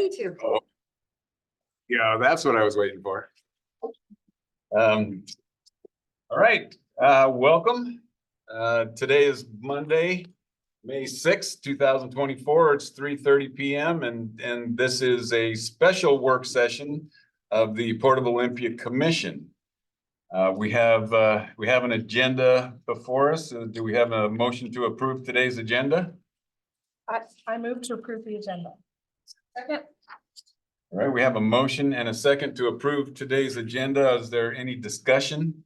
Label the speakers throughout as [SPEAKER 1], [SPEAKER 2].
[SPEAKER 1] ready to.
[SPEAKER 2] Oh. Yeah, that's what I was waiting for. All right, welcome. Today is Monday, May 6th, 2024. It's 3:30 p.m. and this is a special work session of the Port of Olympia Commission. We have an agenda before us. Do we have a motion to approve today's agenda?
[SPEAKER 3] I move to approve the agenda. Second.
[SPEAKER 2] All right, we have a motion and a second to approve today's agenda. Is there any discussion?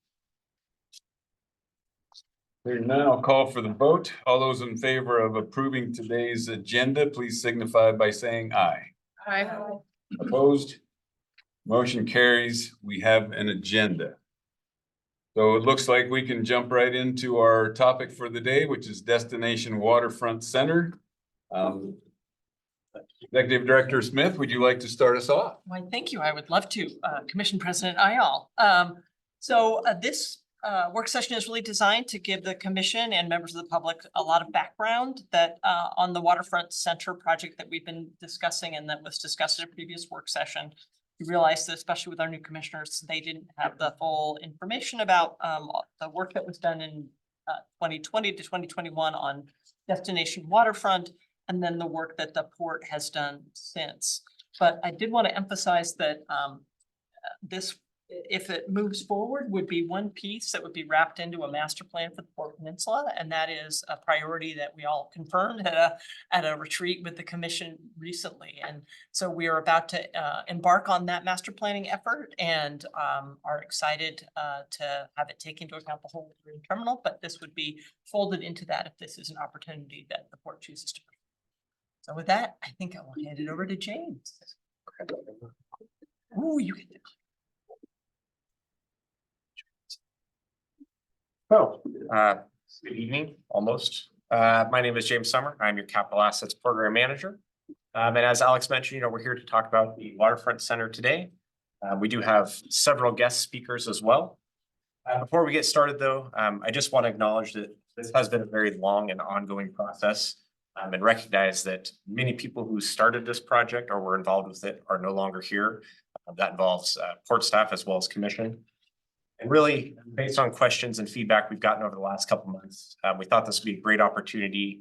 [SPEAKER 2] Hearing none, I'll call for the vote. All those in favor of approving today's agenda, please signify by saying aye.
[SPEAKER 3] Aye.
[SPEAKER 2] Opposed? Motion carries. We have an agenda. So it looks like we can jump right into our topic for the day, which is Destination Waterfront Center. Executive Director Smith, would you like to start us off?
[SPEAKER 4] Why, thank you. I would love to, Commission President Ayal. This work session is really designed to give the commission and members of the public a lot of background that on the Waterfront Center project that we've been discussing and that was discussed in a previous work session. We realized that especially with our new commissioners, they didn't have the full information about the work that was done in 2020 to 2021 on Destination Waterfront, and then the work that the port has done since. But I did want to emphasize that this, if it moves forward, would be one piece that would be wrapped into a master plan for the Port Peninsula. And that is a priority that we all confirmed at a retreat with the commission recently. And so we are about to embark on that master planning effort and are excited to have it take into account the whole marine terminal. But this would be folded into that if this is an opportunity that the port chooses to. So with that, I think I will hand it over to James. Ooh, you get it.
[SPEAKER 5] So, good evening, almost. My name is James Summer. I'm your Capital Assets Program Manager. And as Alex mentioned, we're here to talk about the Waterfront Center today. We do have several guest speakers as well. Before we get started though, I just want to acknowledge that this has been a very long and ongoing process. And recognize that many people who started this project or were involved with it are no longer here. That involves port staff as well as commission. And really, based on questions and feedback we've gotten over the last couple of months, we thought this would be a great opportunity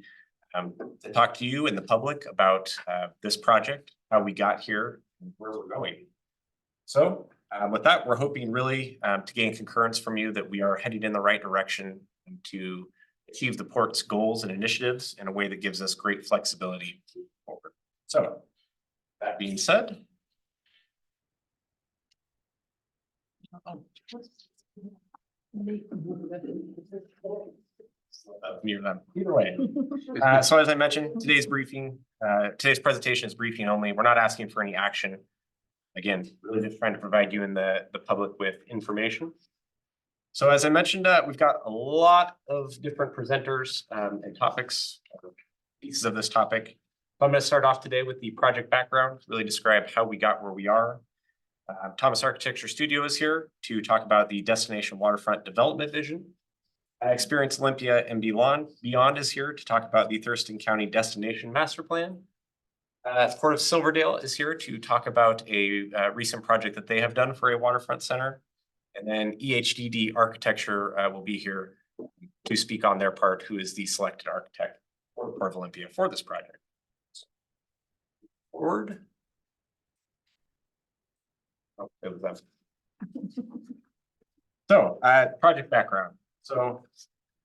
[SPEAKER 5] to talk to you and the public about this project, how we got here, and where we're going. So with that, we're hoping really to gain concurrence from you that we are heading in the right direction and to achieve the port's goals and initiatives in a way that gives us great flexibility forward. So that being said. Either way. So as I mentioned, today's presentation is briefing only. We're not asking for any action. Again, really just trying to provide you and the public with information. So as I mentioned, we've got a lot of different presenters and topics, pieces of this topic. I'm going to start off today with the project background, really describe how we got where we are. Thomas Architecture Studio is here to talk about the Destination Waterfront Development Vision. Experience Olympia and Beyond is here to talk about the Thurston County Destination Master Plan. Port of Silverdale is here to talk about a recent project that they have done for a waterfront center. And then EHDD Architecture will be here to speak on their part, who is the selected architect for the Port of Olympia for this project. Forward. Oh, it was that. So, project background. So,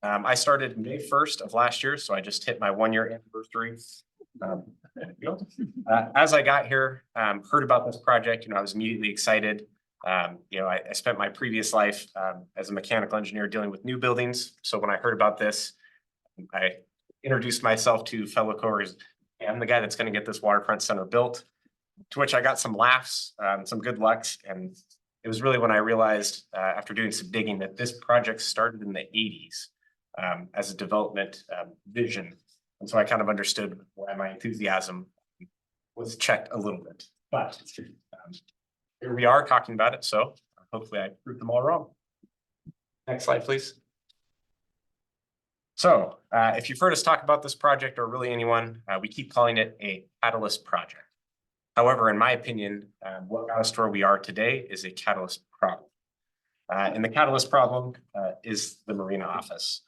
[SPEAKER 5] I started May 1st of last year, so I just hit my 1-year anniversary. As I got here, heard about this project, I was immediately excited. I spent my previous life as a mechanical engineer dealing with new buildings. So when I heard about this, I introduced myself to fellow coworkers. I'm the guy that's going to get this waterfront center built, to which I got some laughs, some good lucks. And it was really when I realized after doing some digging that this project started in the 80s as a development vision. And so I kind of understood why my enthusiasm was checked a little bit. But here we are talking about it, so hopefully I proved them all wrong. Next slide, please. So if you've heard us talk about this project or really anyone, we keep calling it a catalyst project. However, in my opinion, what got us to where we are today is a catalyst problem. And the catalyst problem is the marina office.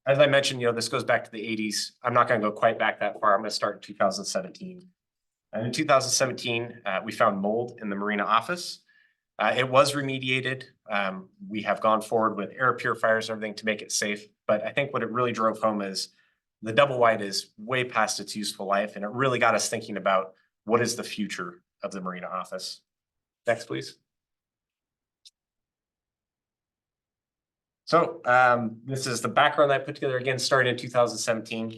[SPEAKER 5] As I mentioned, this goes back to the 80s. I'm not going to go quite back that far. I'm going to start in 2017. And in 2017, we found mold in the marina office. It was remediated. We have gone forward with air purifiers and everything to make it safe. But I think what it really drove home is the double wide is way past its useful life. And it really got us thinking about what is the future of the marina office. Next, please. So this is the background that I put together, again, starting in 2017.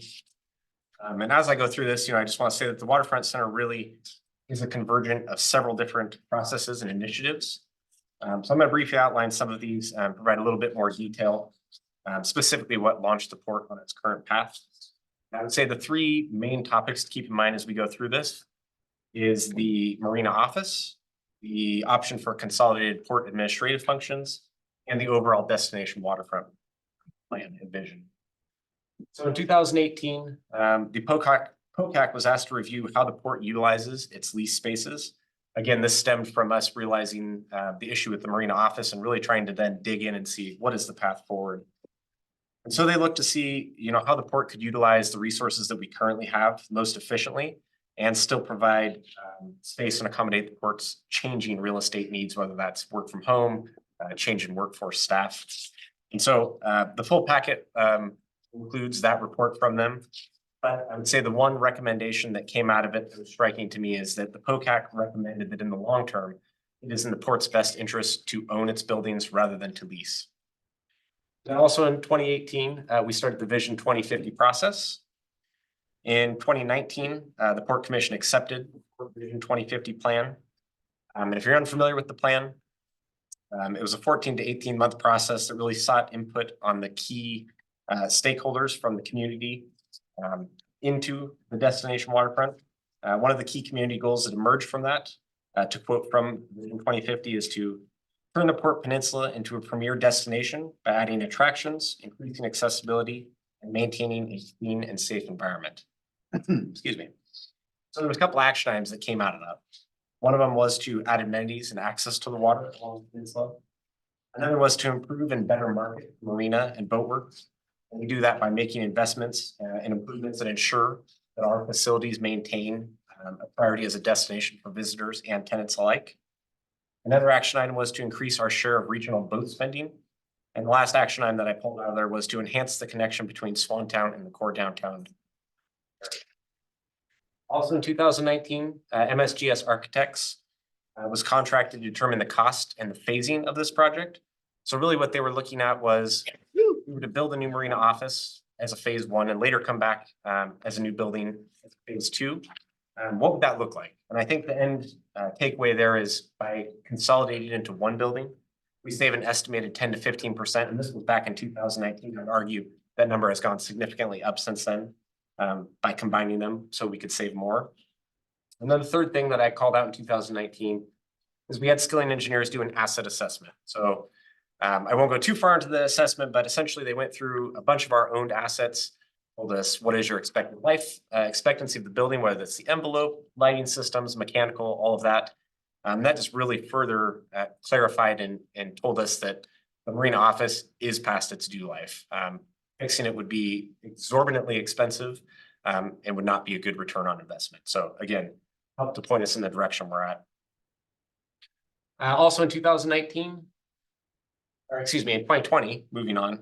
[SPEAKER 5] And as I go through this, I just want to say that the Waterfront Center really is a convergent of several different processes and initiatives. So I'm going to briefly outline some of these and provide a little bit more detail, specifically what launched the port on its current path. I would say the three main topics to keep in mind as we go through this is the marina office, the option for consolidated port administrative functions, and the overall destination waterfront plan and vision. So in 2018, the POCAC was asked to review how the port utilizes its lease spaces. Again, this stemmed from us realizing the issue with the marina office and really trying to then dig in and see what is the path forward. And so they looked to see, how the port could utilize the resources that we currently have most efficiently and still provide space and accommodate the port's changing real estate needs, whether that's work from home, change in workforce staff. And so the full packet includes that report from them. But I would say the one recommendation that came out of it that was striking to me is that the POCAC recommended that in the long term, it is in the port's best interest to own its buildings rather than to lease. And also in 2018, we started the Vision 2050 process. In 2019, the Port Commission accepted the Vision 2050 plan. And if you're unfamiliar with the plan, it was a 14 to 18 month process that really sought input on the key stakeholders from the community into the destination waterfront. One of the key community goals that emerged from that, to quote from Vision 2050, is to turn the Port Peninsula into a premier destination by adding attractions, increasing accessibility, and maintaining a clean and safe environment. Excuse me. So there was a couple action items that came out of that. One of them was to add amenities and access to the water along the peninsula. Another was to improve and better market marina and boat work. And we do that by making investments and improvements that ensure that our facilities maintain a priority as a destination for visitors and tenants alike. Another action item was to increase our share of regional boat spending. And the last action item that I pulled out of there was to enhance the connection between Swantown and the core downtown. Also in 2019, MSGS Architects was contracted to determine the cost and the phasing of this project. So really what they were looking at was we were to build a new marina office as a phase one and later come back as a new building as phase two. What would that look like? And I think the end takeaway there is by consolidating into one building, we save an estimated 10 to 15%. And this was back in 2019. I'd argue that number has gone significantly up since then by combining them so we could save more. And then the third thing that I called out in 2019 is we had Skilling Engineers do an asset assessment. So I won't go too far into the assessment, but essentially they went through a bunch of our owned assets, told us what is your expected life expectancy of the building, whether it's the envelope, lighting systems, mechanical, all of that. That just really further clarified and told us that the marina office is past its due life. Fixing it would be exorbitantly expensive and would not be a good return on investment. So again, help to point us in the direction we're at. Also in 2019, or excuse me, in 2020, moving on,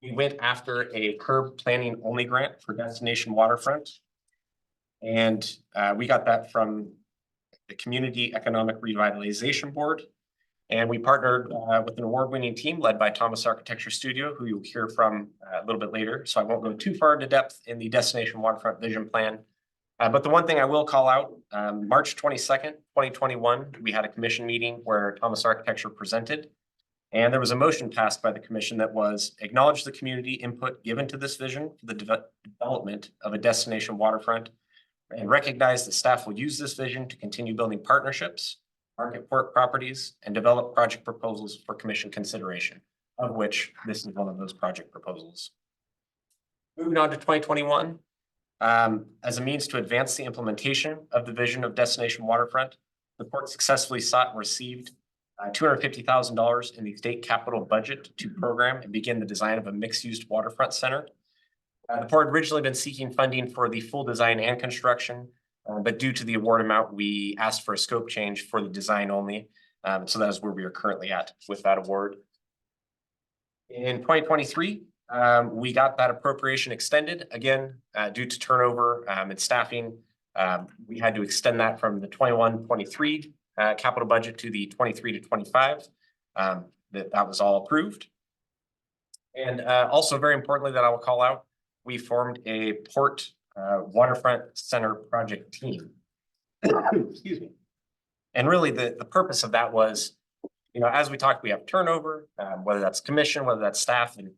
[SPEAKER 5] we went after a curb planning only grant for Destination Waterfront. And we got that from the Community Economic Revitalization Board. And we partnered with an award-winning team led by Thomas Architecture Studio, who you'll hear from a little bit later. So I won't go too far into depth in the Destination Waterfront Vision Plan. But the one thing I will call out, March 22nd, 2021, we had a commission meeting where Thomas Architecture presented. And there was a motion passed by the commission that was acknowledge the community input given to this vision for the development of a destination waterfront and recognize that staff will use this vision to continue building partnerships, market port properties, and develop project proposals for commission consideration, of which this is one of those project proposals. Moving on to 2021, As a means to advance the implementation of the vision of Destination Waterfront, the port successfully sought and received $250,000 in the state capital budget to program and begin the design of a mixed-use waterfront center. The port had originally been seeking funding for the full design and construction, but due to the award amount, we asked for a scope change for the design only. So that is where we are currently at with that award. In 2023, we got that appropriation extended again, due to turnover and staffing. We had to extend that from the 21-23 capital budget to the 23 to 25. That was all approved. And also very importantly that I will call out, we formed a port waterfront center project team. Excuse me. And really the purpose of that was, you know, as we talked, we have turnover, whether that's commission, whether that's staff, and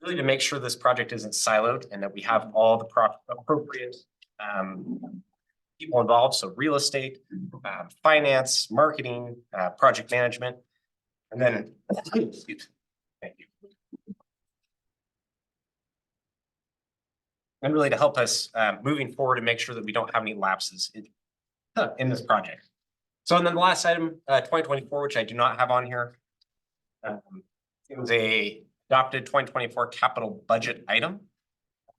[SPEAKER 5] really to make sure this project isn't siloed and that we have all the appropriate people involved. So real estate, finance, marketing, project management, and then, excuse me. Thank you. And really to help us moving forward and make sure that we don't have any lapses in this project. So and then the last item, 2024, which I do not have on here. It was a adopted 2024 capital budget item.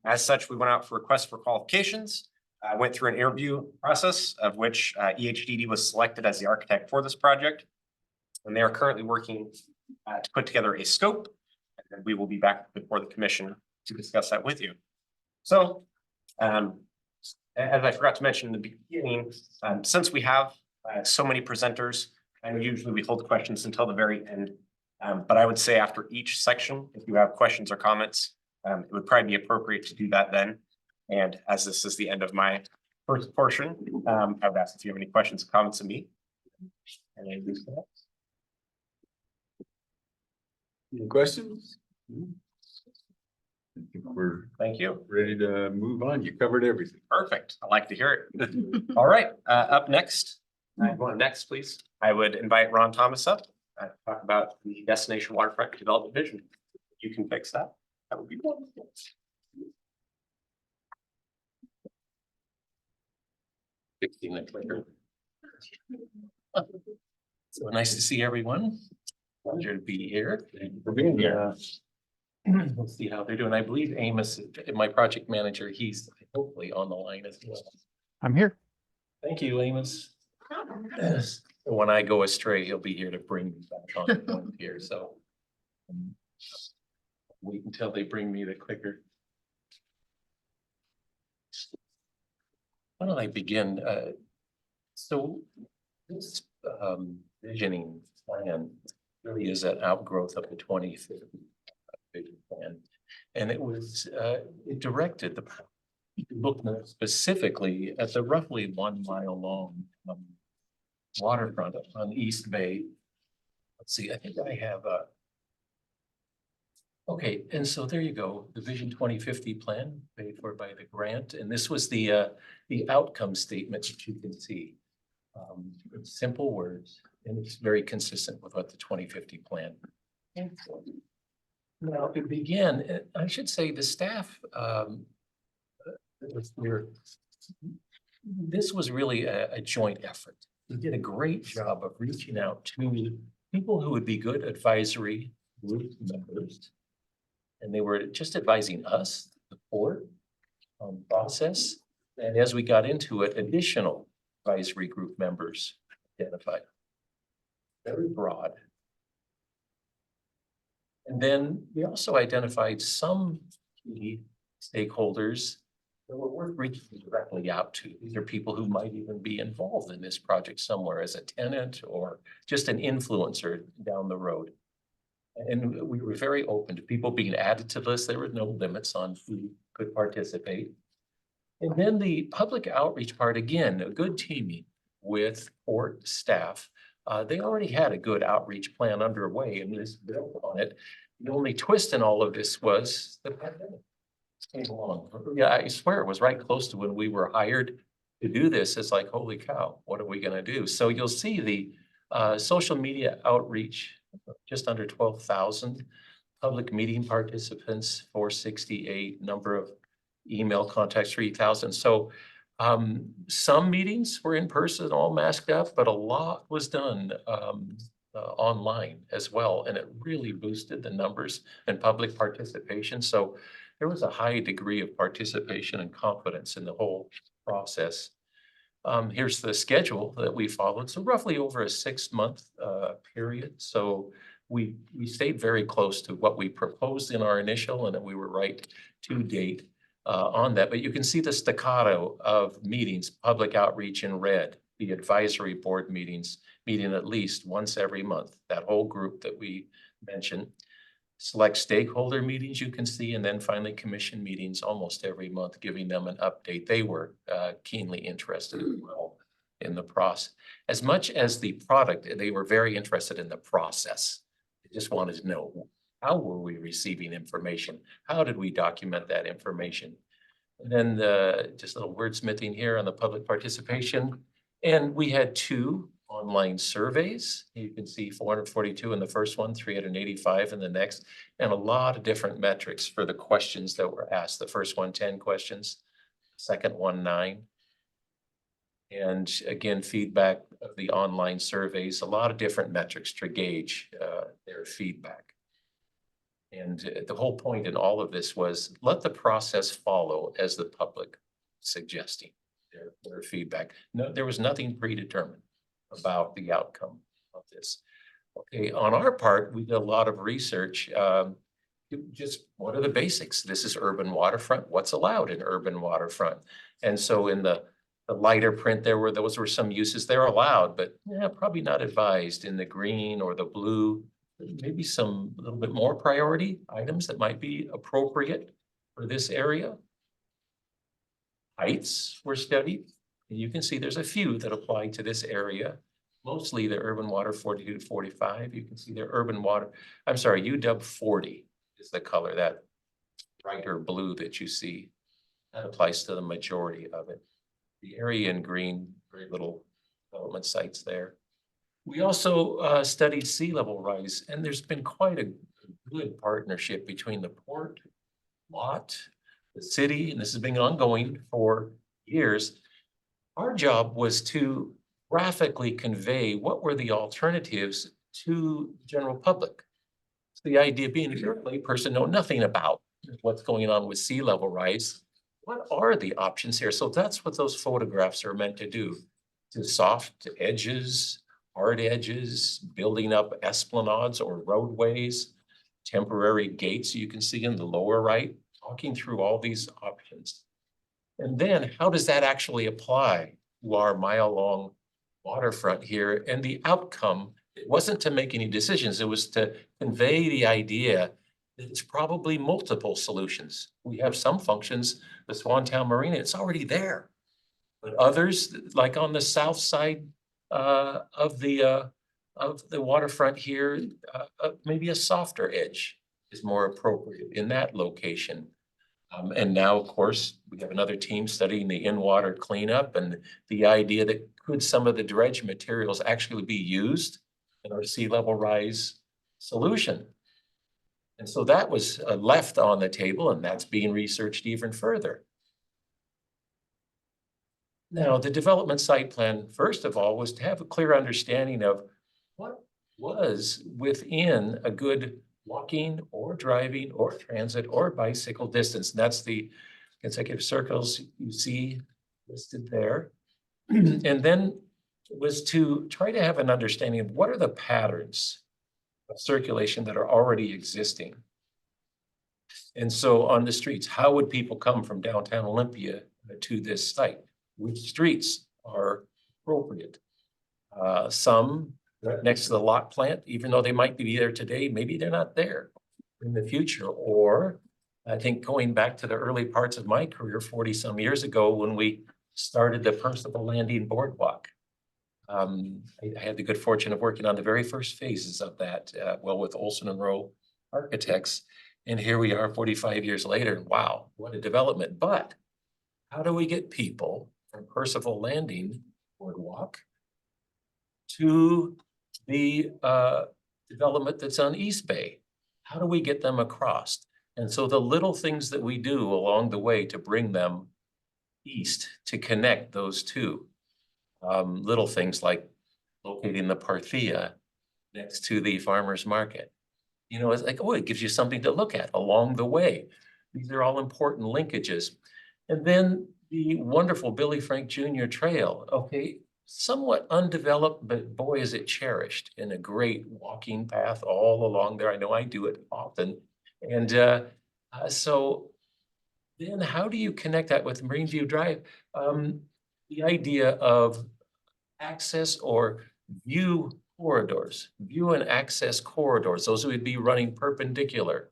[SPEAKER 5] As such, we went out for requests for qualifications. Went through an interview process of which EHDD was selected as the architect for this project. And they are currently working to put together a scope. And we will be back before the commission to discuss that with you. So, as I forgot to mention in the beginning, since we have so many presenters, and usually we hold questions until the very end. But I would say after each section, if you have questions or comments, it would probably be appropriate to do that then. And as this is the end of my first portion, I would ask if you have any questions or comments of me.
[SPEAKER 2] Any questions? I think we're
[SPEAKER 5] Thank you.
[SPEAKER 2] ready to move on. You covered everything.
[SPEAKER 5] Perfect. I like to hear it. All right, up next, next, please. I would invite Ron Thomas up to talk about the Destination Waterfront Development Vision. You can fix that. That would be wonderful.
[SPEAKER 1] Fixing the clicker. So nice to see everyone. Pleasure to be here.
[SPEAKER 2] Thank you for being here.
[SPEAKER 1] We'll see how they're doing. I believe Amos, my project manager, he's hopefully on the line as well.
[SPEAKER 6] I'm here.
[SPEAKER 1] Thank you, Amos. When I go astray, he'll be here to bring me back on the point here, so. Wait until they bring me the clicker. Why don't I begin? So this visioning plan really is an outgrowth of the 2050 vision plan. And it was it directed the look specifically at the roughly 1 mile long waterfront on East Bay. Let's see, I think I have a. Okay, and so there you go, the Vision 2050 plan paid for by the grant, and this was the outcome statement that you can see. Simple words, and it's very consistent with what the 2050 plan. Now to begin, I should say the staff. This was really a joint effort. We did a great job of reaching out to people who would be good advisory group members. And they were just advising us, the board, on process. And as we got into it, additional advisory group members identified. Very broad. And then we also identified some key stakeholders that were worth reaching directly out to. These are people who might even be involved in this project somewhere as a tenant or just an influencer down the road. And we were very open to people being added to this. There were no limits on who could participate. And then the public outreach part, again, a good teaming with port staff. They already had a good outreach plan underway and this built on it. The only twist in all of this was the pandemic came along. Yeah, I swear it was right close to when we were hired to do this. It's like, holy cow, what are we gonna do? So you'll see the social media outreach, just under 12,000 public meeting participants, 468 number of email contacts 3,000. So some meetings were in person, all masked up, but a lot was done online as well. And it really boosted the numbers and public participation. So there was a high degree of participation and confidence in the whole process. Here's the schedule that we followed. So roughly over a 6-month period. So we stayed very close to what we proposed in our initial, and that we were right to date on that. But you can see the staccato of meetings, public outreach in red, the advisory board meetings, meeting at least once every month, that whole group that we mentioned. Select stakeholder meetings you can see, and then finally commission meetings almost every month, giving them an update. They were keenly interested as well in the process. As much as the product, they were very interested in the process. They just wanted to know, how were we receiving information? How did we document that information? And then just a little wordsmithing here on the public participation. And we had 2 online surveys. You can see 442 in the first one, 385 in the next, and a lot of different metrics for the questions that were asked. The first one, 10 questions, second one, 9. And again, feedback of the online surveys, a lot of different metrics to gauge their feedback. And the whole point in all of this was let the process follow as the public suggesting their feedback. No, there was nothing predetermined about the outcome of this. Okay, on our part, we did a lot of research. Just what are the basics? This is urban waterfront. What's allowed in urban waterfront? And so in the lighter print, those were some uses. They're allowed, but probably not advised. In the green or the blue, maybe some a little bit more priority items that might be appropriate for this area. Heights were studied. And you can see there's a few that apply to this area, mostly the urban water 42 to 45. You can see their urban water, I'm sorry, UW 40 is the color, that brighter blue that you see. That applies to the majority of it. The area in green, very little development sites there. We also studied sea level rise, and there's been quite a good partnership between the port, LOT, the city, and this has been ongoing for years. Our job was to graphically convey what were the alternatives to the general public. So the idea being, if you're a layperson, know nothing about what's going on with sea level rise, what are the options here? So that's what those photographs are meant to do. To soft edges, hard edges, building up esplanades or roadways, temporary gates you can see in the lower right, talking through all these options. And then how does that actually apply to our mile-long waterfront here? And the outcome, it wasn't to make any decisions, it was to convey the idea that it's probably multiple solutions. We have some functions, the Swantown Marina, it's already there. But others, like on the south side of the waterfront here, maybe a softer edge is more appropriate in that location. And now, of course, we have another team studying the in-water cleanup and the idea that could some of the dredge materials actually be used in our sea level rise solution. And so that was left on the table, and that's being researched even further. Now, the development site plan, first of all, was to have a clear understanding of what was within a good walking or driving or transit or bicycle distance. And that's the consecutive circles you see listed there. And then was to try to have an understanding of what are the patterns of circulation that are already existing. And so on the streets, how would people come from downtown Olympia to this site? Which streets are appropriate? Some right next to the lot plant, even though they might be there today, maybe they're not there in the future. Or I think going back to the early parts of my career, 40 some years ago, when we started the Percival Landing Boardwalk. I had the good fortune of working on the very first phases of that, with Olson and Rowe Architects. And here we are 45 years later. Wow, what a development. But how do we get people from Percival Landing Boardwalk to the development that's on East Bay? How do we get them across? And so the little things that we do along the way to bring them east, to connect those two. Little things like locating the Parthia next to the farmer's market. You know, it's like, oh, it gives you something to look at along the way. These are all important linkages. And then the wonderful Billy Frank Jr. Trail, okay, somewhat undeveloped, but boy, is it cherished, and a great walking path all along there. I know I do it often. And so then how do you connect that with Marine View Drive? The idea of access or view corridors, view and access corridors, those would be running perpendicular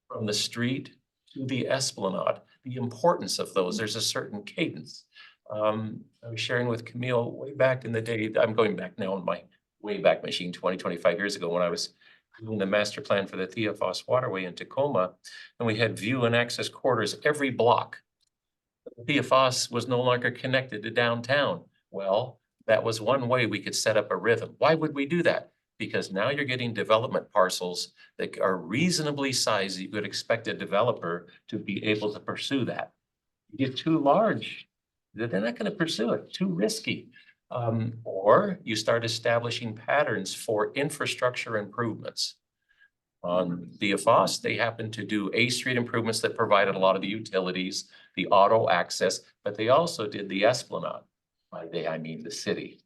[SPEAKER 1] from the street to the Esplanade. The importance of those, there's a certain cadence. I was sharing with Camille way back in the day, I'm going back now on my way back machine 25 years ago when I was doing the master plan for the Theophos Waterway in Tacoma, and we had view and access corridors every block. Theophos was no longer connected to downtown. Well, that was one way we could set up a rhythm. Why would we do that? Because now you're getting development parcels that are reasonably sized. You could expect a developer to be able to pursue that. You get too large, they're not going to pursue it, too risky. Or you start establishing patterns for infrastructure improvements. On Theophos, they happened to do A Street improvements that provided a lot of the utilities, the auto access, but they also did the Esplanade. By they, I mean the city.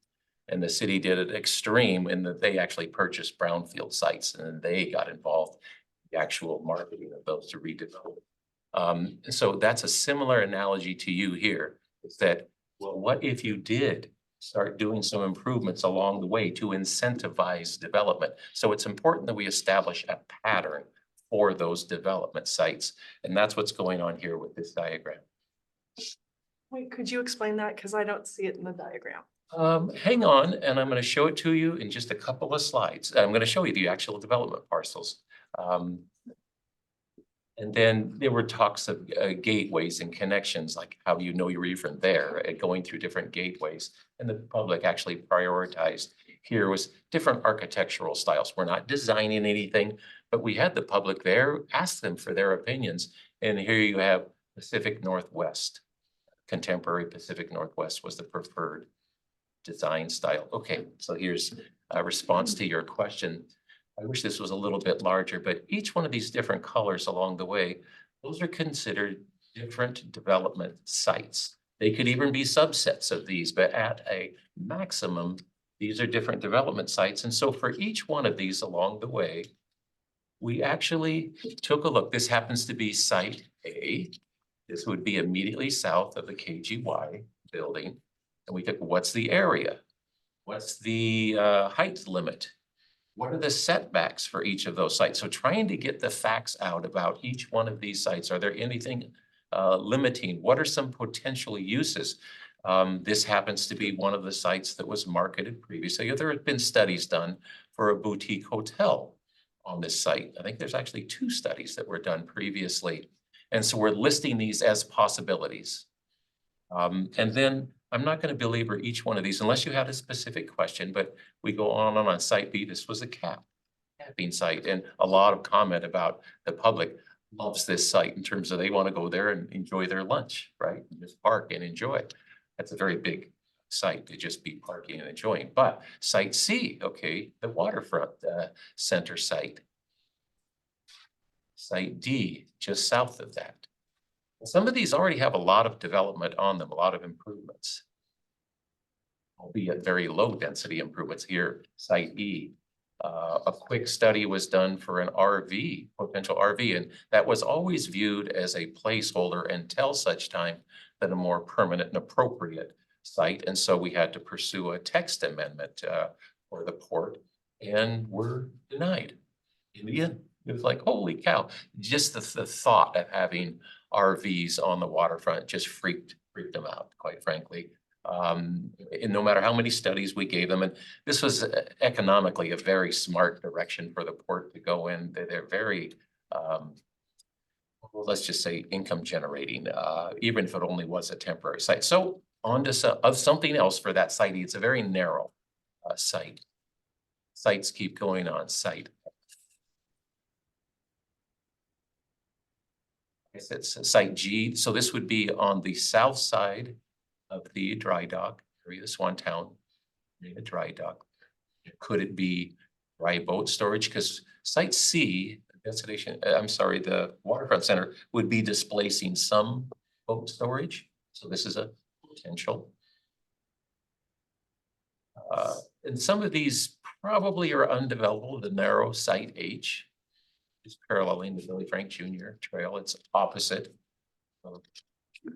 [SPEAKER 1] And the city did it extreme in that they actually purchased brownfield sites and they got involved in the actual marketing of those to redevelop. So that's a similar analogy to you here, is that, well, what if you did start doing some improvements along the way to incentivize development? So it's important that we establish a pattern for those development sites. And that's what's going on here with this diagram.
[SPEAKER 3] Wait, could you explain that? Because I don't see it in the diagram.
[SPEAKER 1] Hang on, and I'm going to show it to you in just a couple of slides. I'm going to show you the actual development parcels. And then there were talks of gateways and connections, like how you know you're even there, going through different gateways. And the public actually prioritized here was different architectural styles. We're not designing anything, but we had the public there, ask them for their opinions. And here you have Pacific Northwest. Contemporary Pacific Northwest was the preferred design style. Okay, so here's a response to your question. I wish this was a little bit larger, but each one of these different colors along the way, those are considered different development sites. They could even be subsets of these, but at a maximum, these are different development sites. And so for each one of these along the way, we actually took a look. This happens to be site A. This would be immediately south of the KGY building. And we took, what's the area? What's the height limit? What are the setbacks for each of those sites? So trying to get the facts out about each one of these sites. Are there anything limiting? What are some potential uses? This happens to be one of the sites that was marketed previously. There have been studies done for a boutique hotel on this site. I think there's actually 2 studies that were done previously. And so we're listing these as possibilities. And then I'm not going to belabor each one of these unless you had a specific question, but we go on site B. This was a camping site, and a lot of comment about the public loves this site in terms of they want to go there and enjoy their lunch, right? And just park and enjoy. That's a very big site to just be parking and enjoying. But site C, okay, the waterfront center site. Site D, just south of that. Some of these already have a lot of development on them, a lot of improvements. Albeit very low density improvements here, site E. A quick study was done for an RV, potential RV, and that was always viewed as a placeholder until such time that a more permanent and appropriate site. And so we had to pursue a text amendment for the port, and were denied in the end. It was like, holy cow, just the thought of having RVs on the waterfront just freaked them out, quite frankly. And no matter how many studies we gave them, and this was economically a very smart direction for the port to go in. They're very, well, let's just say income generating, even if it only was a temporary site. So on to something else for that site. It's a very narrow site. Sites keep going on site. It's site G, so this would be on the south side of the dry dock area, the Swantown, the dry dock. Could it be dry boat storage? Because site C, destination, I'm sorry, the waterfront center would be displacing some boat storage. So this is a potential. And some of these probably are undevelopable, the narrow site H is paralleling the Billy Frank Jr. Trail. It's opposite. Let me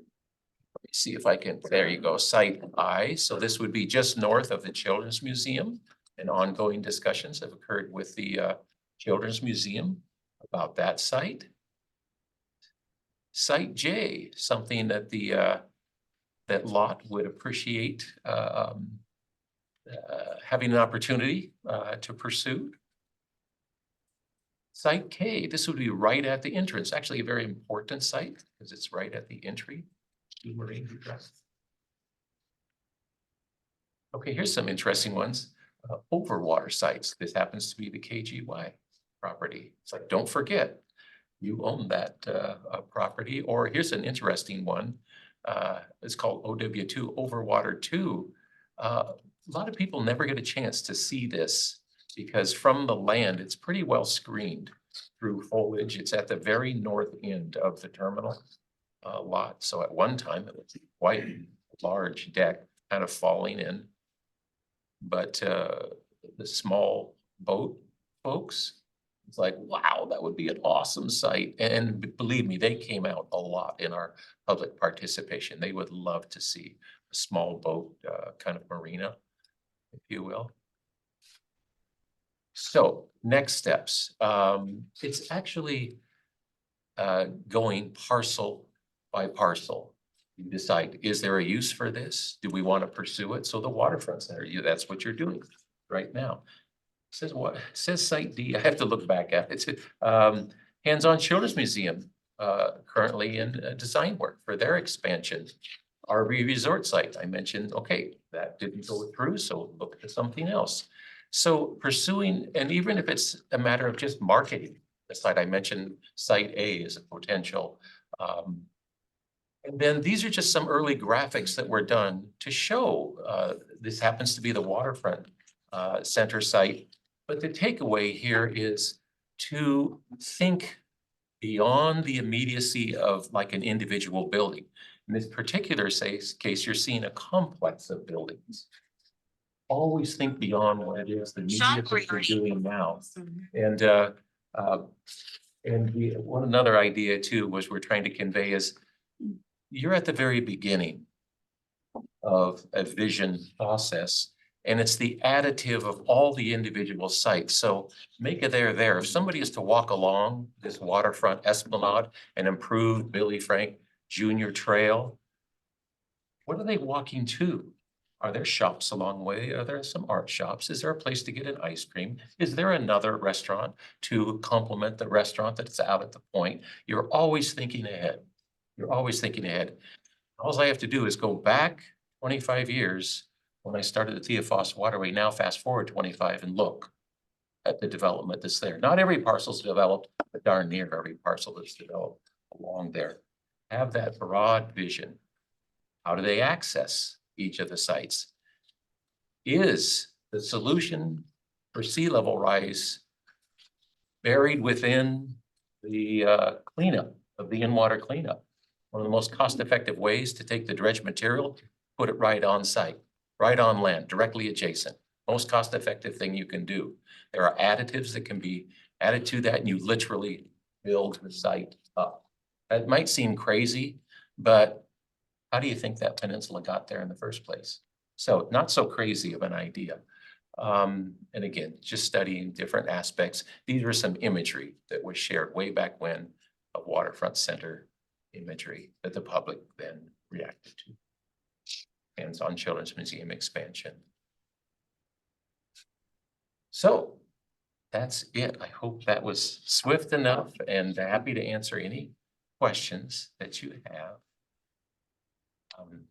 [SPEAKER 1] see if I can, there you go, site I. So this would be just north of the Children's Museum, and ongoing discussions have occurred with the Children's Museum about that site. Site J, something that the that lot would appreciate having an opportunity to pursue. Site K, this would be right at the entrance, actually a very important site because it's right at the entry to Marine Drive. Okay, here's some interesting ones. Overwater sites. This happens to be the KGY property. It's like, don't forget, you own that property. Or here's an interesting one. It's called OW2, Overwater 2. A lot of people never get a chance to see this because from the land, it's pretty well screened through foliage. It's at the very north end of the terminal lot. So at one time, it was quite a large deck kind of falling in. But the small boat folks, it's like, wow, that would be an awesome site. And believe me, they came out a lot in our public participation. They would love to see a small boat kind of marina, if you will. So next steps. It's actually going parcel by parcel. You decide, is there a use for this? Do we want to pursue it? So the waterfront center, that's what you're doing right now. It says what? It says site D. I have to look back at it. Hands-on Children's Museum currently in design work for their expansion. RV resort site, I mentioned, okay, that didn't go through, so look at something else. So pursuing, and even if it's a matter of just marketing the site, I mentioned site A is a potential. And then these are just some early graphics that were done to show this happens to be the waterfront center site. But the takeaway here is to think beyond the immediacy of like an individual building. In this particular case, you're seeing a complex of buildings. Always think beyond what it is, the media that you're doing now. And another idea too was we're trying to convey is you're at the very beginning of a vision process, and it's the additive of all the individual sites. So make it there. If somebody is to walk along this waterfront esplanade and improve Billy Frank Jr. Trail, what are they walking to? Are there shops along the way? Are there some art shops? Is there a place to get an ice cream? Is there another restaurant to complement the restaurant that's out at the point? You're always thinking ahead. You're always thinking ahead. All I have to do is go back 25 years when I started the Theophos Waterway, now fast forward 25 and look at the development that's there. Not every parcel's developed, but darn near every parcel that's developed along there. Have that broad vision. How do they access each of the sites? Is the solution for sea level rise buried within the cleanup of the in-water cleanup? One of the most cost-effective ways to take the dredge material, put it right on site, right on land, directly adjacent. Most cost-effective thing you can do. There are additives that can be added to that, and you literally build the site up. That might seem crazy, but how do you think that peninsula got there in the first place? So not so crazy of an idea. And again, just studying different aspects. These are some imagery that was shared way back when of waterfront center imagery that the public then reacted to. Hands-on Children's Museum expansion. So that's it. I hope that was swift enough and happy to answer any questions that you have.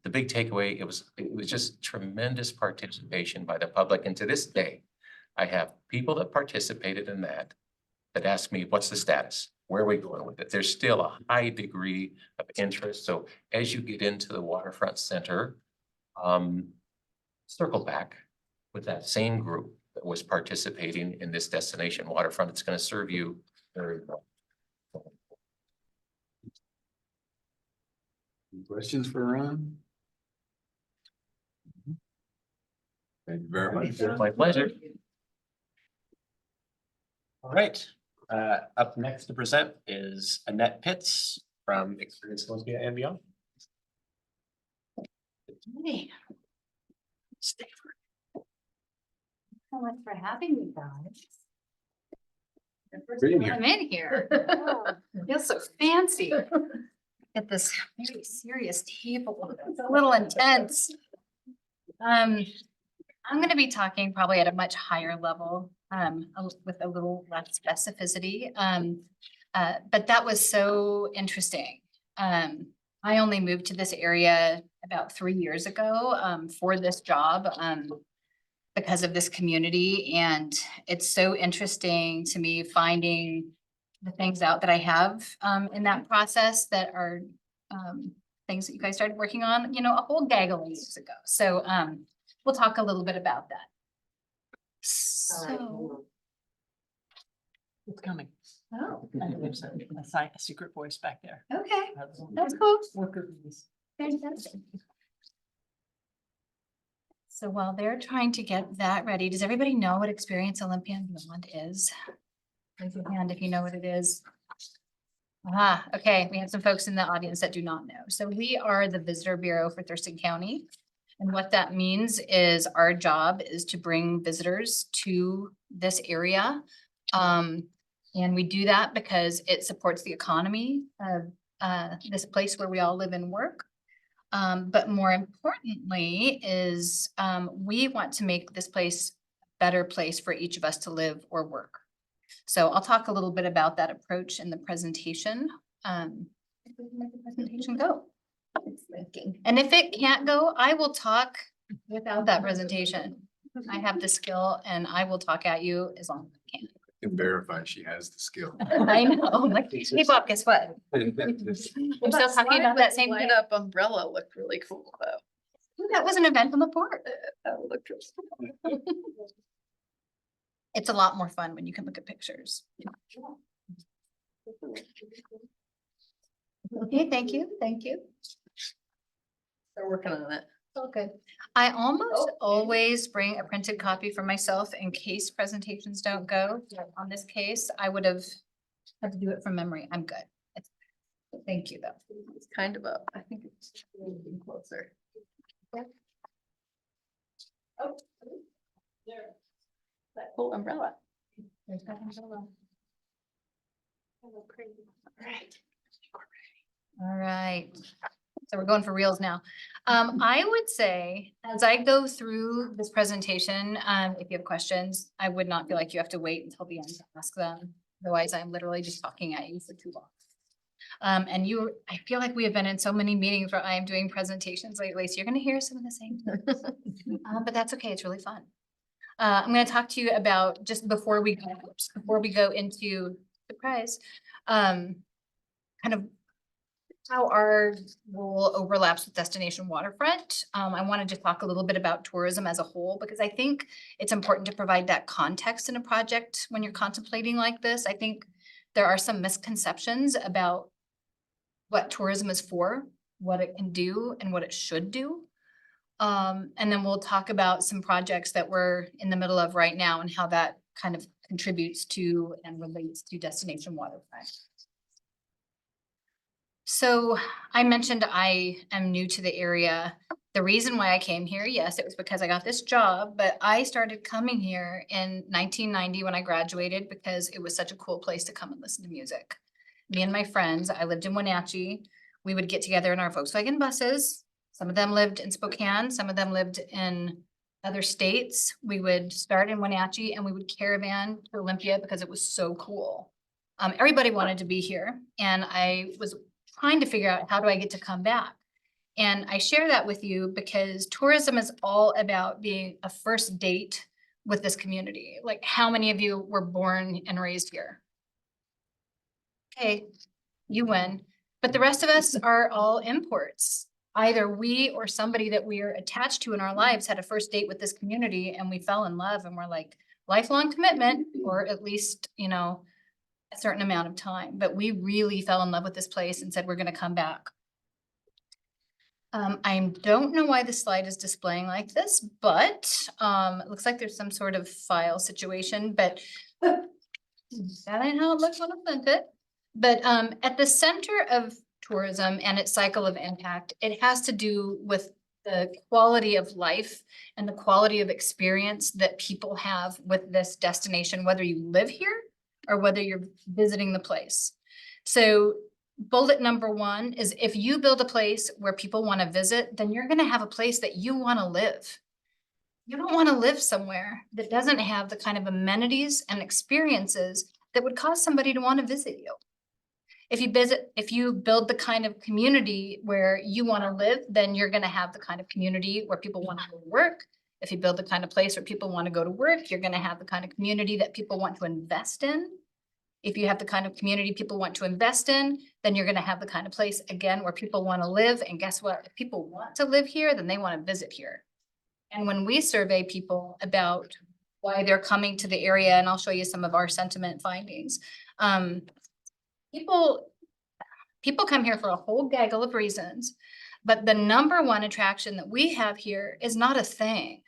[SPEAKER 1] The big takeaway, it was just tremendous participation by the public. And to this day, I have people that participated in that ask me, what's the status? where are we going with it? There's still a high degree of interest. So as you get into the waterfront center, circle back with that same group that was participating in this destination waterfront. It's going to serve you very well.
[SPEAKER 2] Any questions for Ron? Thank you very much.
[SPEAKER 1] It's my pleasure.
[SPEAKER 5] All right, up next to present is Annette Pitts from Experience Olympia and Beyond.
[SPEAKER 6] Hey. Thanks so much for having me, guys. The first
[SPEAKER 2] Being
[SPEAKER 6] time I'm in here. Feels so fancy. At this very serious table. It's a little intense. I'm gonna be talking probably at a much higher level, with a little less specificity. But that was so interesting. I only moved to this area about 3 years ago, for this job, because of this community. And it's so interesting to me finding the things out that I have, in that process that are, things that you guys started working on, you know, a whole gaggle of years ago. So, we'll talk a little bit about that. So,
[SPEAKER 4] It's coming.
[SPEAKER 6] oh,
[SPEAKER 4] I think there's a secret voice back there.
[SPEAKER 6] okay, that's cool.
[SPEAKER 4] Worker bees.
[SPEAKER 6] Fantastic. So while they're trying to get that ready, does everybody know what Experience Olympia and Beyond is? Raise your hand if you know what it is. Ah, okay, we have some folks in the audience that do not know. So we are the Visitor Bureau for Thurston County. And what that means is our job is to bring visitors to this area. And we do that because it supports the economy of this place where we all live and work. But more importantly is we want to make this place a better place for each of us to live or work. So I'll talk a little bit about that approach in the presentation. If we can make the presentation go. And if it can't go, I will talk without that presentation. I have the skill and I will talk at you as long as I can.
[SPEAKER 2] Can verify she has the skill.
[SPEAKER 6] I know, I'm like, hey Bob, guess what? I'm still talking about that same thing.
[SPEAKER 3] Light up umbrella looked really cool though.
[SPEAKER 6] That was an event on the board.
[SPEAKER 3] That looked really.
[SPEAKER 6] It's a lot more fun when you can look at pictures. Okay, thank you, thank you.
[SPEAKER 3] They're working on it.
[SPEAKER 6] Okay. I almost always bring a printed copy for myself in case presentations don't go. Like on this case, I would have had to do it from memory. I'm good. Thank you, though.
[SPEAKER 3] It's kind of up. I think it's a little bit closer. Oh. There. That whole umbrella.
[SPEAKER 6] There's that umbrella.
[SPEAKER 3] Right.
[SPEAKER 6] All right. So we're going for reals now. I would say, as I go through this presentation, if you have questions, I would not feel like you have to wait until the end to ask them. Otherwise, I'm literally just talking at you for too long. I feel like we have been in so many meetings where I am doing presentations lately, so you're gonna hear some of the same things. But that's okay, it's really fun. I'm gonna talk to you about, just before we go into surprise, kind of how our role overlaps with Destination Waterfront. I wanted to talk a little bit about tourism as a whole, because I think it's important to provide that context in a project when you're contemplating like this. I think there are some misconceptions about what tourism is for, what it can do, and what it should do. And then we'll talk about some projects that we're in the middle of right now and how that kind of contributes to and relates to Destination Waterfront. So I mentioned I am new to the area. The reason why I came here, yes, it was because I got this job, but I started coming here in 1990 when I graduated because it was such a cool place to come and listen to music. Me and my friends, I lived in Wenatchee. We would get together in our Volkswagen buses. Some of them lived in Spokane, some of them lived in other states. We would start in Wenatchee and we would caravan to Olympia because it was so cool. Everybody wanted to be here, and I was trying to figure out, how do I get to come back? And I share that with you because tourism is all about being a first date with this community. Like, how many of you were born and raised here? okay, you win. But the rest of us are all imports. Either we or somebody that we are attached to in our lives had a first date with this community and we fell in love and we're like lifelong commitment, or at least, you know, a certain amount of time. But we really fell in love with this place and said, we're gonna come back. I don't know why the slide is displaying like this, but it looks like there's some sort of file situation, but that ain't how it looks when I sent it. But at the center of tourism and its cycle of impact, it has to do with the quality of life and the quality of experience that people have with this destination, whether you live here or whether you're visiting the place. So bullet number one is if you build a place where people want to visit, then you're going to have a place that you want to live. You don't want to live somewhere that doesn't have the kind of amenities and experiences that would cause somebody to want to visit you. If you build the kind of community where you want to live, then you're going to have the kind of community where people want to go to work. If you build the kind of place where people want to go to work, you're going to have the kind of community that people want to invest in. If you have the kind of community people want to invest in, then you're going to have the kind of place, again, where people want to live. And guess what? If people want to live here, then they want to visit here. And when we survey people about why they're coming to the area, and I'll show you some of our sentiment findings, people come here for a whole gaggle of reasons, but the number one attraction that we have here is not a thing.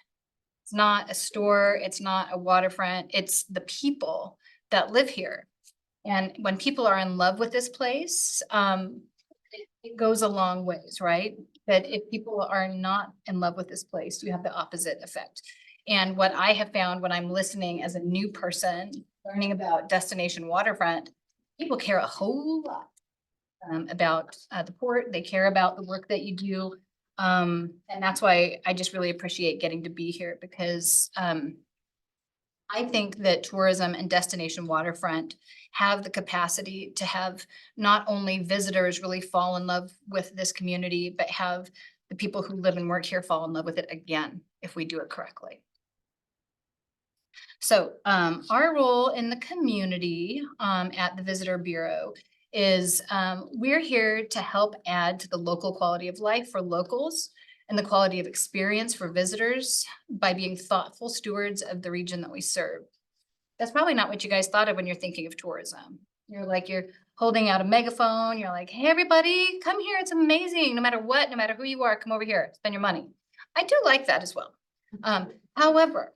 [SPEAKER 6] It's not a store. It's not a waterfront. It's the people that live here. And when people are in love with this place, it goes a long ways, right? But if people are not in love with this place, you have the opposite effect. And what I have found when I'm listening as a new person, learning about Destination Waterfront, people care a whole lot about the port. They care about the work that you do. And that's why I just really appreciate getting to be here, because I think that tourism and Destination Waterfront have the capacity to have not only visitors really fall in love with this community, but have the people who live and work here fall in love with it again, if we do it correctly. So our role in the community at the Visitor Bureau is we're here to help add to the local quality of life for locals and the quality of experience for visitors by being thoughtful stewards of the region that we serve. That's probably not what you guys thought of when you're thinking of tourism. You're holding out a megaphone. You're like, hey, everybody, come here. It's amazing. No matter what, no matter who you are, come over here, spend your money. I do like that as well. However,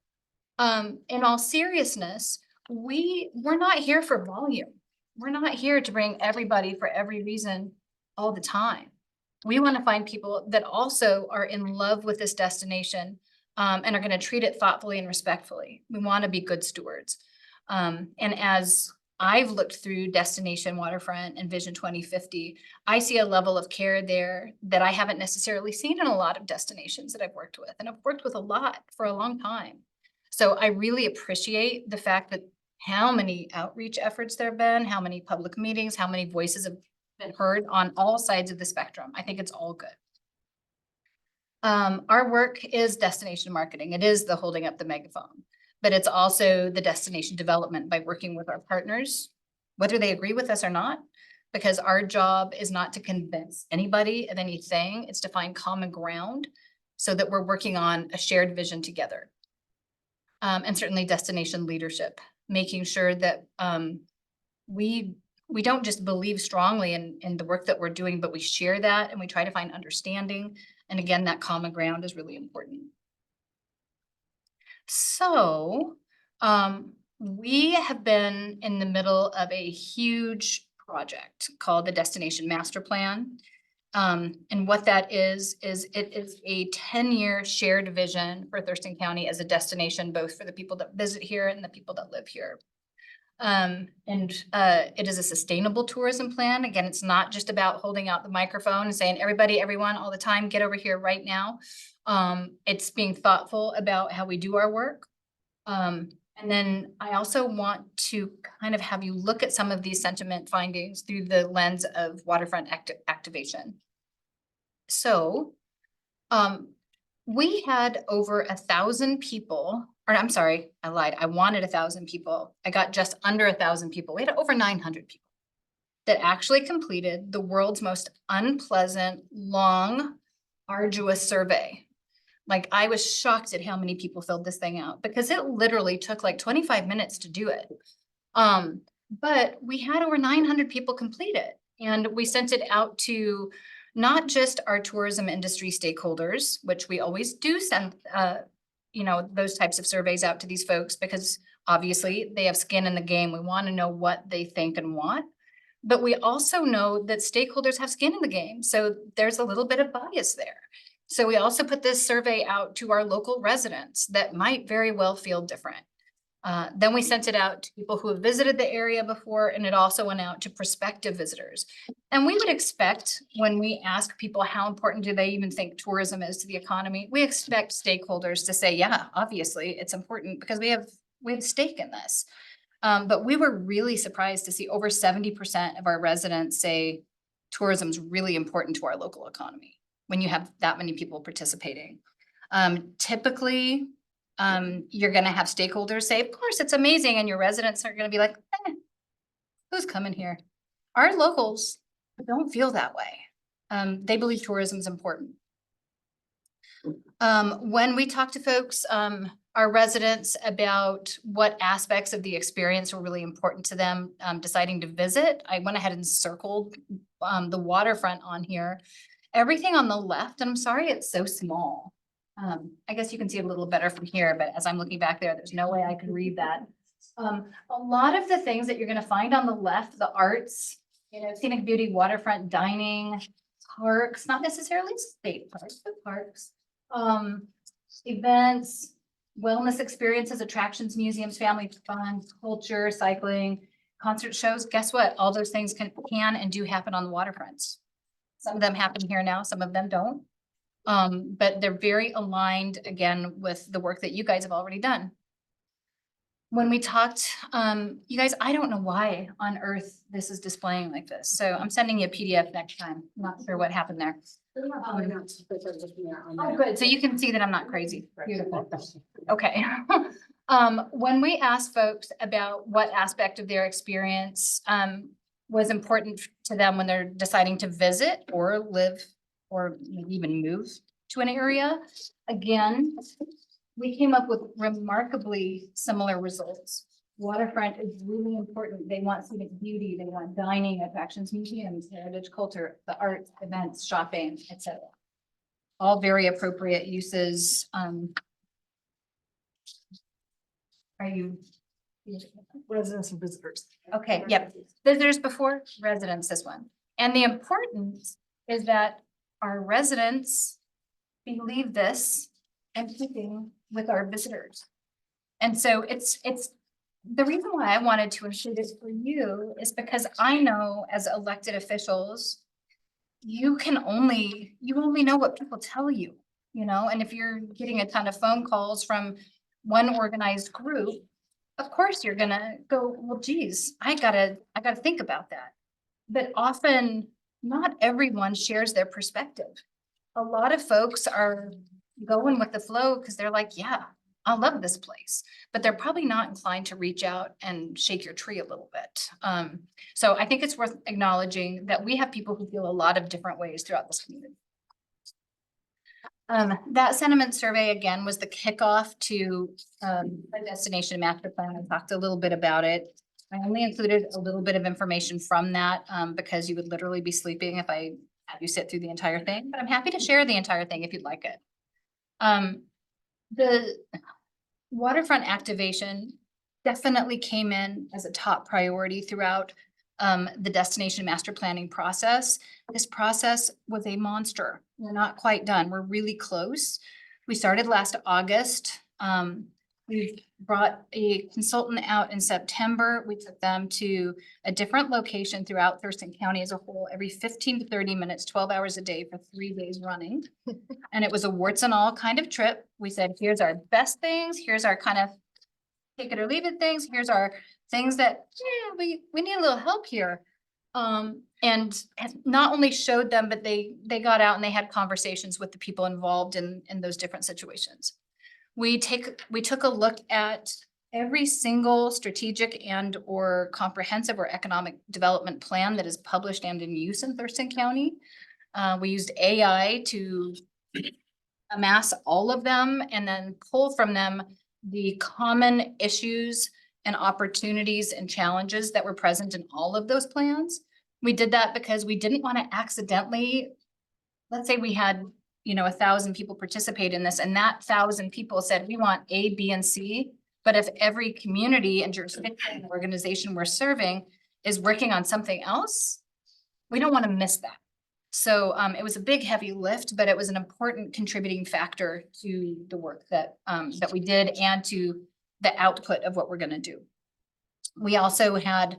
[SPEAKER 6] in all seriousness, we're not here for volume. We're not here to bring everybody for every reason all the time. We want to find people that also are in love with this destination and are going to treat it thoughtfully and respectfully. We want to be good stewards. And as I've looked through Destination Waterfront and Vision 2050, I see a level of care there that I haven't necessarily seen in a lot of destinations that I've worked with. And I've worked with a lot for a long time. So I really appreciate the fact that how many outreach efforts there have been, how many public meetings, how many voices have been heard on all sides of the spectrum. I think it's all good. Our work is destination marketing. It is the holding up the megaphone, but it's also the destination development by working with our partners, whether they agree with us or not, because our job is not to convince anybody of anything. It's to find common ground so that we're working on a shared vision together. And certainly destination leadership, making sure that we don't just believe strongly in the work that we're doing, but we share that and we try to find understanding. And again, that common ground is really important. So we have been in the middle of a huge project called the Destination Master Plan. And what that is it is a 10-year shared vision for Thurston County as a destination, both for the people that visit here and the people that live here. It is a sustainable tourism plan. Again, it's not just about holding out the microphone and saying, everybody, everyone, all the time, get over here right now. It's being thoughtful about how we do our work. And then I also want to kind of have you look at some of these sentiment findings through the lens of waterfront activation. So we had over 1,000 people, or I'm sorry, I lied. I wanted 1,000 people. I got just under 1,000 people. We had over 900 people. that actually completed the world's most unpleasant, long, arduous survey. Like, I was shocked at how many people filled this thing out because it literally took like 25 minutes to do it. But we had over 900 people complete it, and we sent it out to not just our tourism industry stakeholders, which we always do send, those types of surveys out to these folks because obviously they have skin in the game. We want to know what they think and want. But we also know that stakeholders have skin in the game. So there's a little bit of bias there. So we also put this survey out to our local residents that might very well feel different. Then we sent it out to people who have visited the area before, and it also went out to prospective visitors. And we would expect when we ask people how important do they even think tourism is to the economy, we expect stakeholders to say, yeah, obviously it's important because we have stake in this. But we were really surprised to see over 70% of our residents say tourism is really important to our local economy when you have that many people participating. Typically, you're gonna have stakeholders say, of course, it's amazing, and your residents are gonna be like, who's coming here? Our locals don't feel that way. They believe tourism is important. When we talk to folks, our residents about what aspects of the experience were really important to them, deciding to visit, I went ahead and circled the waterfront on here. Everything on the left, and I'm sorry it's so small. I guess you can see it a little better from here, but as I'm looking back there, there's no way I can read that. A lot of the things that you're gonna find on the left, the arts, scenic beauty, waterfront dining, parks, not necessarily state parks, but parks, events, wellness experiences, attractions, museums, family fun, culture, cycling, concert shows. Guess what? All those things can and do happen on the waterfronts. Some of them happen here now, some of them don't. But they're very aligned again with the work that you guys have already done. When we talked, you guys, I don't know why on earth this is displaying like this. So I'm sending you a PDF next time. I'm not sure what happened there. Oh, good. So you can see that I'm not crazy. Beautiful. Okay. When we asked folks about what aspect of their experience was important to them when they're deciding to visit or live or maybe even move to an area, again, we came up with remarkably similar results. Waterfront is really important. They want scenic beauty, they want dining, attractions, museums, heritage, culture, the arts, events, shopping, etc. All very appropriate uses. Are you?
[SPEAKER 3] Residents and visitors.
[SPEAKER 6] Okay, yep. Visitors before, residents this one. And the importance is that our residents believe this and keeping with our visitors. And so it's the reason why I wanted to include this for you is because I know as elected officials, you only know what people tell you, and if you're getting a ton of phone calls from one organized group, of course you're gonna go, well, geez, I gotta think about that. But often not everyone shares their perspective. A lot of folks are going with the flow because they're like, yeah, I love this place, but they're probably not inclined to reach out and shake your tree a little bit. So I think it's worth acknowledging that we have people who feel a lot of different ways throughout this community. That sentiment survey again was the kickoff to the destination master plan. I talked a little bit about it. I only included a little bit of information from that because you would literally be sleeping if I had you sit through the entire thing, but I'm happy to share the entire thing if you'd like it. The waterfront activation definitely came in as a top priority throughout the destination master planning process. This process was a monster. We're not quite done. We're really close. We started last August. We brought a consultant out in September. We took them to a different location throughout Thurston County as a whole, every 15 to 30 minutes, 12 hours a day for 3 days running. And it was a warts and all kind of trip. We said, here's our best things. Here's our kind of take it or leave it things. Here's our things that we need a little help here. And not only showed them, but they got out and they had conversations with the people involved in those different situations. We took a look at every single strategic and or comprehensive or economic development plan that is published and in use in Thurston County. We used AI to amass all of them and then pull from them the common issues and opportunities and challenges that were present in all of those plans. We did that because we didn't want to accidentally, let's say we had, 1,000 people participate in this, and that 1,000 people said, we want A, B, and C. But if every community and jurisdiction and organization we're serving is working on something else, we don't want to miss that. So it was a big, heavy lift, but it was an important contributing factor to the work that we did and to the output of what we're going to do. We also had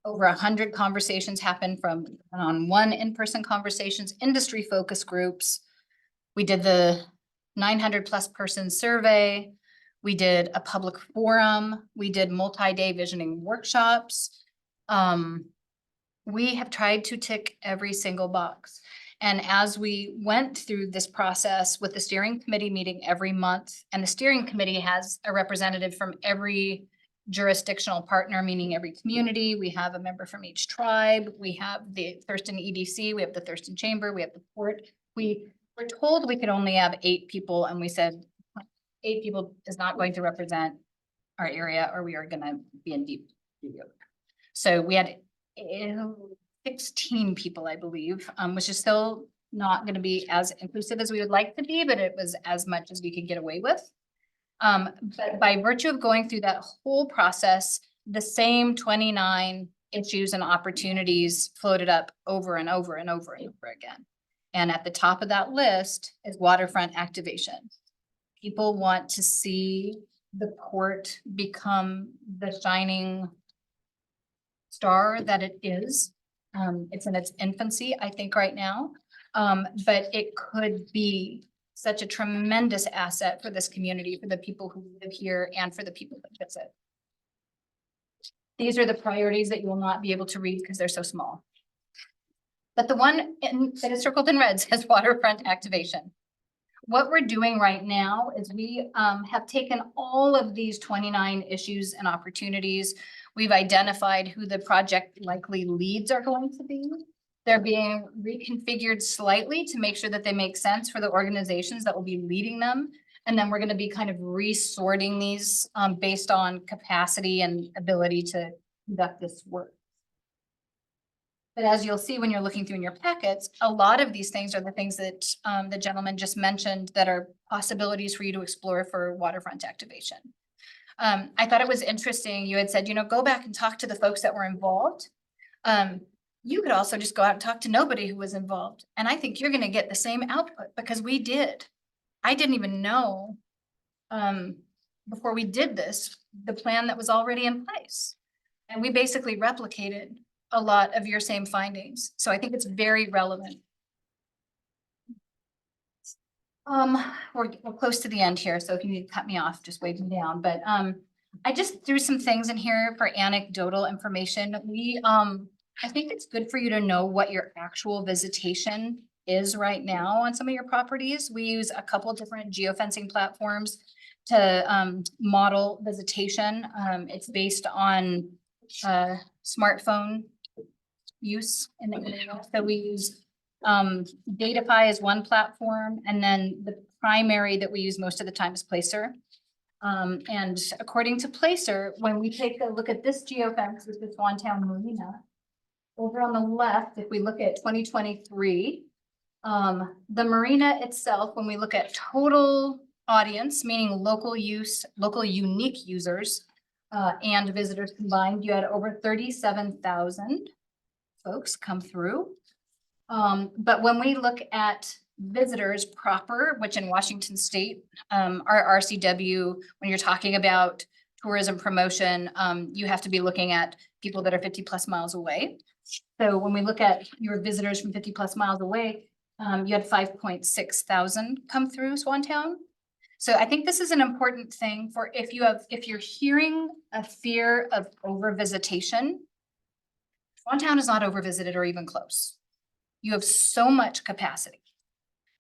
[SPEAKER 6] over 100 conversations happen from one in-person conversations, industry focus groups. We did the 900+ person survey. We did a public forum. We did multi-day visioning workshops. We have tried to tick every single box. And as we went through this process with the steering committee meeting every month, and the steering committee has a representative from every jurisdictional partner, meaning every community. We have a member from each tribe. We have the Thurston EDC. We have the Thurston Chamber. We have the port. We were told we could only have 8 people, and we said 8 people is not going to represent our area, or we are going to be in deep. So we had 16 people, I believe, which is still not going to be as inclusive as we would like to be, but it was as much as we could get away with. But by virtue of going through that whole process, the same 29 issues and opportunities floated up over and over and over and over again. And at the top of that list is waterfront activation. People want to see the port become the shining star that it is. It's in its infancy, I think, right now. But it could be such a tremendous asset for this community, for the people who live here and for the people that visit. These are the priorities that you will not be able to read because they're so small. But the one that is circled in red says waterfront activation. What we're doing right now is we have taken all of these 29 issues and opportunities. We've identified who the project likely leads are going to be. They're being reconfigured slightly to make sure that they make sense for the organizations that will be leading them. And then we're going to be kind of resorting these based on capacity and ability to conduct this work. But as you'll see when you're looking through in your packets, a lot of these things are the things that the gentleman just mentioned that are possibilities for you to explore for waterfront activation. I thought it was interesting. You had said, go back and talk to the folks that were involved. You could also just go out and talk to nobody who was involved. And I think you're going to get the same output because we did. I didn't even know before we did this, the plan that was already in place. And we basically replicated a lot of your same findings. So I think it's very relevant. We're close to the end here. So if you need to cut me off, just wave me down. But I just threw some things in here for anecdotal information. I think it's good for you to know what your actual visitation is right now on some of your properties. We use a couple of different geofencing platforms to model visitation. It's based on smartphone use in the area. So we use Datafy as one platform, and then the primary that we use most of the time is Placer. And according to Placer, when we take a look at this geofence with the Swantown Marina, over on the left, if we look at 2023, the marina itself, when we look at total audience, meaning local use, local unique users and visitors combined, you had over 37,000 folks come through. But when we look at visitors proper, which in Washington State, our RCW, when you're talking about tourism promotion, you have to be looking at people that are 50+ miles away. So when we look at your visitors from 50+ miles away, you had 5.6 thousand come through Swantown. So I think this is an important thing for if you're hearing a fear of overvisitation, Swantown is not overvisited or even close. You have so much capacity.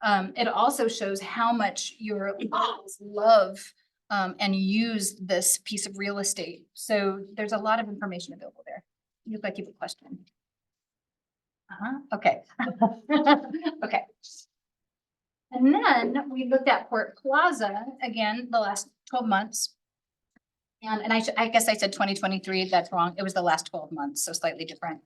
[SPEAKER 6] It also shows how much your locals love and use this piece of real estate. So there's a lot of information available there. You look like you have a question. Okay. Okay. And then we looked at Port Plaza again, the last 12 months. And I guess I said 2023, that's wrong. It was the last 12 months, so slightly different.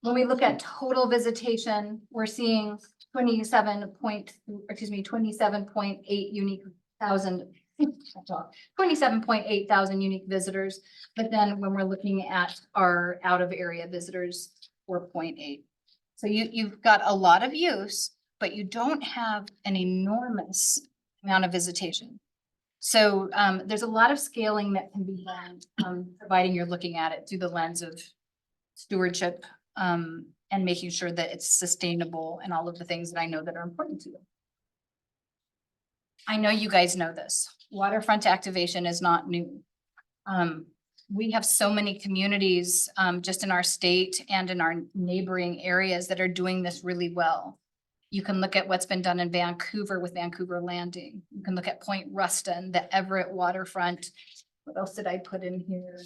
[SPEAKER 6] When we look at total visitation, we're seeing 27.8 unique thousand, 27.8 thousand unique visitors. But then when we're looking at our out of area visitors, 4.8. So you've got a lot of use, but you don't have an enormous amount of visitation. So there's a lot of scaling that can be done, providing you're looking at it through the lens of stewardship, and making sure that it's sustainable and all of the things that I know that are important to you. I know you guys know this. Waterfront activation is not new. We have so many communities just in our state and in our neighboring areas that are doing this really well. You can look at what's been done in Vancouver with Vancouver Landing. You can look at Point Ruston, the Everett waterfront. What else did I put in here?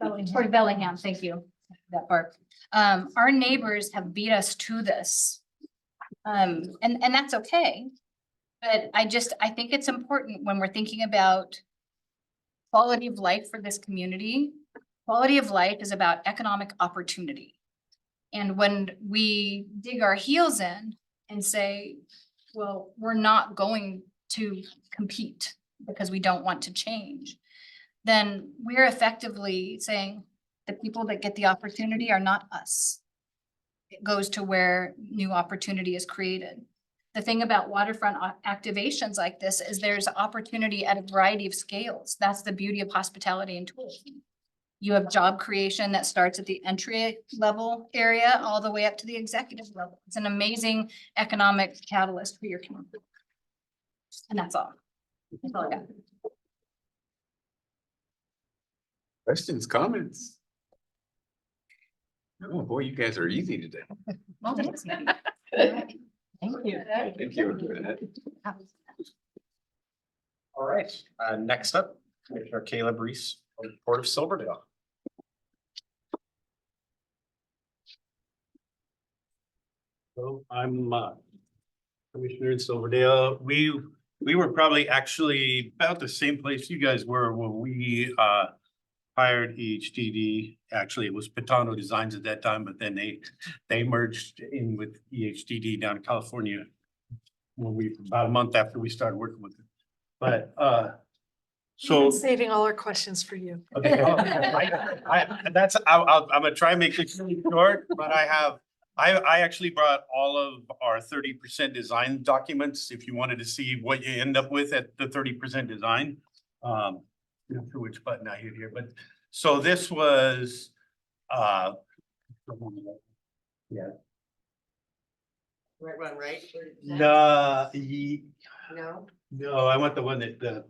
[SPEAKER 6] Port of Bellingham, thank you, that part. Our neighbors have beat us to this. And that's okay. But I think it's important when we're thinking about quality of life for this community. Quality of life is about economic opportunity. And when we dig our heels in and say, well, we're not going to compete because we don't want to change, then we're effectively saying the people that get the opportunity are not us. It goes to where new opportunity is created. The thing about waterfront activations like this is there's opportunity at a variety of scales. That's the beauty of hospitality and tourism. You have job creation that starts at the entry level area all the way up to the executive level. It's an amazing economic catalyst for your community. And that's all. That's all I got.
[SPEAKER 2] Questions, comments? Oh, boy, you guys are easy today.
[SPEAKER 6] Well, thanks, Nikki.
[SPEAKER 4] Thank you.
[SPEAKER 2] Thank you.
[SPEAKER 5] All right, next up, Commissioner Caleb Reese, from the Port of Silverdale.
[SPEAKER 7] So I'm Commissioner in Silverdale. We were probably actually about the same place you guys were when we hired EHDD. Actually, it was Patano Designs at that time, but then they merged in with EHDD down in California when about a month after we started working with them. But
[SPEAKER 3] We've
[SPEAKER 7] so
[SPEAKER 3] been saving all our questions for you.
[SPEAKER 7] okay, I'm gonna try and make it really short, but I actually brought all of our 30% design documents, if you wanted to see what you end up with at the 30% design. Not sure which button I hit here, but so this was, yeah.
[SPEAKER 4] Right one, right?
[SPEAKER 7] No,
[SPEAKER 4] No?
[SPEAKER 7] I want the one that, the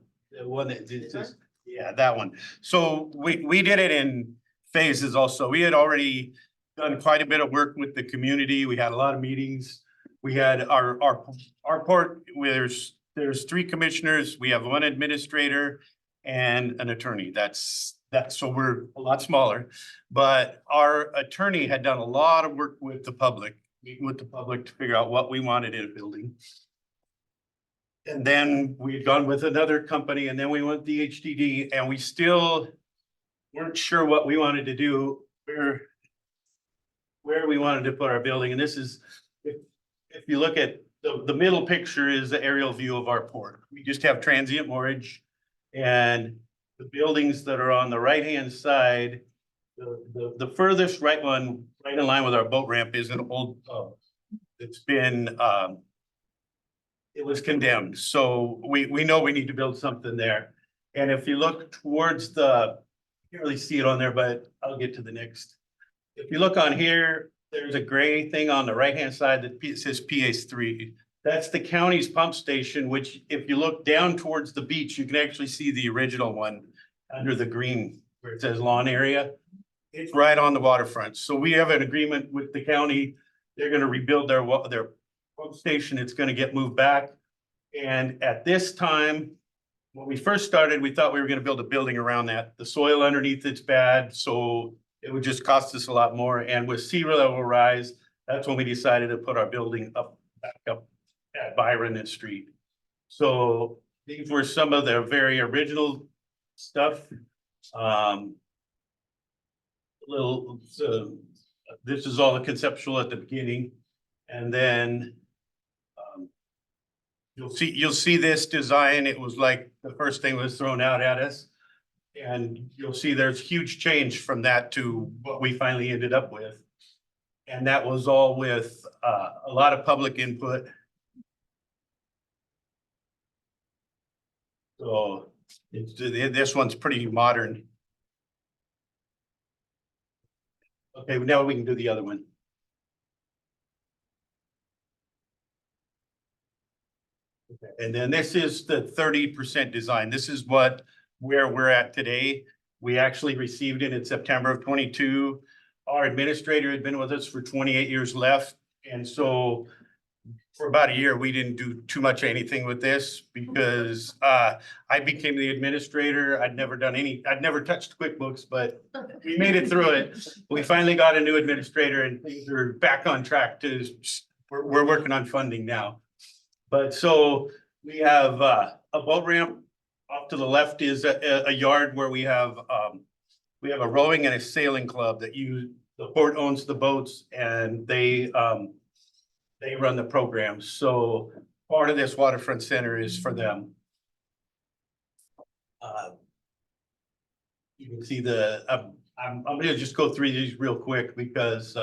[SPEAKER 7] one that just, yeah, that one. So we did it in phases also. We had already done quite a bit of work with the community. We had a lot of meetings. We had our port, where there's 3 commissioners. We have 1 administrator and an attorney. That's so we're a lot smaller. But our attorney had done a lot of work with the public, meeting with the public to figure out what we wanted in a building. And then we'd gone with another company, and then we went the HDD, and we still weren't sure what we wanted to do, where we wanted to put our building. And this is, if you look at the middle picture is the aerial view of our port. We just have transient moorage, and the buildings that are on the right-hand side, the furthest right one, right in line with our boat ramp, is an old pub. It's been, it was condemned, so we know we need to build something there. And if you look towards you can't really see it on there, but I'll get to the next. If you look on here, there's a gray thing on the right-hand side that says PS3. That's the county's pump station, which if you look down towards the beach, you can actually see the original one under the green where it says lawn area. It's right on the waterfront. So we have an agreement with the county. They're gonna rebuild their pump station, it's gonna get moved back. And at this time, when we first started, we thought we were gonna build a building around that. The soil underneath it's bad, so it would just cost us a lot more. And with sea level rise, that's when we decided to put our building back up at Byron and Street. So these were some of the very original stuff. This is all the conceptual at the beginning, and then you'll see this design. It was like the first thing was thrown out at us. And you'll see there's huge change from that to what we finally ended up with. And that was all with a lot of public input. So this one's pretty modern. Okay, now we can do the other one. Okay, and then this is the 30% design. This is where we're at today. We actually received it in September of 22. Our administrator had been with us for 28 years left. And so for about a year, we didn't do too much anything with this because I became the administrator. I'd never touched QuickBooks, but we made it through it. We finally got a new administrator and things are back on track we're working on funding now. But so we have a boat ramp. Off to the left is a yard where we have a rowing and a sailing club that the port owns the boats and they run the programs. So part of this waterfront center is for them. You can see I'm gonna just go through these real quick because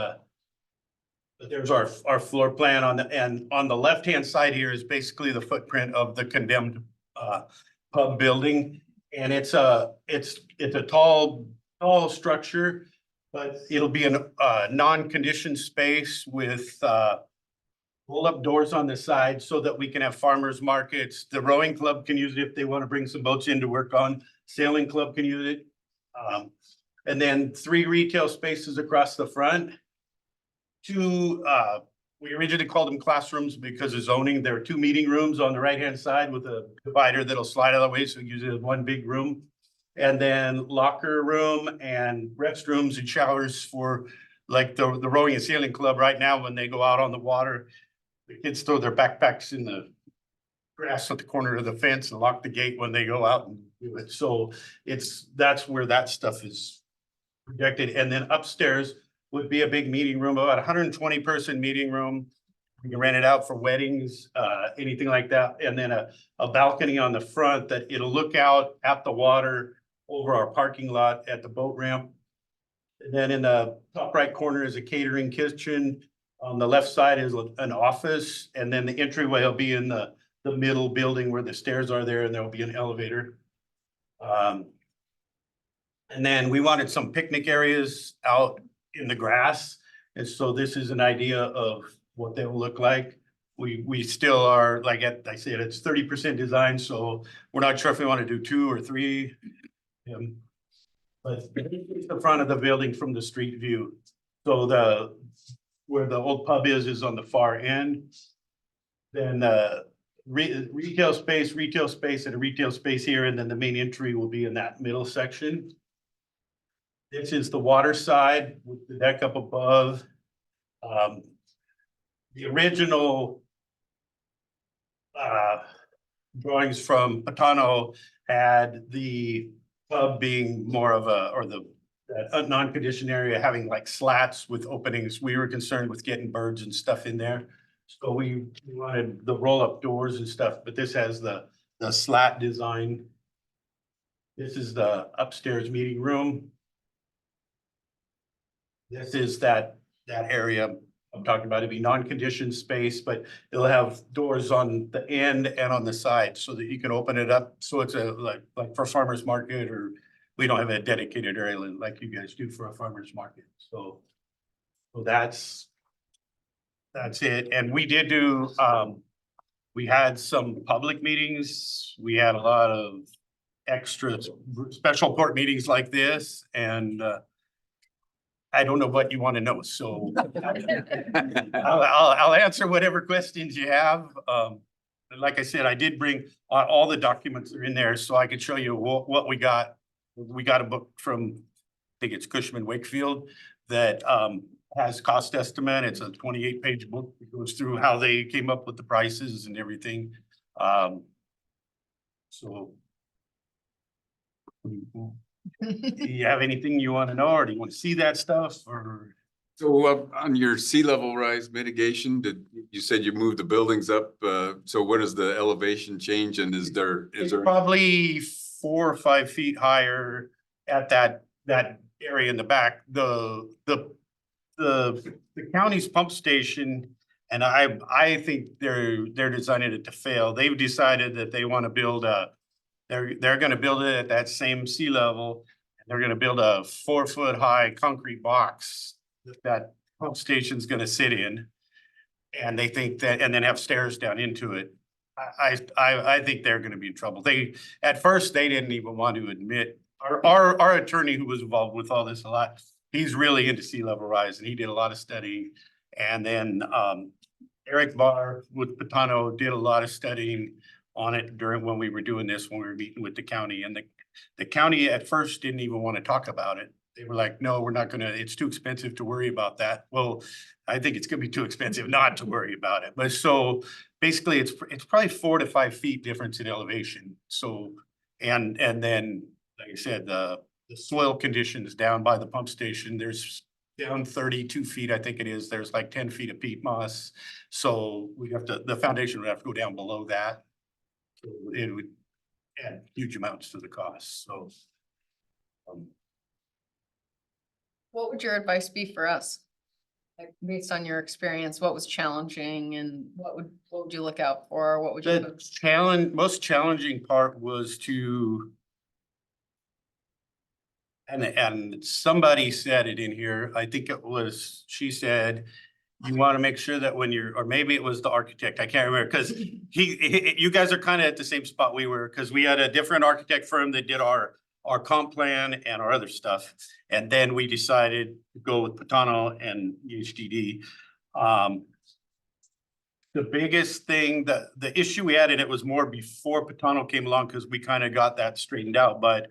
[SPEAKER 7] there's our floor plan on the left-hand side here is basically the footprint of the condemned pub building. And it's a tall structure, but it'll be a non-conditioned space with pull-up doors on the side so that we can have farmers markets. The rowing club can use it if they want to bring some boats in to work on. Sailing club can use it. And then 3 retail spaces across the front. 2, we originally called them classrooms because of zoning. There are 2 meeting rooms on the right-hand side with a divider that'll slide out of the way, so we use it as one big room. And then locker room and restrooms and showers for like the rowing and sailing club. Right now, when they go out on the water, the kids throw their backpacks in the grass at the corner of the fence and lock the gate when they go out and do it. So that's where that stuff is projected. And then upstairs would be a big meeting room, about 120 person meeting room. You can rent it out for weddings, anything like that. And then a balcony on the front that it'll look out at the water over our parking lot at the boat ramp. And then in the top right corner is a catering kitchen. On the left side is an office. And then the entryway will be in the middle building where the stairs are there, and there'll be an elevator. And then we wanted some picnic areas out in the grass. And so this is an idea of what they will look like. We still are, like I said, it's 30% design, so we're not sure if we want to do 2 or 3. But it's the front of the building from the street view. So where the old pub is on the far end. Then retail space, and a retail space here, and then the main entry will be in that middle section. This is the water side with the deck up above. The original drawings from Patano had the pub being more of a non-conditioned area having like slats with openings. We were concerned with getting birds and stuff in there. So we wanted the roll-up doors and stuff, but this has the slat design. This is the upstairs meeting room. This is that area I'm talking about. It'd be non-conditioned space, but it'll have doors on the end and on the side so that you can open it up. So it's like for farmers market, or we don't have a dedicated area like you guys do for a farmers market. So that's it. And we did do, we had some public meetings. We had a lot of extra special court meetings like this, and I don't know what you want to know, so I'll answer whatever questions you have. Like I said, I did bring all the documents are in there, so I could show you what we got. We got a book from, I think it's Cushman Wakefield, that has cost estimate. It's a 28-page book. It goes through how they came up with the prices and everything. So. Do you have anything you want to know, or do you want to see that stuff, or?
[SPEAKER 8] So on your sea level rise mitigation, you said you moved the buildings up, so what is the elevation change and is there?
[SPEAKER 7] It's probably 4 or 5 feet higher at that area in the back. The county's pump station, and I think they're designing it to fail. They've decided that they want to build they're gonna build it at that same sea level. And they're gonna build a 4-foot high concrete box that pump station's gonna sit in. And they think that, and then have stairs down into it. I think they're gonna be in trouble. At first, they didn't even want to admit, our attorney who was involved with all this a lot, he's really into sea level rise and he did a lot of studying. And then Eric Barr with Patano did a lot of studying on it when we were doing this, when we were meeting with the county, and the county at first didn't even want to talk about it. They were like, no, we're not gonna, it's too expensive to worry about that. Well, I think it's gonna be too expensive not to worry about it. But so basically it's probably 4 to 5 feet difference in elevation. So, and then, like I said, the soil conditions down by the pump station, there's down 32 feet, I think it is. There's like 10 feet of peat moss. So the foundation would have to go down below that. It would add huge amounts to the cost, so.
[SPEAKER 9] What would your advice be for us? Like, based on your experience, what was challenging and what would you look out for? What would you?
[SPEAKER 7] The most challenging part was to. And somebody said it in here, I think it was, she said, you want to make sure that when you're, or maybe it was the architect, I can't remember, because you guys are kind of at the same spot we were, because we had a different architect firm that did our comp plan and our other stuff. And then we decided to go with Patano and UHDD. The biggest thing, the issue we had, and it was more before Patano came along, because we kind of got that straightened out, but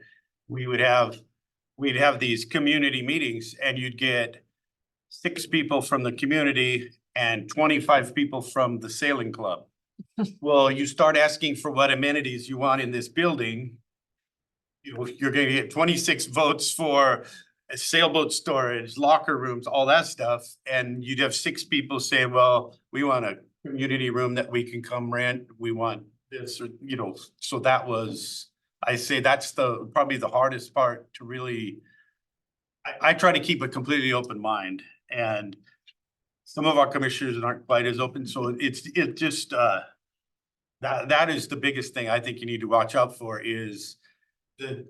[SPEAKER 7] we'd have these community meetings and you'd get 6 people from the community and 25 people from the sailing club. Well, you start asking for what amenities you want in this building. You know, you're gonna get 26 votes for a sailboat storage, locker rooms, all that stuff. And you'd have 6 people say, well, we want a community room that we can come rent. We want this, or, you know, so that was, I say that's probably the hardest part to really, I try to keep a completely open mind. And some of our commissioners aren't quite as open, so it just that is the biggest thing I think you need to watch out for is the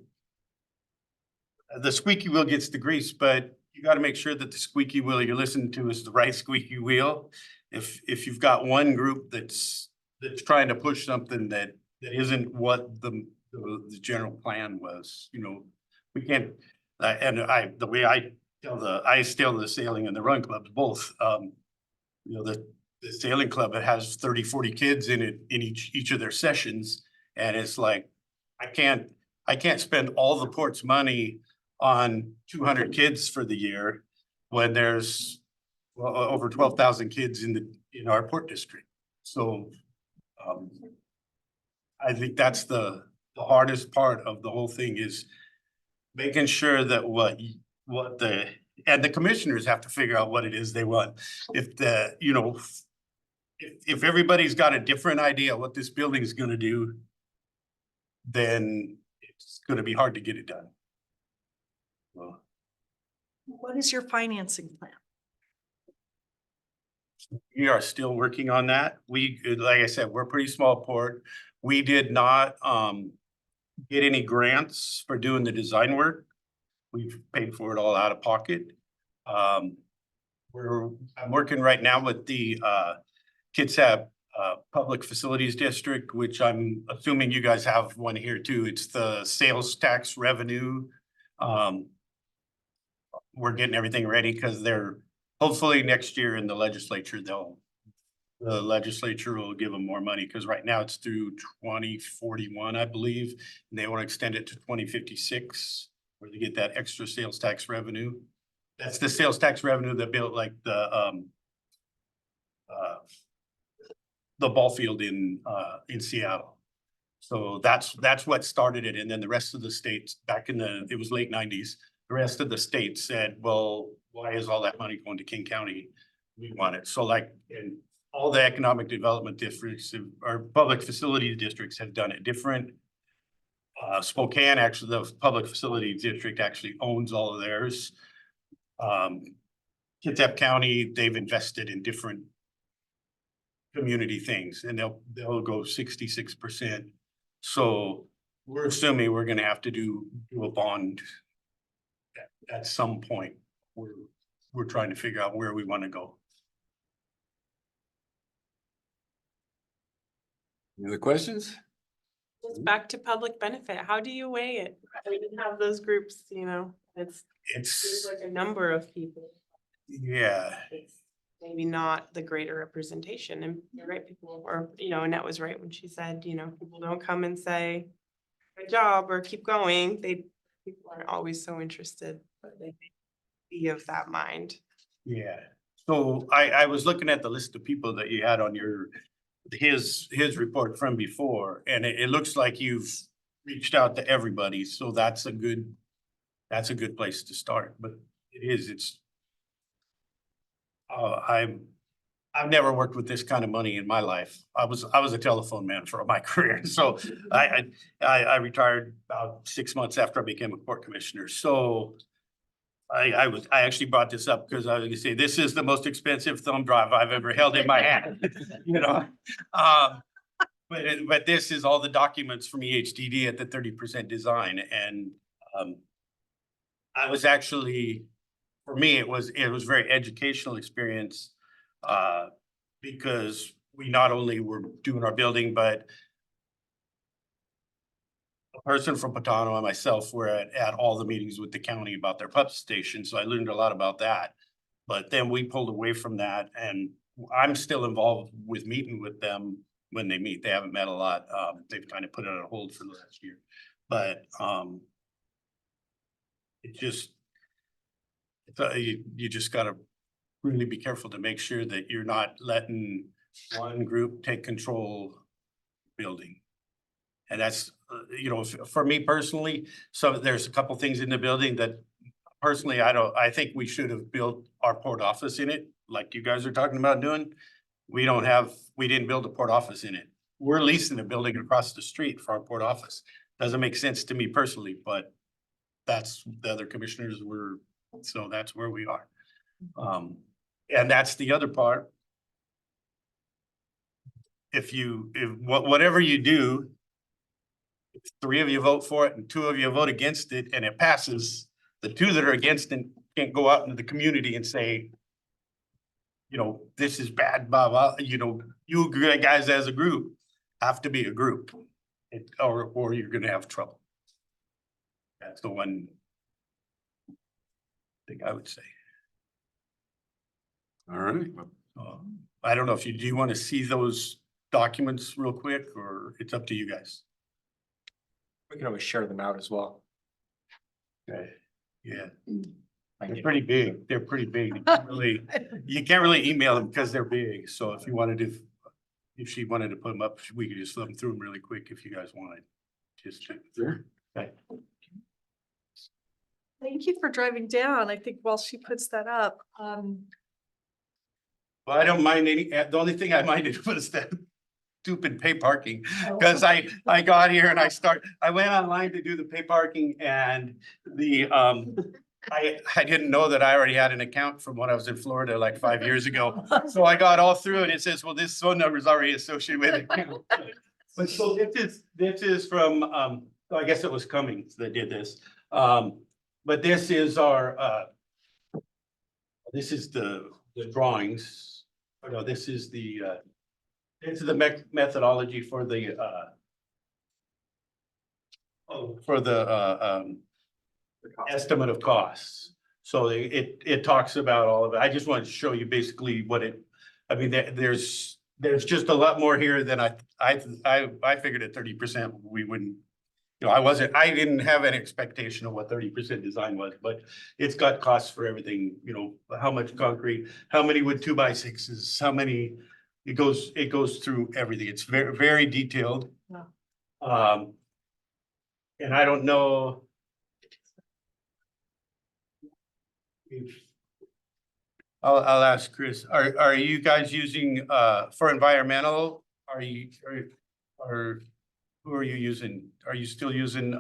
[SPEAKER 7] squeaky wheel gets the grease, but you got to make sure that the squeaky wheel you're listening to is the right squeaky wheel. If you've got one group that's trying to push something that isn't what the general plan was, you know, we can't. The way I tell the sailing and the run clubs both, you know, the sailing club, it has 30, 40 kids in it in each of their sessions. And it's like, I can't spend all the port's money on 200 kids for the year when there's over 12,000 kids in our port district. So I think that's the hardest part of the whole thing is making sure that and the commissioners have to figure out what it is they want. If everybody's got a different idea what this building is gonna do, then it's gonna be hard to get it done. Well,
[SPEAKER 3] What is your financing plan?
[SPEAKER 7] we are still working on that. Like I said, we're a pretty small port. We did not get any grants for doing the design work. We've paid for it all out of pocket. I'm working right now with the Kitsap Public Facilities District, which I'm assuming you guys have one here too. It's the sales tax revenue we're getting everything ready because they're hopefully next year in the legislature, the legislature will give them more money because right now it's through 2041, I believe. And they want to extend it to 2056 where they get that extra sales tax revenue. That's the sales tax revenue that built like the ball field in Seattle. So that's what started it. And then the rest of the states back it was late 90s, the rest of the states said, well, why is all that money going to King County? We want it. So like in all the economic development districts or public facility districts have done it different. Spokane, actually, the public facility district actually owns all of theirs. Kitsap County, they've invested in different community things and they'll go 66%. So we're assuming we're gonna have to do a bond at some point. We're trying to figure out where we want to go.
[SPEAKER 8] Any other questions?
[SPEAKER 3] It's back to public benefit. How do you weigh it? We didn't have those groups, you know, it's
[SPEAKER 7] It's,
[SPEAKER 3] like a number of people.
[SPEAKER 7] yeah,
[SPEAKER 3] It's maybe not the greater representation, and you're right, people, or, you know, Annette was right when she said, you know, people don't come and say, good job, or keep going. People aren't always so interested, but they be of that mind.
[SPEAKER 7] yeah. So I was looking at the list of people that you had on his report from before, and it looks like you've reached out to everybody, so that's a good place to start, but it's I've never worked with this kind of money in my life. I was a telephone man for my career, so I retired about 6 months after I became a court commissioner, so I actually brought this up because I was gonna say, this is the most expensive thumb drive I've ever held in my hand, you know? But this is all the documents from EHDD at the 30% design, and I was actually, for me, it was very educational experience, because we not only were doing our building, but a person from Potano and myself were at all the meetings with the county about their pump station, so I learned a lot about that. But then we pulled away from that, and I'm still involved with meeting with them when they meet. They haven't met a lot. They've kind of put it on hold for the last year, but it just, you just gotta really be careful to make sure that you're not letting one group take control of the building. And that's, you know, for me personally, so there's a couple things in the building that personally, I think we should have built our port office in it, like you guys are talking about doing. We didn't build a port office in it. We're leasing a building across the street for our port office. Doesn't make sense to me personally, but that's the other commissioners so that's where we are. And that's the other part. Whatever you do, if 3 of you vote for it and 2 of you vote against it and it passes, the 2 that are against it can't go out into the community and say, you know, this is bad, blah, blah, you know, you guys as a group have to be a group, or you're gonna have trouble. That's the one thing I would say.
[SPEAKER 8] All right.
[SPEAKER 7] I don't know if do you want to see those documents real quick, or it's up to you guys?
[SPEAKER 5] We can always share them out as well.
[SPEAKER 7] Okay, yeah. They're pretty big. They're pretty big. You can't really email them because they're big. So if you wanted to, if she wanted to put them up, we could just flip them through them really quick if you guys wanted. Just to.
[SPEAKER 8] Sure.
[SPEAKER 7] Okay.
[SPEAKER 3] Thank you for driving down. I think while she puts that up,
[SPEAKER 7] Well, I don't mind the only thing I minded was that stupid pay parking. Cause I got here and I went online to do the pay parking, and I didn't know that I already had an account from when I was in Florida like 5 years ago. So I got all through and it says, well, this phone number is already associated with it. But so this is from, I guess it was Cummings that did this. But this is this is the drawings. Oh, no, this is the methodology for the estimate of costs. So it talks about all of it. I just wanted to show you basically what it, I mean, there's just a lot more here than I figured at 30% we wouldn't. You know, I didn't have an expectation of what 30% design was, but it's got costs for everything, you know, how much concrete, how many with 2x6s, how many. It goes through everything. It's very, very detailed.
[SPEAKER 9] Wow.
[SPEAKER 7] And I don't know. I'll ask Chris, are you guys using, for environmental, who are you using? Are you still using,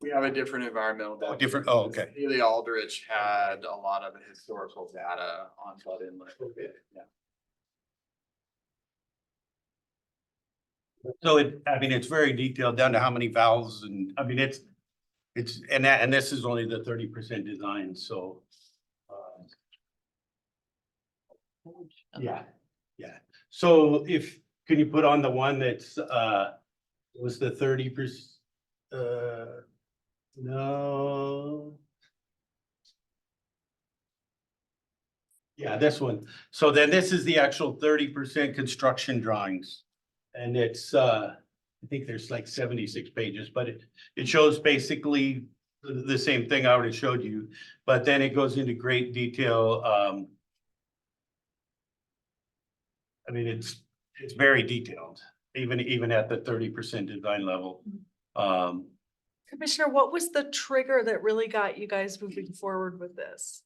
[SPEAKER 10] We have a different environmental.
[SPEAKER 7] Oh,
[SPEAKER 10] data.
[SPEAKER 7] different- oh, okay.
[SPEAKER 10] Haley Aldrich had a lot of historical data on flood inlet. Yeah.
[SPEAKER 7] so it's very detailed down to how many valves and, I mean, it's, and this is only the 30% design, so. Yeah, yeah. So can you put on the one that's, was the 30%? No. Yeah, this one. So then this is the actual 30% construction drawings. And it's, I think there's like 76 pages, but it shows basically the same thing I already showed you, but then it goes into great detail. I mean, it's very detailed, even at the 30% design level.
[SPEAKER 11] Commissioner, what was the trigger that really got you guys moving forward with this?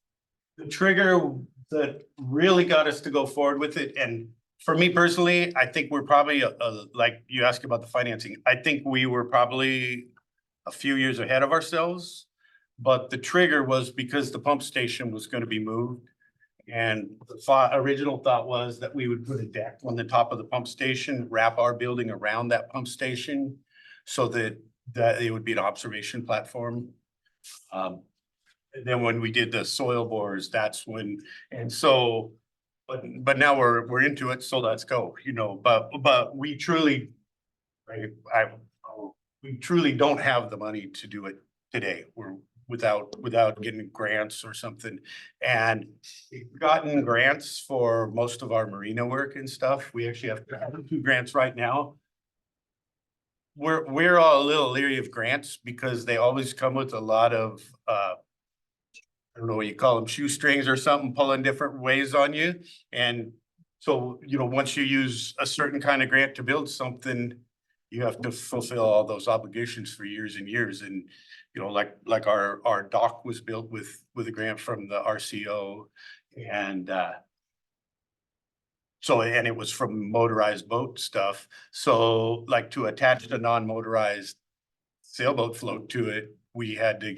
[SPEAKER 7] The trigger that really got us to go forward with it, and for me personally, I think we're probably, like you asked about the financing, I think we were probably a few years ahead of ourselves. But the trigger was because the pump station was gonna be moved. And the original thought was that we would put a deck on the top of the pump station, wrap our building around that pump station. So that it would be an observation platform. And then when we did the soil bores, that's when, and so, but now we're into it, so let's go, you know, but we truly. Right, we truly don't have the money to do it today. We're without getting grants or something. And we've gotten grants for most of our marina work and stuff. We actually have 2 grants right now. We're all a little leery of grants because they always come with a lot of, I don't know what you call them, shoestrings or something, pulling different ways on you. And so, you know, once you use a certain kind of grant to build something, you have to fulfill all those obligations for years and years. And, you know, like our dock was built with a grant from the RCO. And so, and it was from motorized boat stuff. So like to attach the non-motorized sailboat float to it, we had to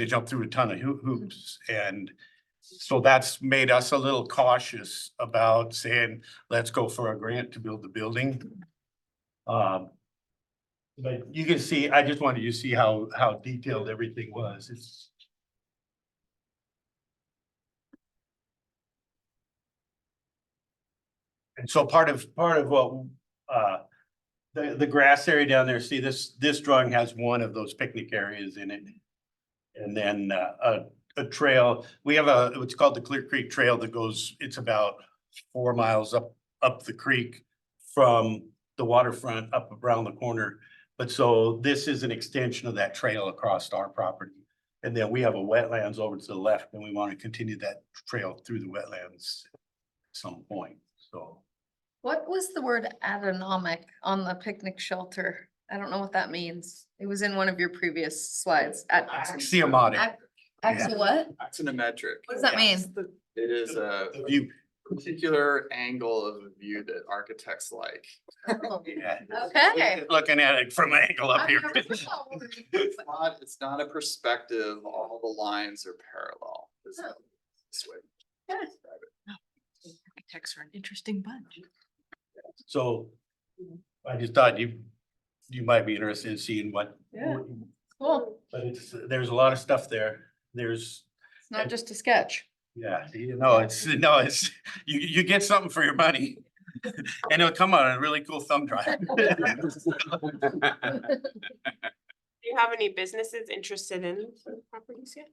[SPEAKER 7] jump through a ton of hoops. And so that's made us a little cautious about saying, let's go for a grant to build the building. But you can see, I just wanted you to see how detailed everything was. And so part of what, the grass area down there, see this drawing has one of those picnic areas in it. And then, a trail, we have what's called the Clear Creek Trail that goes, it's about 4 miles up the creek from the waterfront up around the corner. But so this is an extension of that trail across our property. And then we have a wetlands over to the left and we want to continue that trail through the wetlands at some point, so.
[SPEAKER 9] What was the word agronomic on the picnic shelter? I don't know what that means. It was in one of your previous slides.
[SPEAKER 7] Axiomatic.
[SPEAKER 9] Actual what?
[SPEAKER 10] Axonometric.
[SPEAKER 9] What does that mean?
[SPEAKER 10] It is a
[SPEAKER 7] The view.
[SPEAKER 10] particular angle of the view that architects like.
[SPEAKER 7] Yeah.
[SPEAKER 9] Okay.
[SPEAKER 7] Looking at it from an angle up here.
[SPEAKER 10] It's not a perspective, all the lines are parallel. This way.
[SPEAKER 4] Architects are an interesting bunch.
[SPEAKER 7] So I just thought you might be interested in seeing what.
[SPEAKER 9] Yeah. Cool.
[SPEAKER 7] But there's a lot of stuff there. There's,
[SPEAKER 9] It's not just a sketch.
[SPEAKER 7] yeah, it's, you get something for your money. And it'll come on a really cool thumb drive.
[SPEAKER 3] Do you have any businesses interested in the properties yet?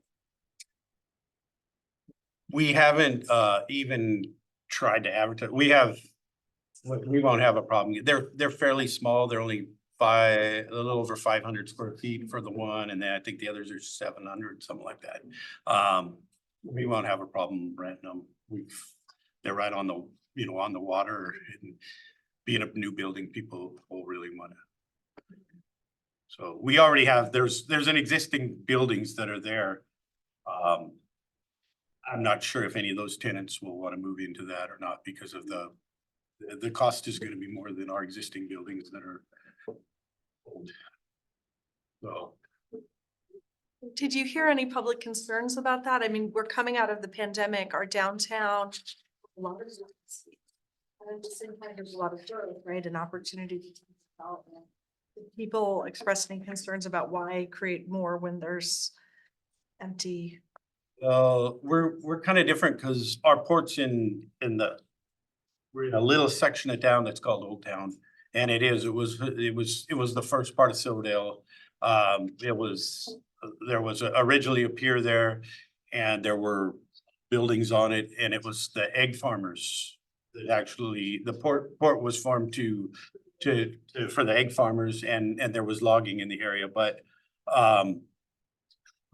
[SPEAKER 7] We haven't even tried to advertise. We won't have a problem. They're fairly small. They're only a little over 500 square feet for the one, and then I think the others are 700, something like that. We won't have a problem renting them. They're right on the, on the water, and being a new building, people will really want to. So we already have, there's an existing buildings that are there. I'm not sure if any of those tenants will want to move into that or not because of the cost is going to be more than our existing buildings that are old. So,
[SPEAKER 11] Did you hear any public concerns about that? I mean, we're coming out of the pandemic, our downtown. A lot of and at the same time, there's a lot of growth, right? An opportunity to development. Did people express any concerns about why create more when there's empty?
[SPEAKER 7] we're kind of different because our port's we're in a little section of town that's called Old Town. And it was the first part of Silverdale. There was originally a pier there and there were buildings on it, and it was the egg farmers that actually, the port was formed for the egg farmers, and there was logging in the area, but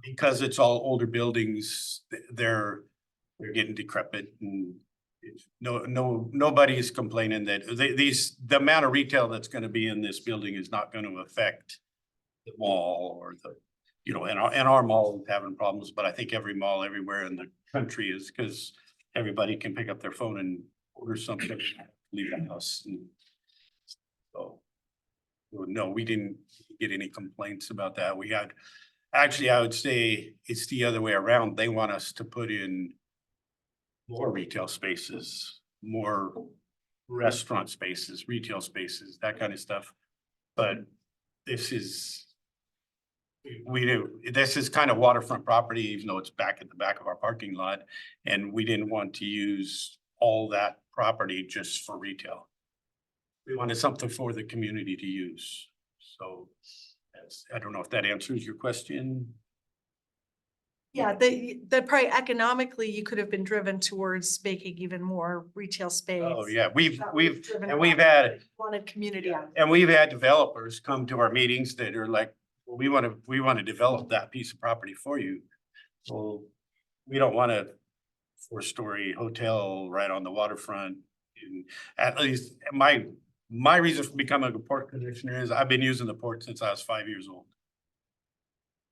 [SPEAKER 7] because it's all older buildings, they're getting decrepit, and nobody's complaining that the amount of retail that's gonna be in this building is not gonna affect the mall or and our mall is having problems, but I think every mall everywhere in the country is, because everybody can pick up their phone and order something, leave the house. And so, no, we didn't get any complaints about that. Actually, I would say it's the other way around. They want us to put in more retail spaces, more restaurant spaces, retail spaces, that kind of stuff. But this is kind of waterfront property, even though it's back at the back of our parking lot. And we didn't want to use all that property just for retail. We wanted something for the community to use. So I don't know if that answers your question.
[SPEAKER 11] Yeah, that probably economically you could have been driven towards making even more retail space.
[SPEAKER 7] Oh, yeah, we've
[SPEAKER 11] Wanted community. out.
[SPEAKER 7] and we've had developers come to our meetings that are like, well, we want to develop that piece of property for you. So we don't want a 4-story hotel right on the waterfront. And at least my reason for becoming a port commissioner is I've been using the port since I was 5 years old.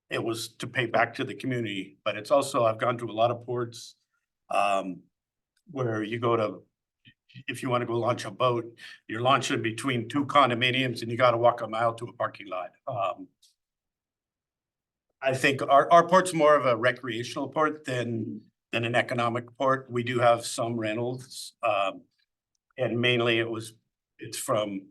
[SPEAKER 7] It was to pay back to the community, but it's also, I've gone to a lot of ports where you go to, if you want to go launch a boat, you're launching between 2 condominiums and you got to walk a mile to a parking lot. I think our port's more of a recreational port than an economic port. We do have some rentals. And mainly it's from,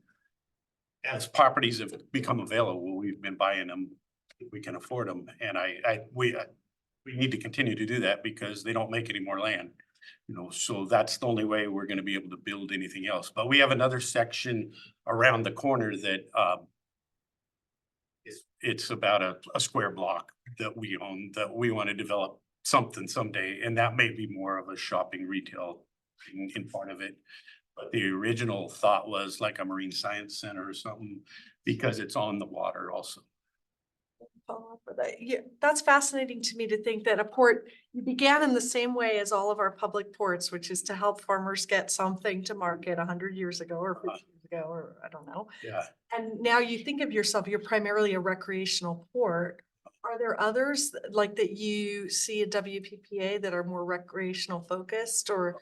[SPEAKER 7] as properties have become available, we've been buying them if we can afford them. And we need to continue to do that because they don't make any more land. So that's the only way we're gonna be able to build anything else. But we have another section around the corner that it's about a square block that we own, that we want to develop something someday. And that may be more of a shopping retail in part of it. But the original thought was like a marine science center or something, because it's on the water also.
[SPEAKER 11] Follow up with that. Yeah, that's fascinating to me to think that a port, you began in the same way as all of our public ports, which is to help farmers get something to market 100 years ago or 50 years ago, or I don't know.
[SPEAKER 7] Yeah.
[SPEAKER 11] And now you think of yourself, you're primarily a recreational port. Are there others like that you see at WPPA that are more recreational focused or?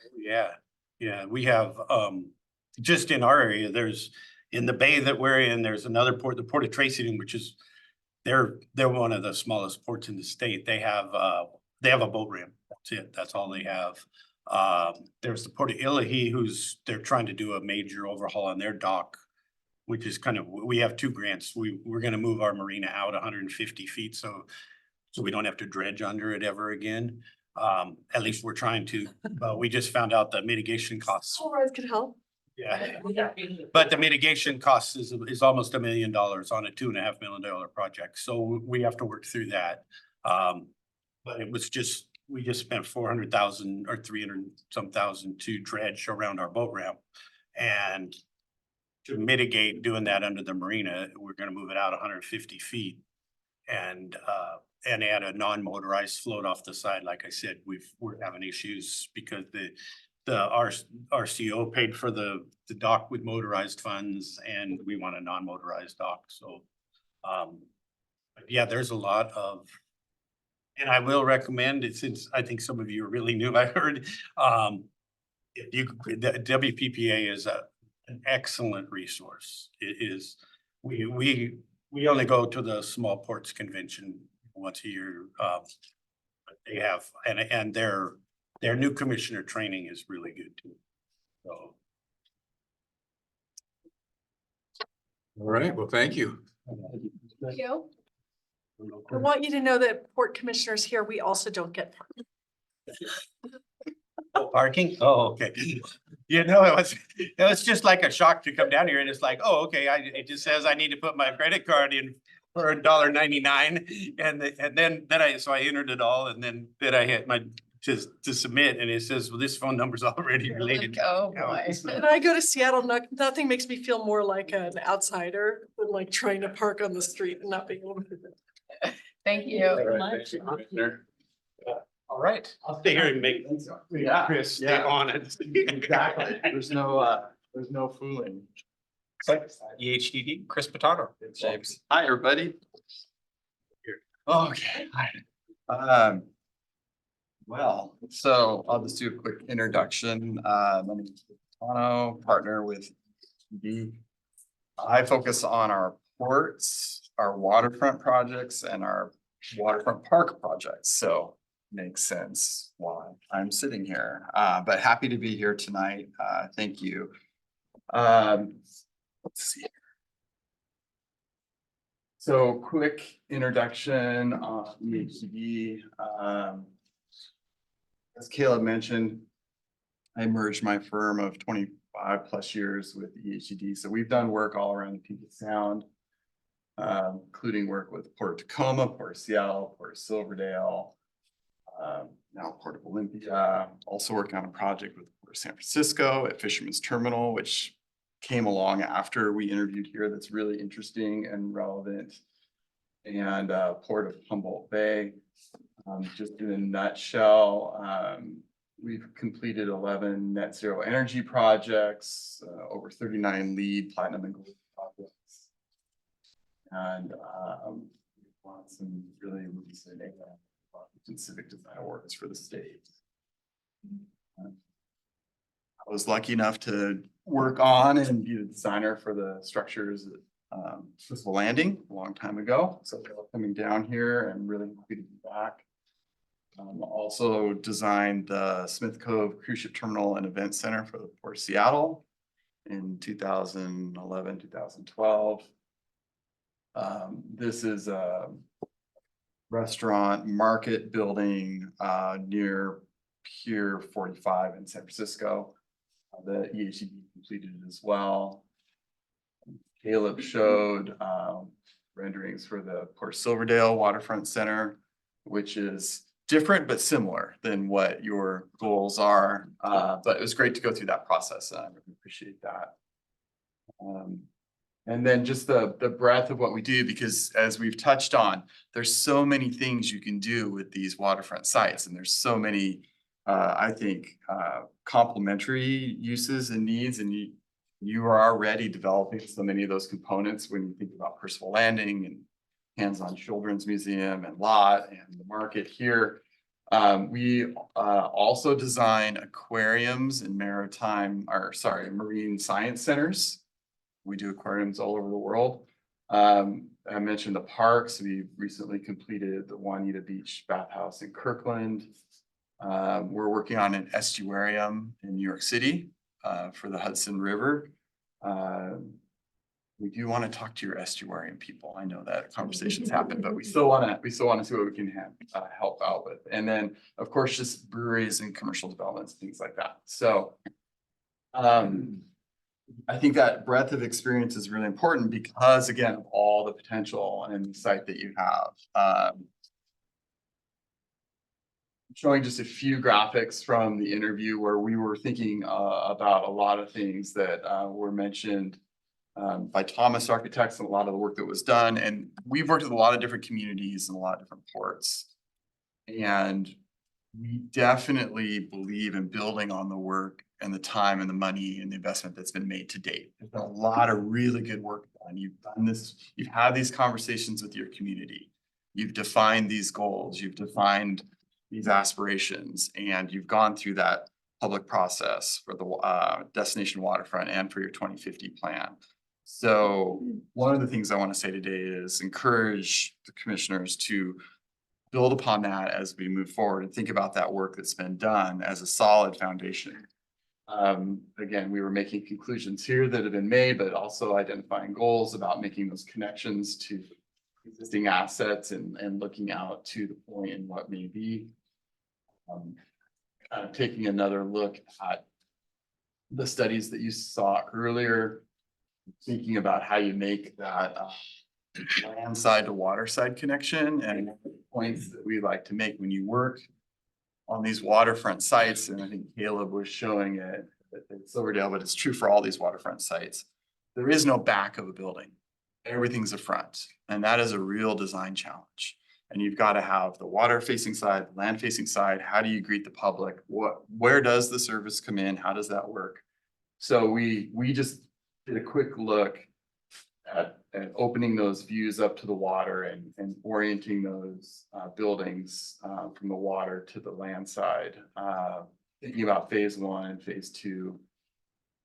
[SPEAKER 7] Yeah, we have, just in our area, there's, in the bay that we're in, there's another port, the Port of Tracy, which is, they're one of the smallest ports in the state. They have a boat ramp. That's it. That's all they have. There's the Port of Illahee, they're trying to do a major overhaul on their dock, which is we have 2 grants. We're gonna move our marina out 150 feet, so we don't have to dredge under it ever again. At least we're trying to, but we just found out the mitigation costs.
[SPEAKER 11] Alright, could help.
[SPEAKER 7] Yeah, but the mitigation cost is almost $1 million on a $2.5 million project. So we have to work through that. But it was just we just spent 400,000 or 300 some thousand to dredge around our boat ramp. And to mitigate doing that under the marina, we're gonna move it out 150 feet. And add a non-motorized float off the side. Like I said, we're having issues because the RCO paid for the dock with motorized funds, and we want a non-motorized dock, so. But yeah, there's a lot of. And I will recommend it, since I think some of you are really new, I heard, if you, the WPPA is an excellent resource. It is, we only go to the small ports convention once a year. But they have, and their new commissioner training is really good too. So.
[SPEAKER 8] All right, well, thank you.
[SPEAKER 9] Thank you.
[SPEAKER 11] I want you to know that port commissioners here, we also don't get parking.
[SPEAKER 7] Oh, parking? Oh, okay. You know, it was just like a shock to come down here, and it's like, oh, okay, it just says I need to put my credit card in for $1.99. And then I entered it all, and then I hit my, to submit, and it says, well, this phone number's already
[SPEAKER 9] You're
[SPEAKER 7] related.
[SPEAKER 9] like, oh, boy.
[SPEAKER 11] When I go to Seattle, nothing makes me feel more like an outsider than like trying to park on the street and not being able to.
[SPEAKER 9] Thank you.
[SPEAKER 4] Very much.
[SPEAKER 5] All right.
[SPEAKER 7] I'll stay here and make Chris stay on it.
[SPEAKER 10] Exactly. There's no fooling.
[SPEAKER 5] EHDD, Chris Patano.
[SPEAKER 10] James. Hi, everybody. Okay. Hi. Well, so I'll just do a quick introduction. My name is Patano, partner with EHDD. I focus on our ports, our waterfront projects, and our waterfront park projects. So makes sense why I'm sitting here, but happy to be here tonight. Thank you. Let's see. So quick introduction on EHDD. As Caleb mentioned, I merged my firm of 25 plus years with EHDD. So we've done work all around the Puget Sound, including work with Port of Tacoma, Port of Seattle, Port of Silverdale, now Port of Olympia. Also working on a project with Port of San Francisco at Fisherman's Terminal, which came along after we interviewed here. That's really interesting and relevant. And Port of Humboldt Bay. Just in a nutshell, we've completed 11 net zero energy projects, over 39 LEED platinum and gold projects. And we've won some really recent civic design awards for the state. I was lucky enough to work on and be the designer for the structures at Crystal Landing a long time ago. So they're coming down here and really happy to be back. Also designed the Smith Cove Cruise Ship Terminal and Event Center for the Port of Seattle in 2011, 2012. This is a restaurant market building near Pier 45 in San Francisco. The EHDD completed it as well. Caleb showed renderings for the Port Silverdale Waterfront Center, which is different but similar than what your goals are. But it was great to go through that process. I really appreciate that. And then just the breadth of what we do, because as we've touched on, there's so many things you can do with these waterfront sites, and there's so many, I think, complementary uses and needs, and you are already developing so many of those components when you think about Percival Landing and Hands-on Children's Museum and Lot and the market here. We also design aquariums and marine science centers. We do aquariums all over the world. I mentioned the parks. We recently completed the Juanita Beach Bathhouse in Kirkland. We're working on an estuarium in New York City for the Hudson River. We do want to talk to your estuarium people. I know that conversations happen, but we still want to see what we can help out with. And then, of course, just breweries and commercial developments, things like that. So I think that breadth of experience is really important because, again, of all the potential and insight that you have. showing just a few graphics from the interview where we were thinking about a lot of things that were mentioned by Thomas Architects and a lot of the work that was done. And we've worked with a lot of different communities and a lot of different ports. And we definitely believe in building on the work and the time and the money and the investment that's been made to date. There's been a lot of really good work done. You've done this, you've had these conversations with your community. You've defined these goals, you've defined these aspirations, and you've gone through that public process for the destination waterfront and for your 2050 plan. So one of the things I want to say today is encourage the commissioners to build upon that as we move forward and think about that work that's been done as a solid foundation. Again, we were making conclusions here that have been made, but also identifying goals about making those connections to existing assets and looking out to the point in what may be. Kind of taking another look at the studies that you saw earlier, thinking about how you make that land side to water side connection, and points that we like to make when you work on these waterfront sites. And I think Caleb was showing it at Silverdale, but it's true for all these waterfront sites. There is no back of a building. Everything's a front, and that is a real design challenge. And you've got to have the water facing side, land facing side. How do you greet the public? Where does the service come in? How does that work? So we just did a quick look at opening those views up to the water and orienting those buildings from the water to the land side, thinking about phase 1 and phase 2,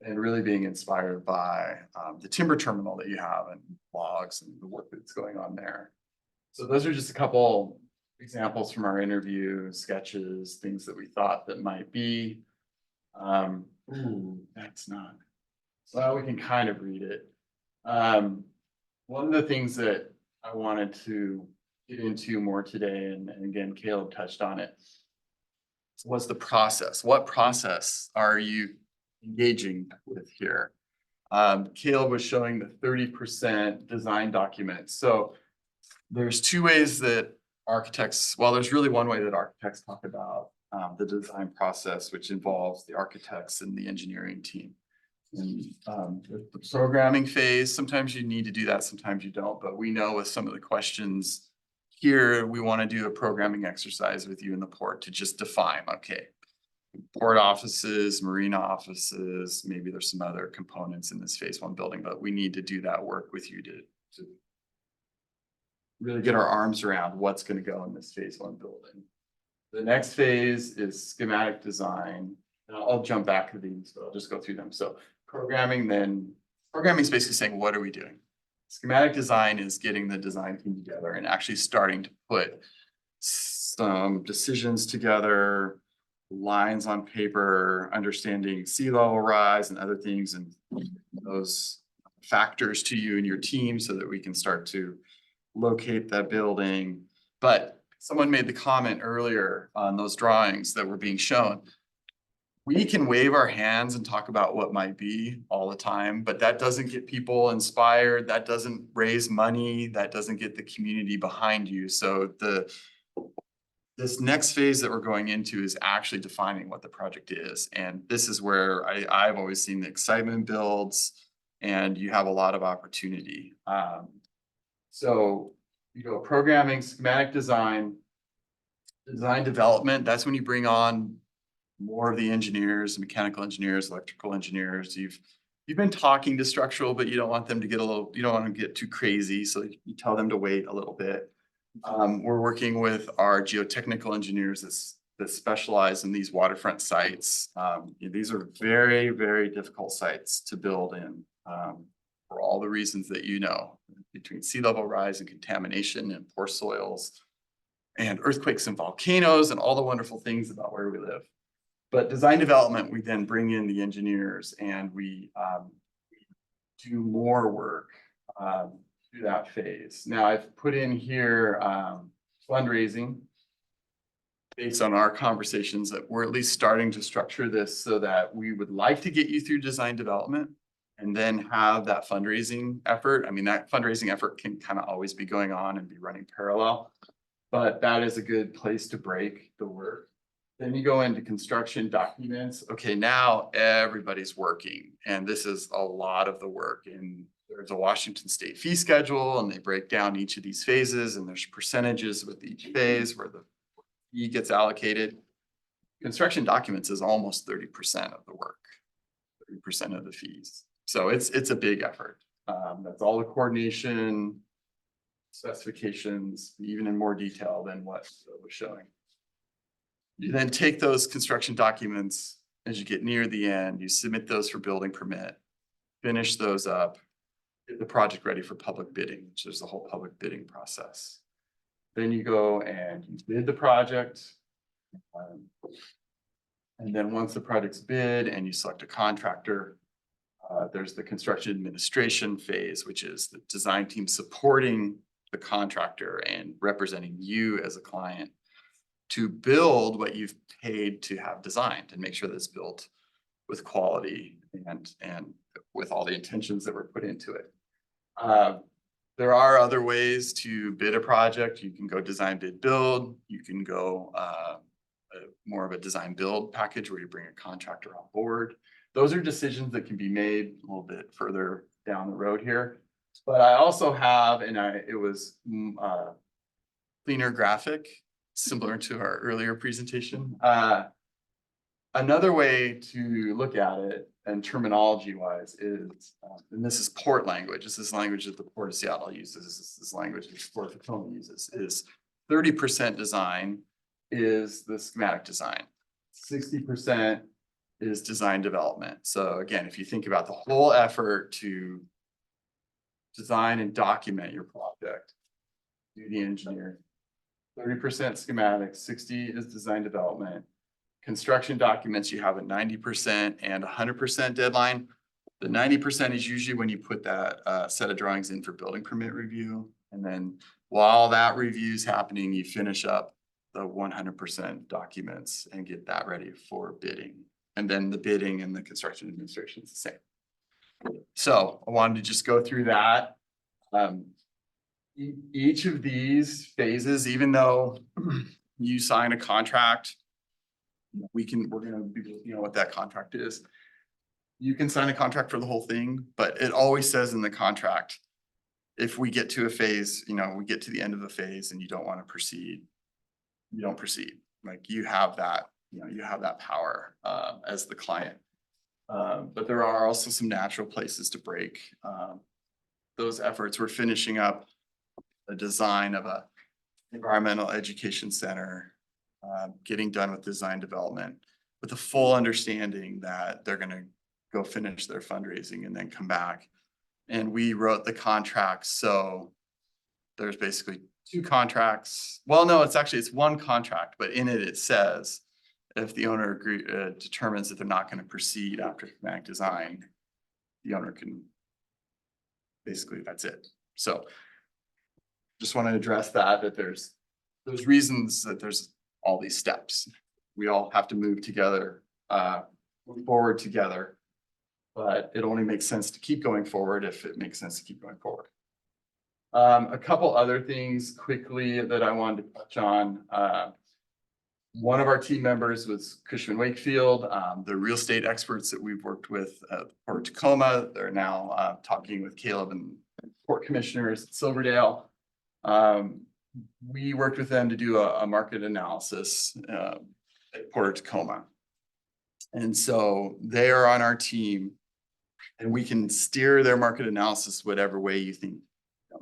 [SPEAKER 10] and really being inspired by the timber terminal that you have and logs and the work that's going on there. So those are just a couple examples from our interview, sketches, things that we thought that might be. Ooh, that's not. Well, we can kind of read it. One of the things that I wanted to get into more today, and again, Caleb touched on it, was the process. What process are you engaging with here? Caleb was showing the 30% design document. So there's two ways that architects, well, there's really one way that architects talk about the design process, which involves the architects and the engineering team. And the programming phase, sometimes you need to do that, sometimes you don't. But we know with some of the questions here, we want to do a programming exercise with you in the port to just define, okay, port offices, marina offices, maybe there's some other components in this phase 1 building, but we need to do that work with you to really get our arms around what's going to go in this phase 1 building. The next phase is schematic design. And I'll jump back to these, but I'll just go through them. So programming is basically saying, what are we doing? Schematic design is getting the design team together and actually starting to put some decisions together, lines on paper, understanding sea level rise and other things, and those factors to you and your team so that we can start to locate that building. But someone made the comment earlier on those drawings that were being shown. We can wave our hands and talk about what might be all the time, but that doesn't get people inspired. That doesn't raise money. That doesn't get the community behind you. So this next phase that we're going into is actually defining what the project is. And this is where I've always seen the excitement builds and you have a lot of opportunity. So you go programming, schematic design development. That's when you bring on more of the engineers, mechanical engineers, electrical engineers. You've been talking to structural, but you don't want them to get you don't want to get too crazy. So you tell them to wait a little bit. We're working with our geotechnical engineers that specialize in these waterfront sites. These are very, very difficult sites to build in for all the reasons that you know, between sea level rise and contamination and poor soils and earthquakes and volcanoes and all the wonderful things about where we live. But design development, we then bring in the engineers and we do more work through that phase. Now I've put in here fundraising based on our conversations that we're at least starting to structure this so that we would like to get you through design development and then have that fundraising effort. I mean, that fundraising effort can kind of always be going on and be running parallel, but that is a good place to break the work. Then you go into construction documents. Okay, now everybody's working, and this is a lot of the work. And there's a Washington State fee schedule, and they break down each of these phases, and there's percentages with each phase where the fee gets allocated. Construction documents is almost 30% of the work, 30% of the fees. So it's a big effort. That's all the coordination, specifications, even in more detail than what was showing. You then take those construction documents as you get near the end, you submit those for building permit, finish those up, get the project ready for public bidding, which is the whole public bidding process. Then you go and you bid the project. And then once the project's bid and you select a contractor, there's the construction administration phase, which is the design team supporting the contractor and representing you as a client to build what you've paid to have designed and make sure that it's built with quality and with all the intentions that were put into it. There are other ways to bid a project. You can go design, bid, build. You can go more of a design build package where you bring a contractor on board. Those are decisions that can be made a little bit further down the road here. But I also have, and it was cleaner graphic, similar to our earlier presentation. Another way to look at it and terminology wise is, and this is port language, this is language that the Port of Seattle uses, this is language that the Port of Tacoma uses, is 30% design is the schematic design. 60% is design development. So again, if you think about the whole effort to design and document your project, do the engineering, 30% schematic, 60 is design development. Construction documents, you have a 90% and 100% deadline. The 90% is usually when you put that set of drawings in for building permit review. And then while that review is happening, you finish up the 100% documents and get that ready for bidding. And then the bidding and the construction administration is the same. So I wanted to just go through that. Each of these phases, even though you sign a contract, we're gonna be, what that contract is. You can sign a contract for the whole thing, but it always says in the contract, if we get to a phase, we get to the end of a phase and you don't want to proceed, you don't proceed. Like you have that, you have that power as the client. But there are also some natural places to break those efforts. We're finishing up a design of a environmental education center, getting done with design development with the full understanding that they're gonna go finish their fundraising and then come back. And we wrote the contract, so there's basically two contracts. Well, no, it's one contract, but in it, it says if the owner determines that they're not gonna proceed after schematic design, the owner can, basically, that's it. So just want to address that there's reasons that there's all these steps. We all have to move together, move forward together. But it only makes sense to keep going forward if it makes sense to keep going forward. A couple other things quickly that I wanted to touch on. One of our team members was Cushman Wakefield, the real estate experts that we've worked with at Port Tacoma. They're now talking with Caleb and port commissioners at Silverdale. We worked with them to do a market analysis at Port Tacoma. And so they are on our team and we can steer their market analysis whatever way you think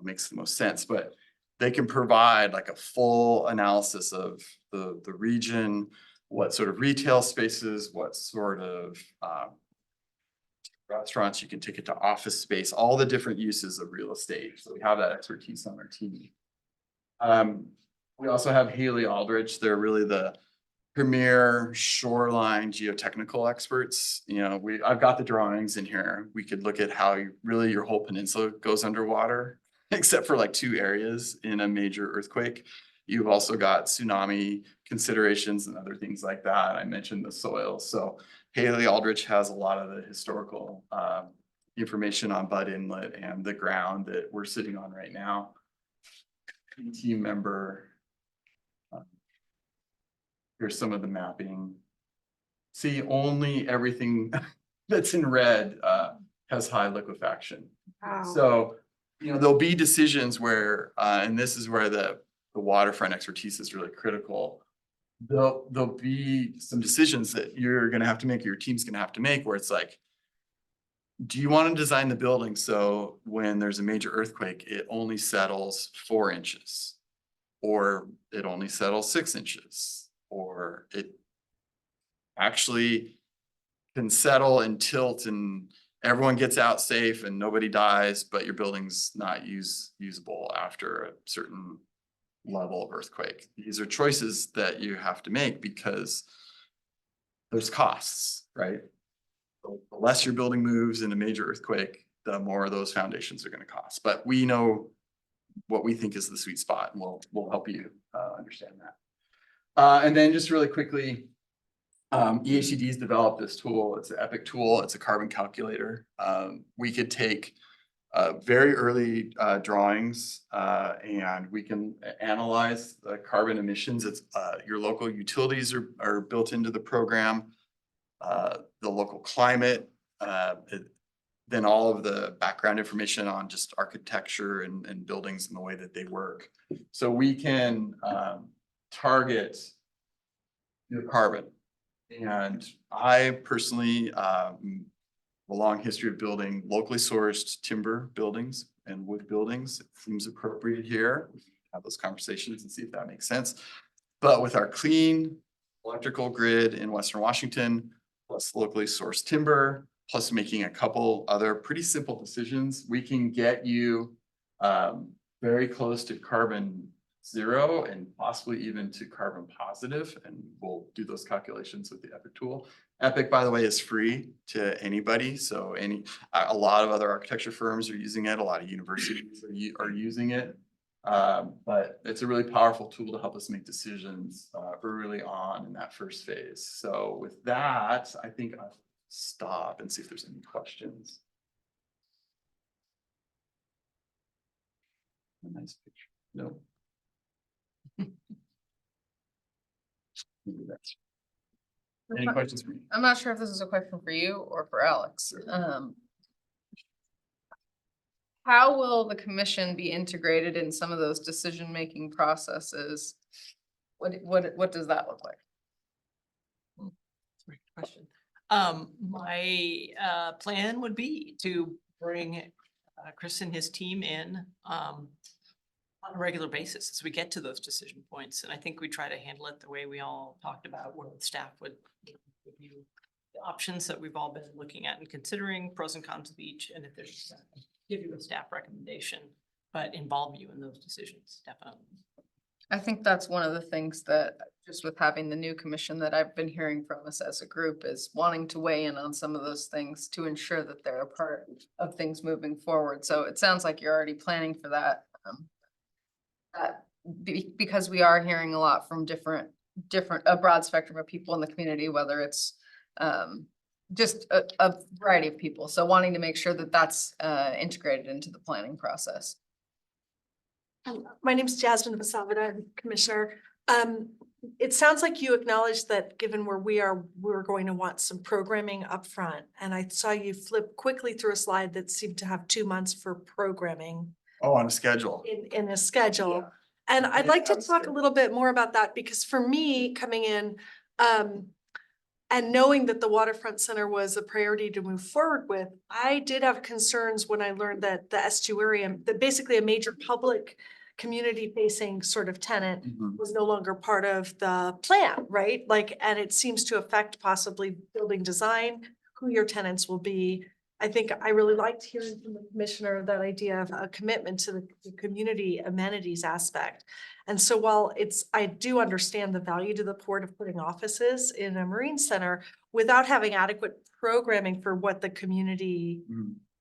[SPEAKER 10] makes the most sense. But they can provide like a full analysis of the region, what sort of retail spaces, what sort of restaurants, you can take it to office space, all the different uses of real estate. So we have that expertise on our team. We also have Haley Aldrich. They're really the premier shoreline geotechnical experts. I've got the drawings in here. We could look at how really your whole peninsula goes underwater, except for like 2 areas in a major earthquake. You've also got tsunami considerations and other things like that. I mentioned the soil. So Haley Aldrich has a lot of the historical information on Bud Inlet and the ground that we're sitting on right now. Team member Here's some of the mapping. See, only everything that's in red has high liquefaction. So, you know, there'll be decisions where, and this is where the waterfront expertise is really critical. There'll be some decisions that you're gonna have to make, your team's gonna have to make, where it's like, do you want to design the building so when there's a major earthquake, it only settles 4 inches? Or it only settles 6 inches? Or it actually can settle and tilt and everyone gets out safe and nobody dies, but your building's not usable after a certain level of earthquake. These are choices that you have to make because there's costs, right? The less your building moves in a major earthquake, the more those foundations are going to cost. But we know what we think is the sweet spot, and we'll help you understand that. And then just really quickly, EHCD's developed this tool. It's an Epic tool. It's a carbon calculator. We could take very early drawings and we can analyze the carbon emissions. It's your local utilities are built into the program. The local climate, then all of the background information on just architecture and buildings and the way that they work. So we can target your carbon. And I personally, a long history of building locally sourced timber buildings and wood buildings. It seems appropriate here. We can have those conversations and see if that makes sense. But with our clean electrical grid in Western Washington, plus locally sourced timber, plus making a couple other pretty simple decisions, we can get you very close to carbon zero and possibly even to carbon positive. And we'll do those calculations with the Epic tool. Epic, by the way, is free to anybody. So a lot of other architecture firms are using it. A lot of universities are using it. But it's a really powerful tool to help us make decisions early on in that first phase. So with that, I think I'll stop and see if there's any questions. A nice picture. No. Maybe that's- Any questions for me?
[SPEAKER 9] I'm not sure if this is a question for you or for Alex. How will the commission be integrated in some of those decision-making processes? What does that look like?
[SPEAKER 4] Great question. My plan would be to bring Chris and his team in on a regular basis as we get to those decision points. And I think we try to handle it the way we all talked about, where the staff would review the options that we've all been looking at and considering, pros and cons of each, and if there's give you a staff recommendation, but involve you in those decisions, definitely.
[SPEAKER 9] I think that's one of the things that just with having the new commission that I've been hearing from us as a group is wanting to weigh in on some of those things to ensure that they're a part of things moving forward. So it sounds like you're already planning for that. Because we are hearing a lot from a broad spectrum of people in the community, whether it's just a variety of people. So wanting to make sure that that's integrated into the planning process.
[SPEAKER 11] My name is Jasmine Vasavada, I'm Commissioner. It sounds like you acknowledge that given where we are, we're going to want some programming upfront. And I saw you flip quickly through a slide that seemed to have 2 months for programming
[SPEAKER 10] Oh, on a schedule.
[SPEAKER 11] in a schedule. And I'd like to talk a little bit more about that because for me, coming in, and knowing that the Waterfront Center was a priority to move forward with, I did have concerns when I learned that the estuarium, that basically a major public community facing sort of tenant was no longer part of the plan, right? Like, and it seems to affect possibly building design, who your tenants will be. I think I really liked hearing from the commissioner that idea of a commitment to the community amenities aspect. And so while I do understand the value to the port of putting offices in a marine center without having adequate programming for what the community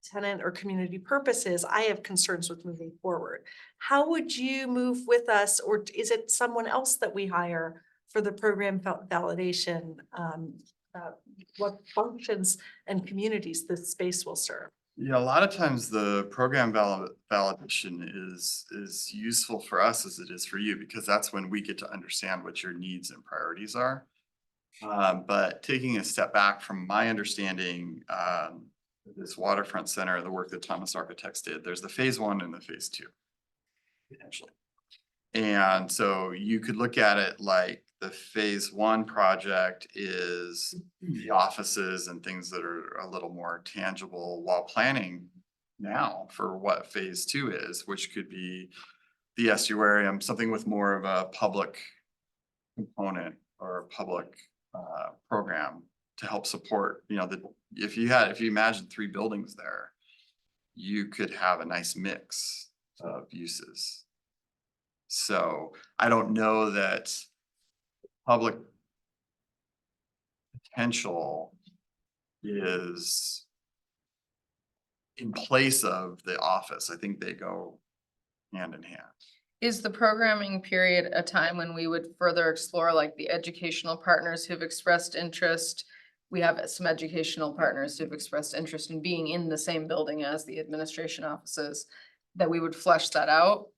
[SPEAKER 11] tenant or community purpose is, I have concerns with moving forward. How would you move with us, or is it someone else that we hire for the program validation? What functions and communities this space will serve?
[SPEAKER 10] Yeah, a lot of times the program validation is useful for us as it is for you, because that's when we get to understand what your needs and priorities are. But taking a step back from my understanding, this waterfront center, the work that Thomas Architects did, there's the phase 1 and the phase 2. Potentially. And so you could look at it like the phase 1 project is the offices and things that are a little more tangible, while planning now for what phase 2 is, which could be the estuarium, something with more of a public component or a public program to help support, if you imagine 3 buildings there, you could have a nice mix of uses. So I don't know that public potential is in place of the office. I think they go hand in hand.
[SPEAKER 9] Is the programming period a time when we would further explore like the educational partners who've expressed interest? We have some educational partners who've expressed interest in being in the same building as the administration offices, that we would flesh that out?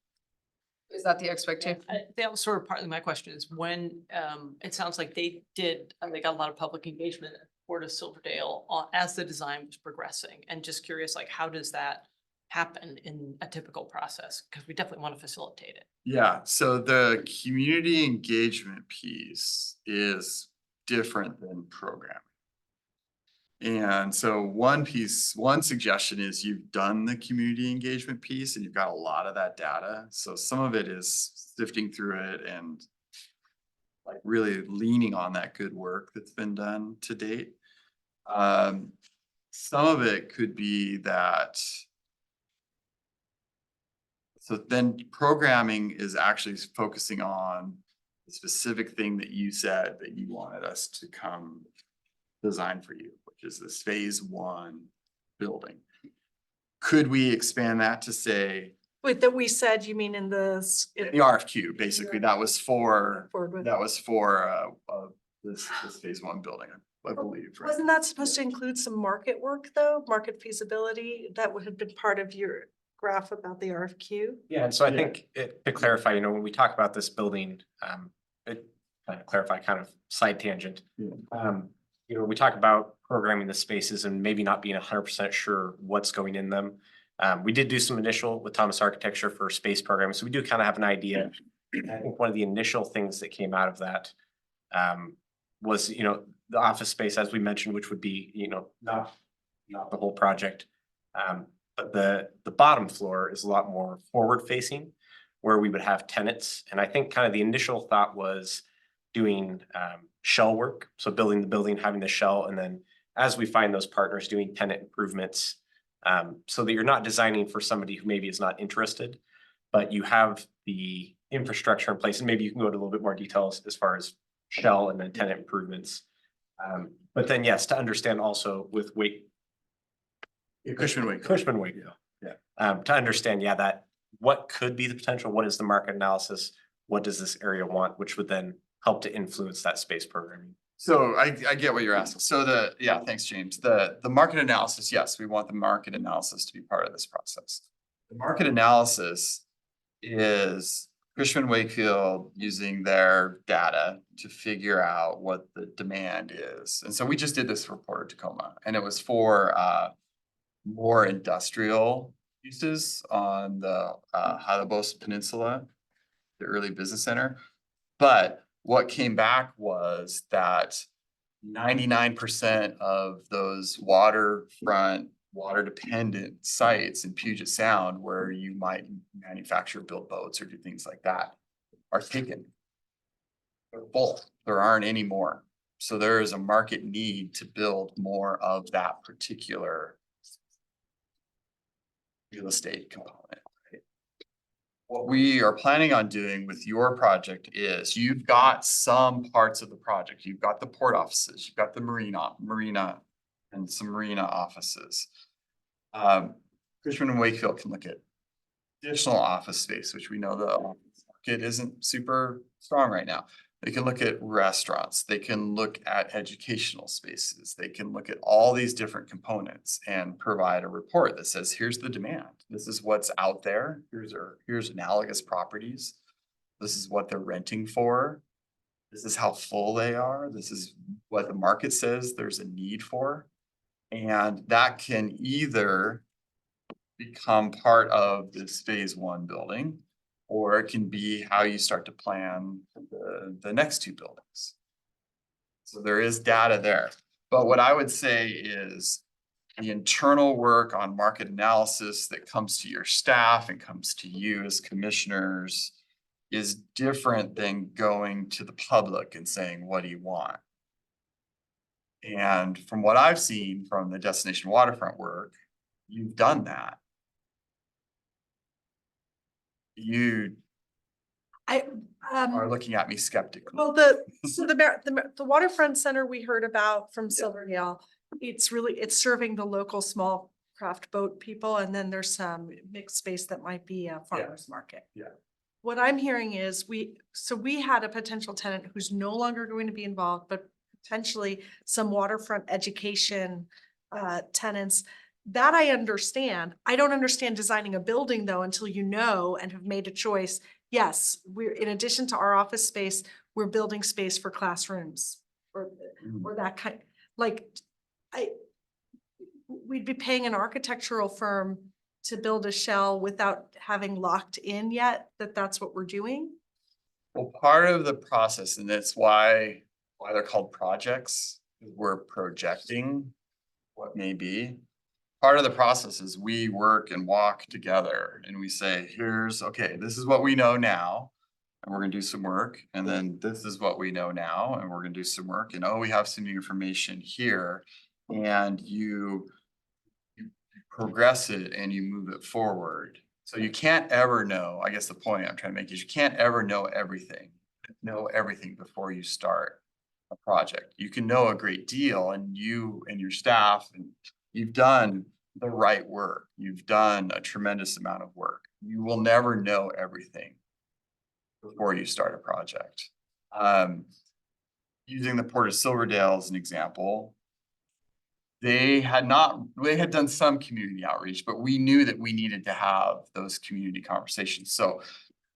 [SPEAKER 9] Is that the expectation?
[SPEAKER 4] That was sort of partly my question is when, it sounds like they got a lot of public engagement at Port of Silverdale as the design was progressing, and just curious, like, how does that happen in a typical process? Because we definitely want to facilitate it.
[SPEAKER 10] Yeah, so the community engagement piece is different than programming. And so one suggestion is you've done the community engagement piece and you've got a lot of that data. So some of it is sifting through it and like really leaning on that good work that's been done to date. Some of it could be that. So then programming is actually focusing on the specific thing that you said that you wanted us to come design for you, which is this phase 1 building. Could we expand that to say?
[SPEAKER 11] Wait, that we said, you mean in the
[SPEAKER 10] RFQ, basically, that was for
[SPEAKER 11] forward with?
[SPEAKER 10] this phase 1 building, I believe, right?
[SPEAKER 11] Wasn't that supposed to include some market work though? Market feasibility? That would have been part of your graph about the RFQ?
[SPEAKER 5] Yeah, and so I
[SPEAKER 10] Yeah.
[SPEAKER 5] think to clarify, when we talk about this building, kind of side tangent.
[SPEAKER 10] Yeah.
[SPEAKER 5] We talk about programming the spaces and maybe not being 100% sure what's going in them. We did do some initial with Thomas Architecture for space programming, so we do kind of have an idea. And I think one of the initial things that came out of that was, the office space, as we mentioned, which would be, not the whole project. But the bottom floor is a lot more forward facing, where we would have tenants. And I think kind of the initial thought was doing shell work. So building the building, having the shell, and then as we find those partners, doing tenant improvements. So that you're not designing for somebody who maybe is not interested, but you have the infrastructure in place. And maybe you can go into a little bit more details as far as shell and then tenant improvements. But then, yes, to understand also with
[SPEAKER 10] Cushman Wakefield.
[SPEAKER 5] Cushman Wakefield.
[SPEAKER 10] Yeah.
[SPEAKER 5] To understand, that what could be the potential, what is the market analysis, what does this area want, which would then help to influence that space programming.
[SPEAKER 10] So I get what you're asking. So thanks, James. The market analysis, yes, we want the market analysis to be part of this process. The market analysis is Cushman Wakefield using their data to figure out what the demand is. And so we just did this for Port of Tacoma, and it was for more industrial uses on the Halibos Peninsula, the early business center. But what came back was that 99% of those waterfront, water-dependent sites in Puget Sound where you might manufacture, build boats or do things like that are taken. They're full. There aren't any more. So there is a market need to build more of that particular real estate component. What we are planning on doing with your project is you've got some parts of the project. You've got the port offices, you've got the marina and some marina offices. Cushman and Wakefield can look at additional office space, which we know the market isn't super strong right now. They can look at restaurants, they can look at educational spaces, they can look at all these different components and provide a report that says, here's the demand. This is what's out there. Here's analogous properties. This is what they're renting for. This is how full they are. This is what the market says there's a need for. And that can either become part of this phase one building, or it can be how you start to plan the next two buildings. So there is data there. But what I would say is the internal work on market analysis that comes to your staff and comes to you as commissioners is different than going to the public and saying, what do you want? And from what I've seen from the destination waterfront work, you've done that. You
[SPEAKER 11] I,
[SPEAKER 10] are looking at me skeptically.
[SPEAKER 11] well, so the waterfront center we heard about from Silverdale, it's serving the local small craft boat people, and then there's some mixed space that might be a farmer's market.
[SPEAKER 10] Yeah.
[SPEAKER 11] What I'm hearing is we had a potential tenant who's no longer going to be involved, but potentially some waterfront education tenants. That I understand. I don't understand designing a building though, until you know and have made a choice. Yes, we're, in addition to our office space, we're building space for classrooms or that kind, like, we'd be paying an architectural firm to build a shell without having locked in yet that that's what we're doing.
[SPEAKER 10] Well, part of the process, and that's why they're called projects, we're projecting what may be. Part of the process is we work and walk together and we say, okay, this is what we know now. And we're gonna do some work. And then this is what we know now, and we're gonna do some work. And oh, we have some new information here. And you progress it and you move it forward. So you can't ever know, I guess the point I'm trying to make is you can't ever know everything before you start a project. You can know a great deal, and you and your staff, and you've done the right work. You've done a tremendous amount of work. You will never know everything before you start a project. Using the Port of Silverdale as an example, they had done some community outreach, but we knew that we needed to have those community conversations. So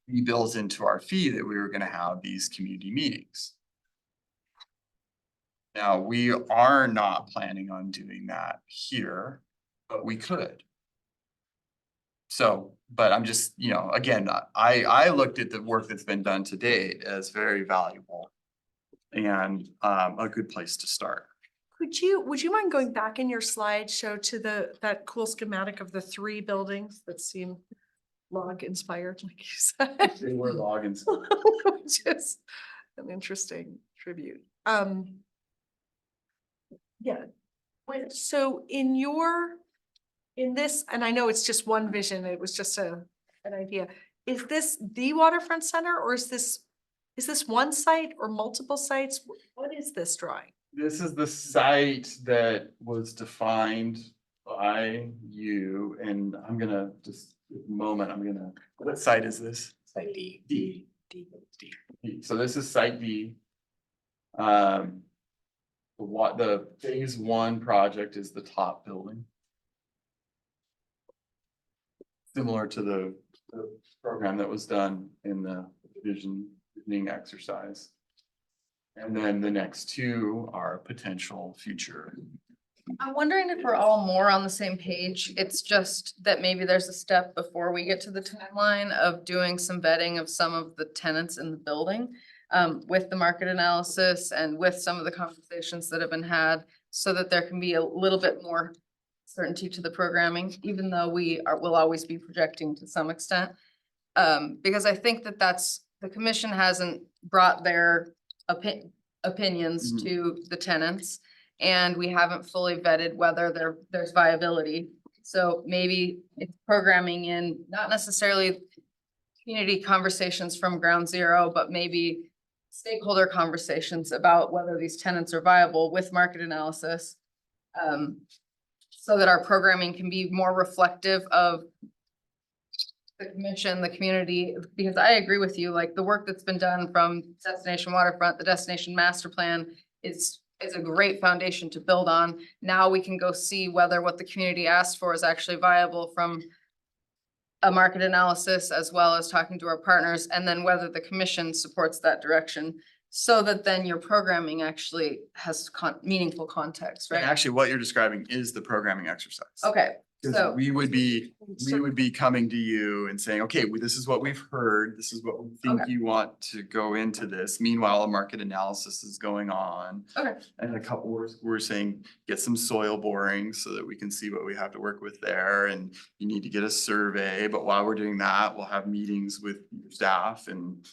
[SPEAKER 10] we built into our fee that we were going to have these community meetings. Now, we are not planning on doing that here, but we could. So, but I'm just, again, I looked at the work that's been done to date as very valuable and a good place to start.
[SPEAKER 11] Would you mind going back in your slideshow to that cool schematic of the 3 buildings that seem log inspired, like you said?
[SPEAKER 10] They were logins.
[SPEAKER 11] Which is an interesting tribute. Yeah. So in this, and I know it's just one vision, it was just an idea. Is this the waterfront center, or is this one site or multiple sites? What is this drawing?
[SPEAKER 10] This is the site that was defined by you, and I'm gonna just, a moment, what site is this?
[SPEAKER 1] Site D.
[SPEAKER 10] D. So this is site D. The phase 1 project is the top building. Similar to the program that was done in the visioning exercise. And then the next 2 are potential future.
[SPEAKER 9] I'm wondering if we're all more on the same page. It's just that maybe there's a step before we get to the timeline of doing some vetting of some of the tenants in the building. With the market analysis and with some of the conversations that have been had, so that there can be a little bit more certainty to the programming, even though will always be projecting to some extent. Because I think the commission hasn't brought their opinions to the tenants, and we haven't fully vetted whether there's viability. So maybe it's programming in, not necessarily community conversations from ground zero, but maybe stakeholder conversations about whether these tenants are viable with market analysis. So that our programming can be more reflective of the commission, the community, because I agree with you, like the work that's been done from Destination Waterfront, the Destination Master Plan is a great foundation to build on. Now we can go see whether what the community asked for is actually viable from a market analysis as well as talking to our partners, and then whether the commission supports that direction. So that then your programming actually has meaningful context,
[SPEAKER 10] And
[SPEAKER 9] right?
[SPEAKER 10] actually, what you're describing is the programming exercise.
[SPEAKER 9] Okay,
[SPEAKER 10] 'Cause
[SPEAKER 9] so,
[SPEAKER 10] we would be coming to you and saying, okay, this is what we've heard, this is what we think
[SPEAKER 9] Okay.
[SPEAKER 10] you want to go into this. Meanwhile, a market analysis is going on.
[SPEAKER 9] okay,
[SPEAKER 10] And we're saying, get some soil borings so that we can see what we have to work with there, and you need to get a survey, but while we're doing that, we'll have meetings with your staff and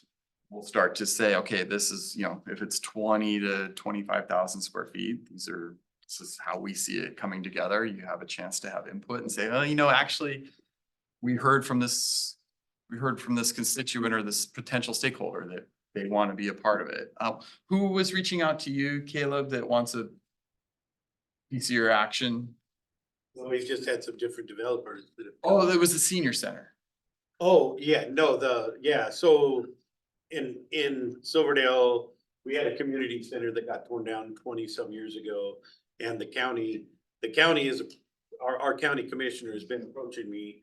[SPEAKER 10] we'll start to say, okay, this is, if it's 20 to 25,000 square feet, this is how we see it coming together. You have a chance to have input and say, oh, actually, we heard from this constituent or this potential stakeholder that they want to be a part of it. Who was reaching out to you, Caleb, that wants a piece of your action?
[SPEAKER 7] Well, we've just had some different developers that have.
[SPEAKER 10] Oh, it was the senior center.
[SPEAKER 7] Oh, yeah, no, so in Silverdale, we had a community center that got torn down 20-some years ago. And the county is, our county commissioner has been approaching me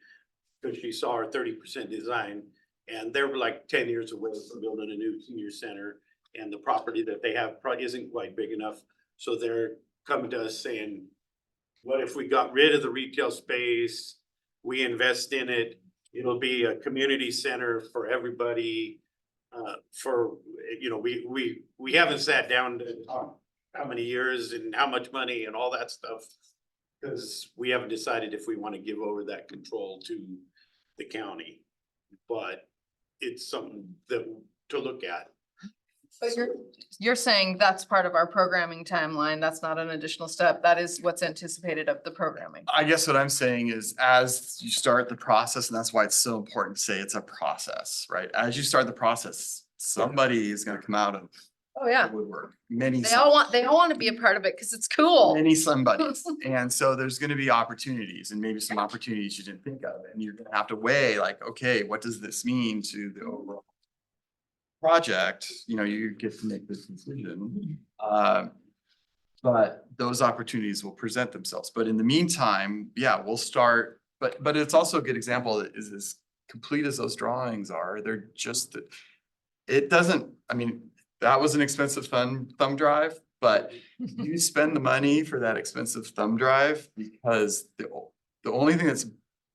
[SPEAKER 7] because she saw our 30% design. And they're like 10 years away from building a new senior center. And the property that they have probably isn't quite big enough. So they're coming to us saying, what if we got rid of the retail space? We invest in it. It'll be a community center for everybody. We haven't sat down to talk how many years and how much money and all that stuff. Because we haven't decided if we want to give over that control to the county. But it's something to look at.
[SPEAKER 9] but you're saying that's part of our programming timeline. That's not an additional step. That is what's anticipated of the programming.
[SPEAKER 10] I guess what I'm saying is as you start the process, and that's why it's so important to say it's a process, right? As you start the process, somebody is gonna come out of
[SPEAKER 9] Oh, yeah.
[SPEAKER 10] the woodwork. Many.
[SPEAKER 9] They all want to be a part of it because it's cool.
[SPEAKER 10] Many somebodies. And so there's gonna be opportunities and maybe some opportunities you didn't think of. And you're gonna have to weigh like, okay, what does this mean to the overall project? You get to make this decision. But those opportunities will present themselves. But in the meantime, yeah, we'll start, but it's also a good example that is as complete as those drawings are. They're just, it doesn't, that was an expensive thumb drive, but you spend the money for that expensive thumb drive because the only thing that's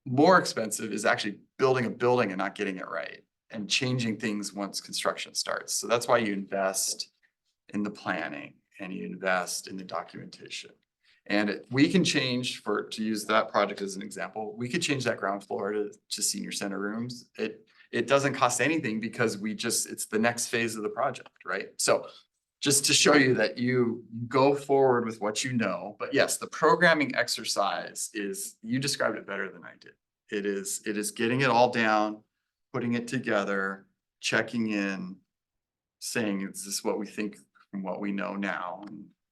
[SPEAKER 10] more expensive is actually building a building and not getting it right and changing things once construction starts. So that's why you invest in the planning and you invest in the documentation. And we can change to use that project as an example, we could change that ground floor to senior center rooms. It doesn't cost anything because it's the next phase of the project, right? So just to show you that you go forward with what you know, but yes, the programming exercise you described it better than I did. It is getting it all down, putting it together, checking in, saying, is this what we think from what we know now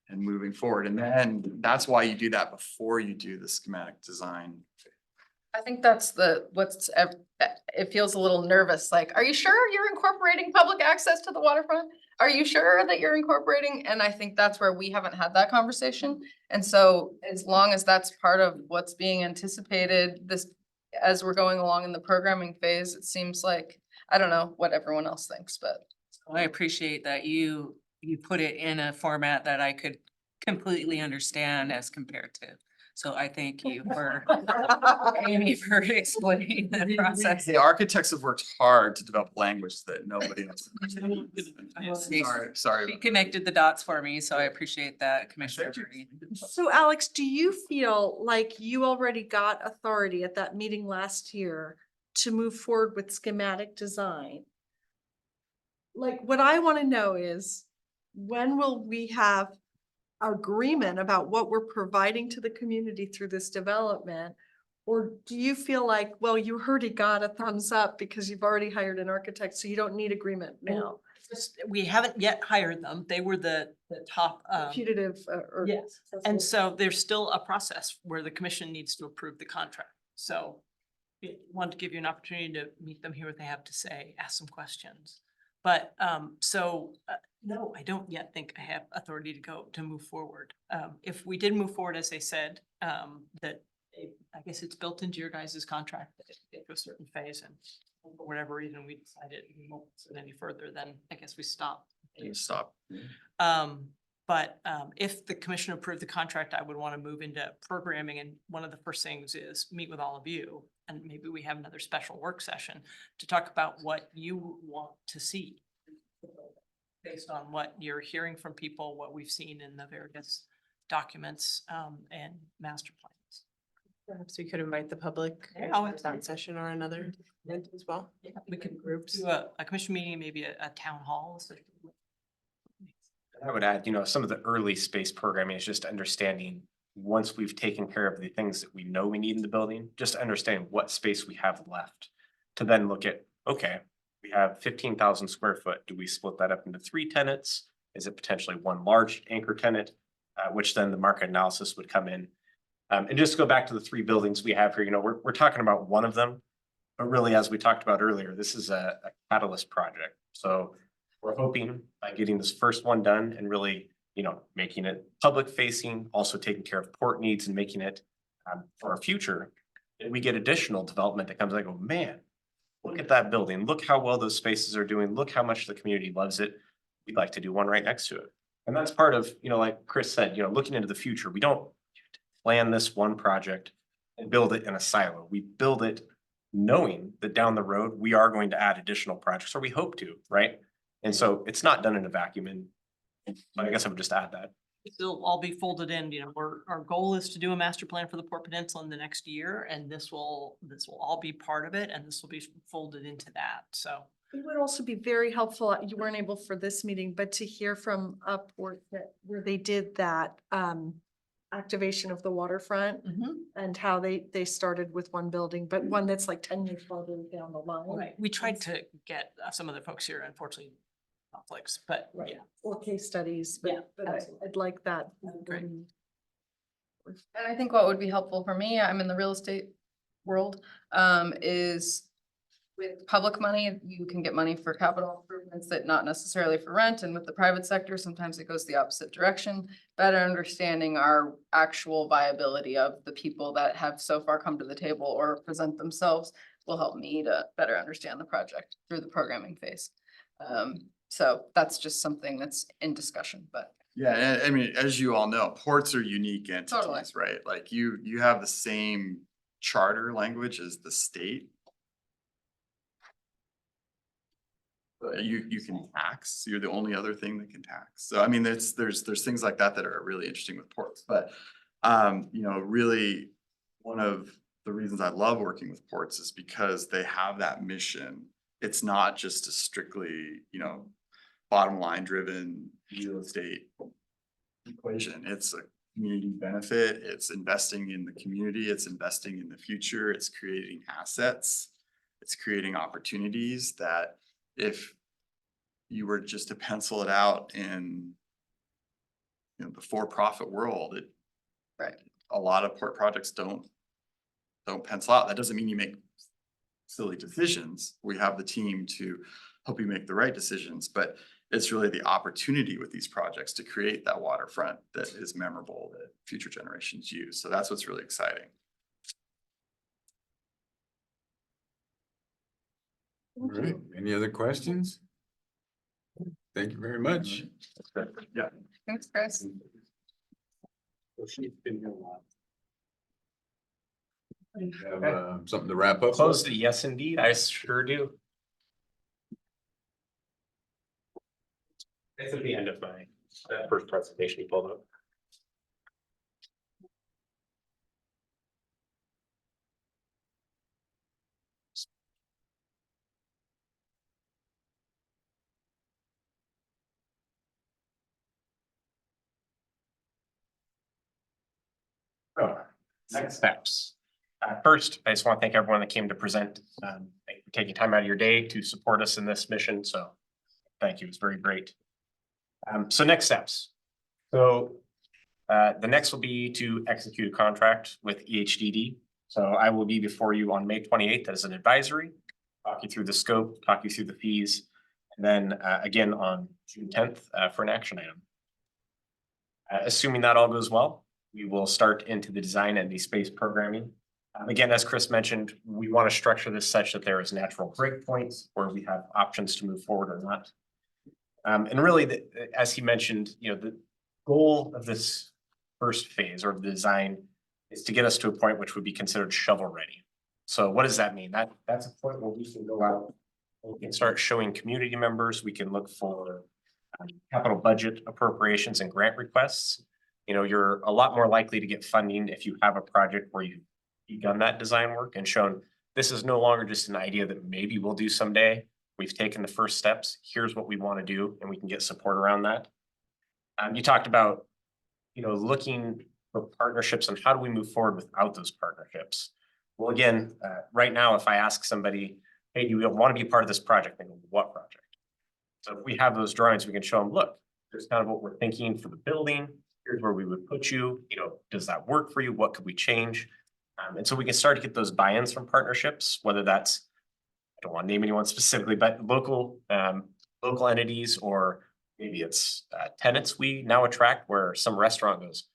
[SPEAKER 10] and moving forward. And then that's why you do that before you do the schematic design.
[SPEAKER 9] I think that's it feels a little nervous, like, are you sure you're incorporating public access to the waterfront? Are you sure that you're incorporating? And I think that's where we haven't had that conversation. And so as long as that's part of what's being anticipated, as we're going along in the programming phase, it seems like, I don't know what everyone else thinks, but.
[SPEAKER 12] I appreciate that you put it in a format that I could completely understand as compared to. So I thank you for Amy for explaining the process.
[SPEAKER 10] The architects have worked hard to develop language that nobody else. Sorry.
[SPEAKER 12] You connected the dots for me, so I appreciate that, Commissioner Brady.
[SPEAKER 11] So Alex, do you feel like you already got authority at that meeting last year to move forward with schematic design? Like, what I want to know is, when will we have agreement about what we're providing to the community through this development? Or do you feel like, well, you already got a thumbs up because you've already hired an architect, so you don't need agreement now?
[SPEAKER 4] We haven't yet hired them. They were the top.
[SPEAKER 11] Putative or.
[SPEAKER 4] Yes, and so there's still a process where the commission needs to approve the contract. So want to give you an opportunity to meet them, hear what they have to say, ask some questions. But, no, I don't yet think I have authority to move forward. If we did move forward, as they said, that I guess it's built into your guys' contract that if we get to a certain phase and for whatever reason we decided we won't sit any further, then I guess we stop.
[SPEAKER 10] You stop.
[SPEAKER 4] But if the commission approved the contract, I would want to move into programming. And one of the first things is meet with all of you. And maybe we have another special work session to talk about what you want to see. Based on what you're hearing from people, what we've seen in the various documents and master plans.
[SPEAKER 3] Perhaps we could invite the public
[SPEAKER 4] Yeah,
[SPEAKER 3] to
[SPEAKER 4] I'll-
[SPEAKER 3] that session or another event as well.
[SPEAKER 4] Yeah, we could do a commission meeting, maybe a town hall. So
[SPEAKER 5] I would add, some of the early space programming is just understanding, once we've taken care of the things that we know we need in the building, just understanding what space we have left. To then look at, okay, we have 15,000 square foot. Do we split that up into 3 tenants? Is it potentially one large anchor tenant? Which then the market analysis would come in. And just to go back to the 3 buildings we have here, we're talking about one of them. But really, as we talked about earlier, this is a catalyst project. So we're hoping by getting this first one done and really, making it public facing, also taking care of port needs and making it for our future. And we get additional development that comes, I go, man, look at that building. Look how well those spaces are doing. Look how much the community loves it. We'd like to do one right next to it. And that's part of, like Chris said, looking into the future. We don't plan this one project and build it in a silo. We build it knowing that down the road, we are going to add additional projects, or we hope to, right? And so it's not done in a vacuum. And I guess I would just add that.
[SPEAKER 4] it'll all be folded in, our goal is to do a master plan for the Port Peninsula in the next year, and this will all be part of it, and this will be folded into that, so.
[SPEAKER 11] It would also be very helpful, you weren't able for this meeting, but to hear from Upwork that where they did that activation of the waterfront and how they started with one building, but one that's like 10 years farther down the line.
[SPEAKER 4] Right, we tried to get some of the folks here, unfortunately, conflicts, but yeah.
[SPEAKER 11] Or case studies,
[SPEAKER 4] Yeah,
[SPEAKER 11] but
[SPEAKER 4] absolutely.
[SPEAKER 11] I'd like that.
[SPEAKER 4] Great.
[SPEAKER 9] And I think what would be helpful for me, I'm in the real estate world, is with public money, you can get money for capital improvements that not necessarily for rent. And with the private sector, sometimes it goes the opposite direction. Better understanding our actual viability of the people that have so far come to the table or present themselves will help me to better understand the project through the programming phase. So that's just something that's in discussion, but.
[SPEAKER 10] Yeah, I mean, as you all know, ports are unique
[SPEAKER 9] Totally.
[SPEAKER 10] entities, right? Like you have the same charter language as the state. You can tax, you're the only other thing that can tax. So I mean, there's things like that that are really interesting with ports, but really one of the reasons I love working with ports is because they have that mission. It's not just a strictly, bottom line driven real estate equation. It's a community benefit. It's investing in the community. It's investing in the future. It's creating assets. It's creating opportunities that if you were just to pencil it out in the for-profit world,
[SPEAKER 9] Right.
[SPEAKER 10] a lot of port projects don't pencil out. That doesn't mean you make silly decisions. We have the team to help you make the right decisions, but it's really the opportunity with these projects to create that waterfront that is memorable, that future generations use. So that's what's really exciting.
[SPEAKER 8] All right, any other questions? Thank you very much.
[SPEAKER 10] Yeah.
[SPEAKER 9] Thanks, Chris.
[SPEAKER 8] Have something to wrap up
[SPEAKER 5] Close
[SPEAKER 8] with?
[SPEAKER 5] to yes, indeed. I sure do. It's at the end of my first presentation you pulled up. So, next steps. First, I just want to thank everyone that came to present. Thank you for taking time out of your day to support us in this mission. So thank you. It's very great. So next steps. So the next will be to execute a contract with EHDD. So I will be before you on May 28th as an advisory, talk you through the scope, talk you through the fees, and then again on June 10th for an action item. Assuming that all goes well, we will start into the design and the space programming. Again, as Chris mentioned, we want to structure this such that there is natural breakpoints where we have options to move forward or not. And really, as he mentioned, the goal of this first phase or the design is to get us to a point which would be considered shovel ready. So what does that mean? That's a point where we can go out, we can start showing community members, we can look for capital budget appropriations and grant requests. You're a lot more likely to get funding if you have a project where you've begun that design work and shown this is no longer just an idea that maybe we'll do someday. We've taken the first steps. Here's what we want to do, and we can get support around that. You talked about, looking for partnerships and how do we move forward without those partnerships? Well, again, right now, if I ask somebody, hey, do you want to be part of this project? They go, what project? So if we have those drawings, we can show them, look, here's kind of what we're thinking for the building. Here's where we would put you, does that work for you? What could we change? And so we can start to get those buy-ins from partnerships, whether that's, I don't want to name anyone specifically, but local entities, or maybe it's tenants we now attract where some restaurant goes,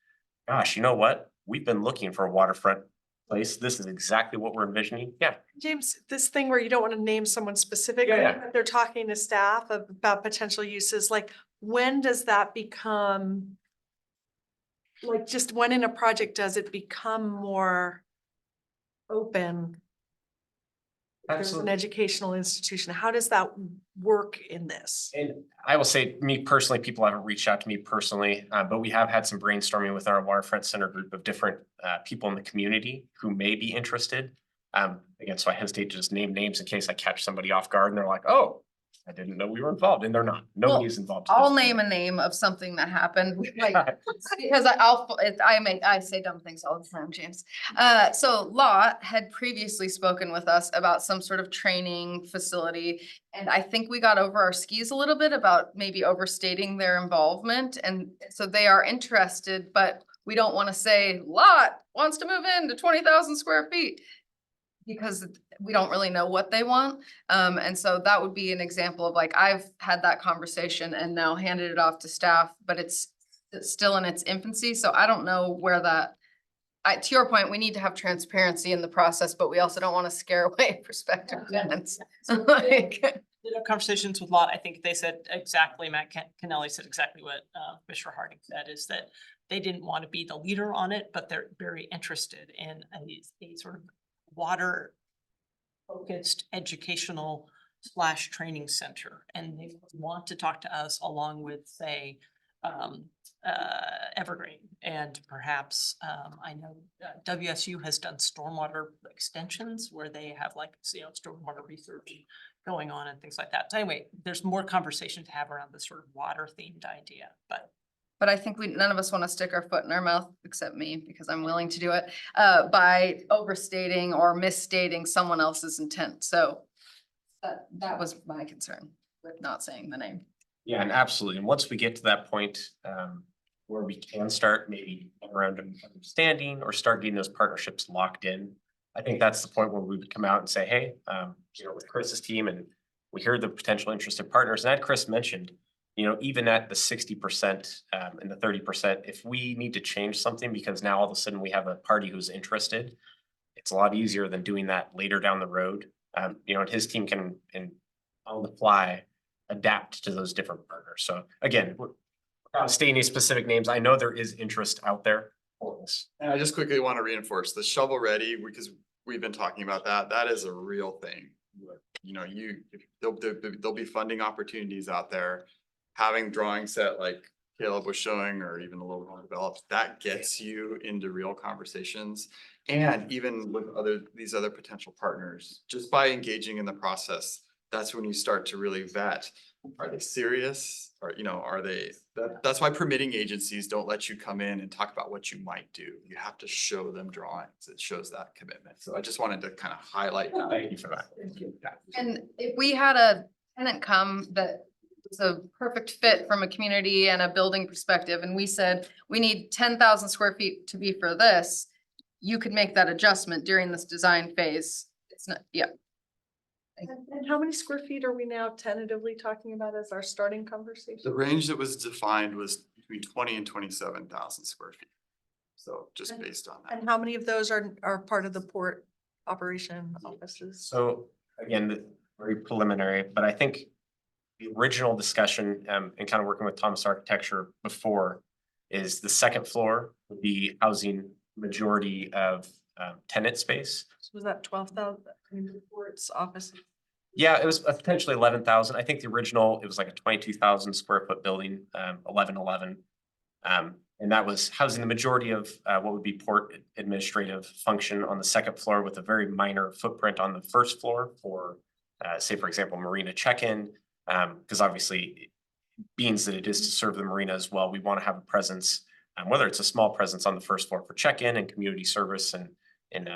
[SPEAKER 5] gosh, you know what? We've been looking for a waterfront place. This is exactly what we're envisioning. Yeah.
[SPEAKER 11] James, this thing where you don't want to name someone specifically,
[SPEAKER 5] Yeah.
[SPEAKER 11] but they're talking to staff about potential uses, like when does that become? Like just when in a project does it become more open? There's an
[SPEAKER 5] Absolutely.
[SPEAKER 11] educational institution. How does that work in this?
[SPEAKER 5] And I will say, me personally, people haven't reached out to me personally, but we have had some brainstorming with our Waterfront Center group of different people in the community who may be interested. Again, so I hesitate to just name names in case I catch somebody off guard and they're like, oh, I didn't know we were involved, and they're not. Nobody's involved.
[SPEAKER 9] I'll name a name of something that happened, like, because I say dumb things all the time, James. So Lot had previously spoken with us about some sort of training facility. And I think we got over our skis a little bit about maybe overstating their involvement. And so they are interested, but we don't want to say Lot wants to move into 20,000 square feet, because we don't really know what they want. And so that would be an example of, like, I've had that conversation and now handed it off to staff, but it's still in its infancy. So I don't know where that, to your point, we need to have transparency in the process, but we also don't want to scare away prospective tenants. Like,
[SPEAKER 4] Conversations with Lot, I think they said exactly, Matt Kennelly said exactly what Commissioner Harding said, is that they didn't want to be the leader on it, but they're very interested in a sort of water focused educational / training center. And they want to talk to us along with, say, Evergreen, and perhaps I know WSU has done stormwater extensions where they have, like, stormwater research going on and things like that. So anyway, there's more conversation to have around this sort of water themed idea,
[SPEAKER 9] but I think none of us want to stick our foot in our mouth, except me, because I'm willing to do it, by overstating or misstating someone else's intent. So that was my concern with not saying the name.
[SPEAKER 5] Yeah, and absolutely. And once we get to that point, where we can start maybe around understanding or start getting those partnerships locked in, I think that's the point where we would come out and say, hey, with Chris's team, and we hear the potential interested partners, and as Chris mentioned, even at the 60% and the 30%, if we need to change something because now all of a sudden we have a party who's interested, it's a lot easier than doing that later down the road. And his team can, on the fly, adapt to those different partners. So again, without stating any specific names, I know there is interest out there for this.
[SPEAKER 10] And I just quickly want to reinforce the shovel ready, because we've been talking about that. That is a real thing. There'll be funding opportunities out there. Having drawing set like Caleb was showing, or even a little more developed, that gets you into real conversations. And even with these other potential partners, just by engaging in the process, that's when you start to really vet, are they serious? Or, are they, that's why permitting agencies don't let you come in and talk about what you might do. You have to show them drawings. It shows that commitment. So I just wanted to kind of highlight that.
[SPEAKER 5] Thank you for that.
[SPEAKER 9] And if we had a tenant come that was a perfect fit from a community and a building perspective, and we said, we need 10,000 square feet to be for this, you could make that adjustment during this design phase. It's not, yeah.
[SPEAKER 11] And how many square feet are we now tentatively talking about as our starting
[SPEAKER 10] The
[SPEAKER 11] conversation?
[SPEAKER 10] range that was defined was between 20 and 27,000 square feet. So just
[SPEAKER 11] And-
[SPEAKER 10] based on that.
[SPEAKER 11] And how many of those are part of the port operation offices?
[SPEAKER 5] So again, very preliminary, but I think the original discussion, and kind of working with Thomas Architecture before is the second floor would be housing majority of tenant space.
[SPEAKER 11] So was that 12,000, I mean, the port's office?
[SPEAKER 5] Yeah, it was potentially 11,000. I think the original, it was like a 22,000 square foot building, 1111. And that was housing the majority of what would be port administrative function on the second floor with a very minor footprint on the first floor for, say, for example, marina check-in. Because obviously, being that it is to serve the marina as well, we want to have a presence, whether it's a small presence on the first floor for check-in and community service and
[SPEAKER 11] And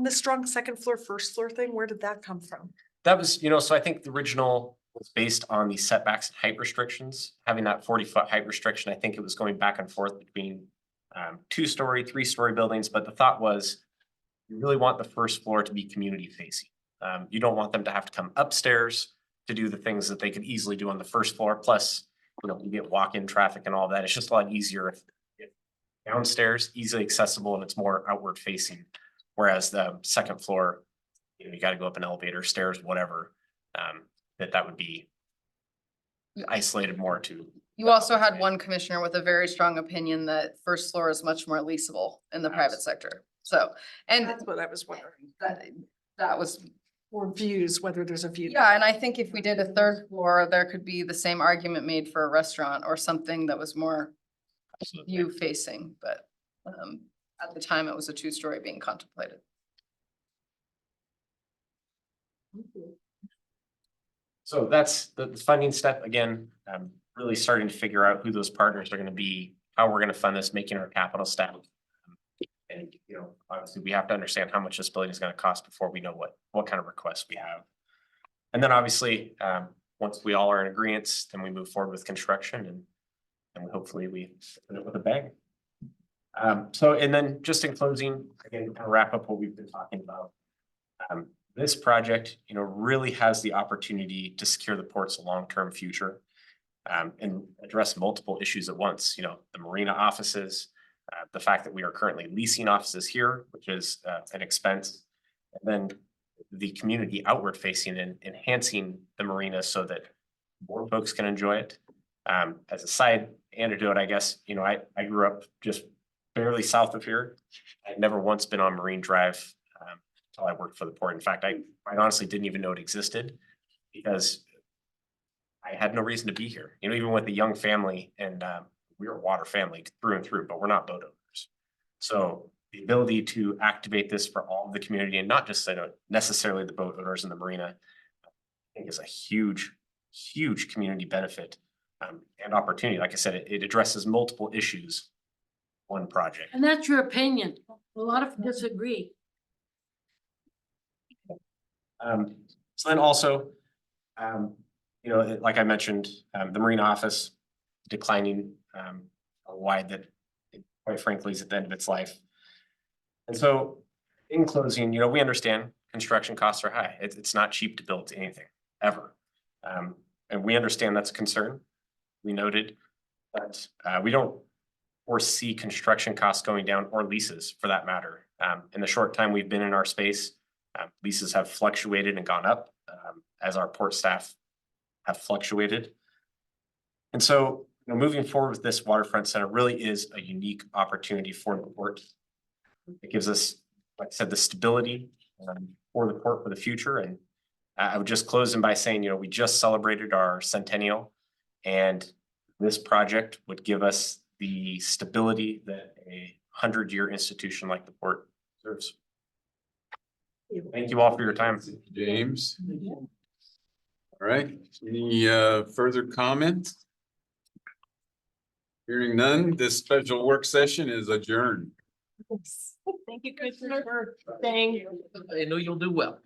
[SPEAKER 11] the strong second floor, first floor thing, where did that come from?
[SPEAKER 5] that was, so I think the original was based on the setbacks and height restrictions, having that 40-foot height restriction. I think it was going back and forth between 2-story, 3-story buildings, but the thought was you really want the first floor to be community facing. You don't want them to have to come upstairs to do the things that they could easily do on the first floor. Plus, you get walk-in traffic and all that. It's just a lot easier if downstairs, easily accessible, and it's more outward facing. Whereas the second floor, you got to go up an elevator, stairs, whatever, that would be isolated more to.
[SPEAKER 9] You also had one commissioner with a very strong opinion that first floor is much more leasable in the private sector. So, and
[SPEAKER 11] That's what I was wondering.
[SPEAKER 9] that was,
[SPEAKER 11] Or views, whether there's a view.
[SPEAKER 9] yeah, and I think if we did a third floor, there could be the same argument made for a restaurant or something that was more view facing, but at the time it was a 2-story being contemplated.
[SPEAKER 5] So that's the funding step. Again, really starting to figure out who those partners are going to be, how we're going to fund this, making our capital stack. And, obviously we have to understand how much this building is going to cost before we know what kind of requests we have. And then obviously, once we all are in agreement, then we move forward with construction and hopefully we end up with a bang. So, and then just in closing, again, kind of wrap up what we've been talking about. This project, really has the opportunity to secure the port's long-term future and address multiple issues at once. The marina offices, the fact that we are currently leasing offices here, which is an expense, and then the community outward facing and enhancing the marina so that more folks can enjoy it. As a side anecdote, I guess, I grew up just barely south of here. I'd never once been on Marine Drive until I worked for the port. In fact, I honestly didn't even know it existed because I had no reason to be here. Even with a young family, and we're a water family through and through, but we're not boat owners. So the ability to activate this for all of the community and not just necessarily the boat owners in the marina, I think is a huge, huge community benefit and opportunity. Like I said, it addresses multiple issues, one project.
[SPEAKER 13] And that's your opinion. A lot of disagree.
[SPEAKER 5] So then also, like I mentioned, the marine office declining wide that quite frankly is at the end of its life. And so in closing, we understand construction costs are high. It's not cheap to build anything ever. And we understand that's a concern. We noted, but we don't foresee construction costs going down or leases for that matter. In the short time we've been in our space, leases have fluctuated and gone up as our port staff have fluctuated. And so moving forward with this waterfront center really is a unique opportunity for the port. It gives us, like I said, the stability for the port for the future. And I would just close in by saying, we just celebrated our centennial, and this project would give us the stability that a 100-year institution like the port deserves. Thank you all for your time.
[SPEAKER 2] James. All right, any further comments? Hearing none, this special work session is adjourned.
[SPEAKER 3] Thank you, Commissioner, for staying.
[SPEAKER 1] I know you'll do well.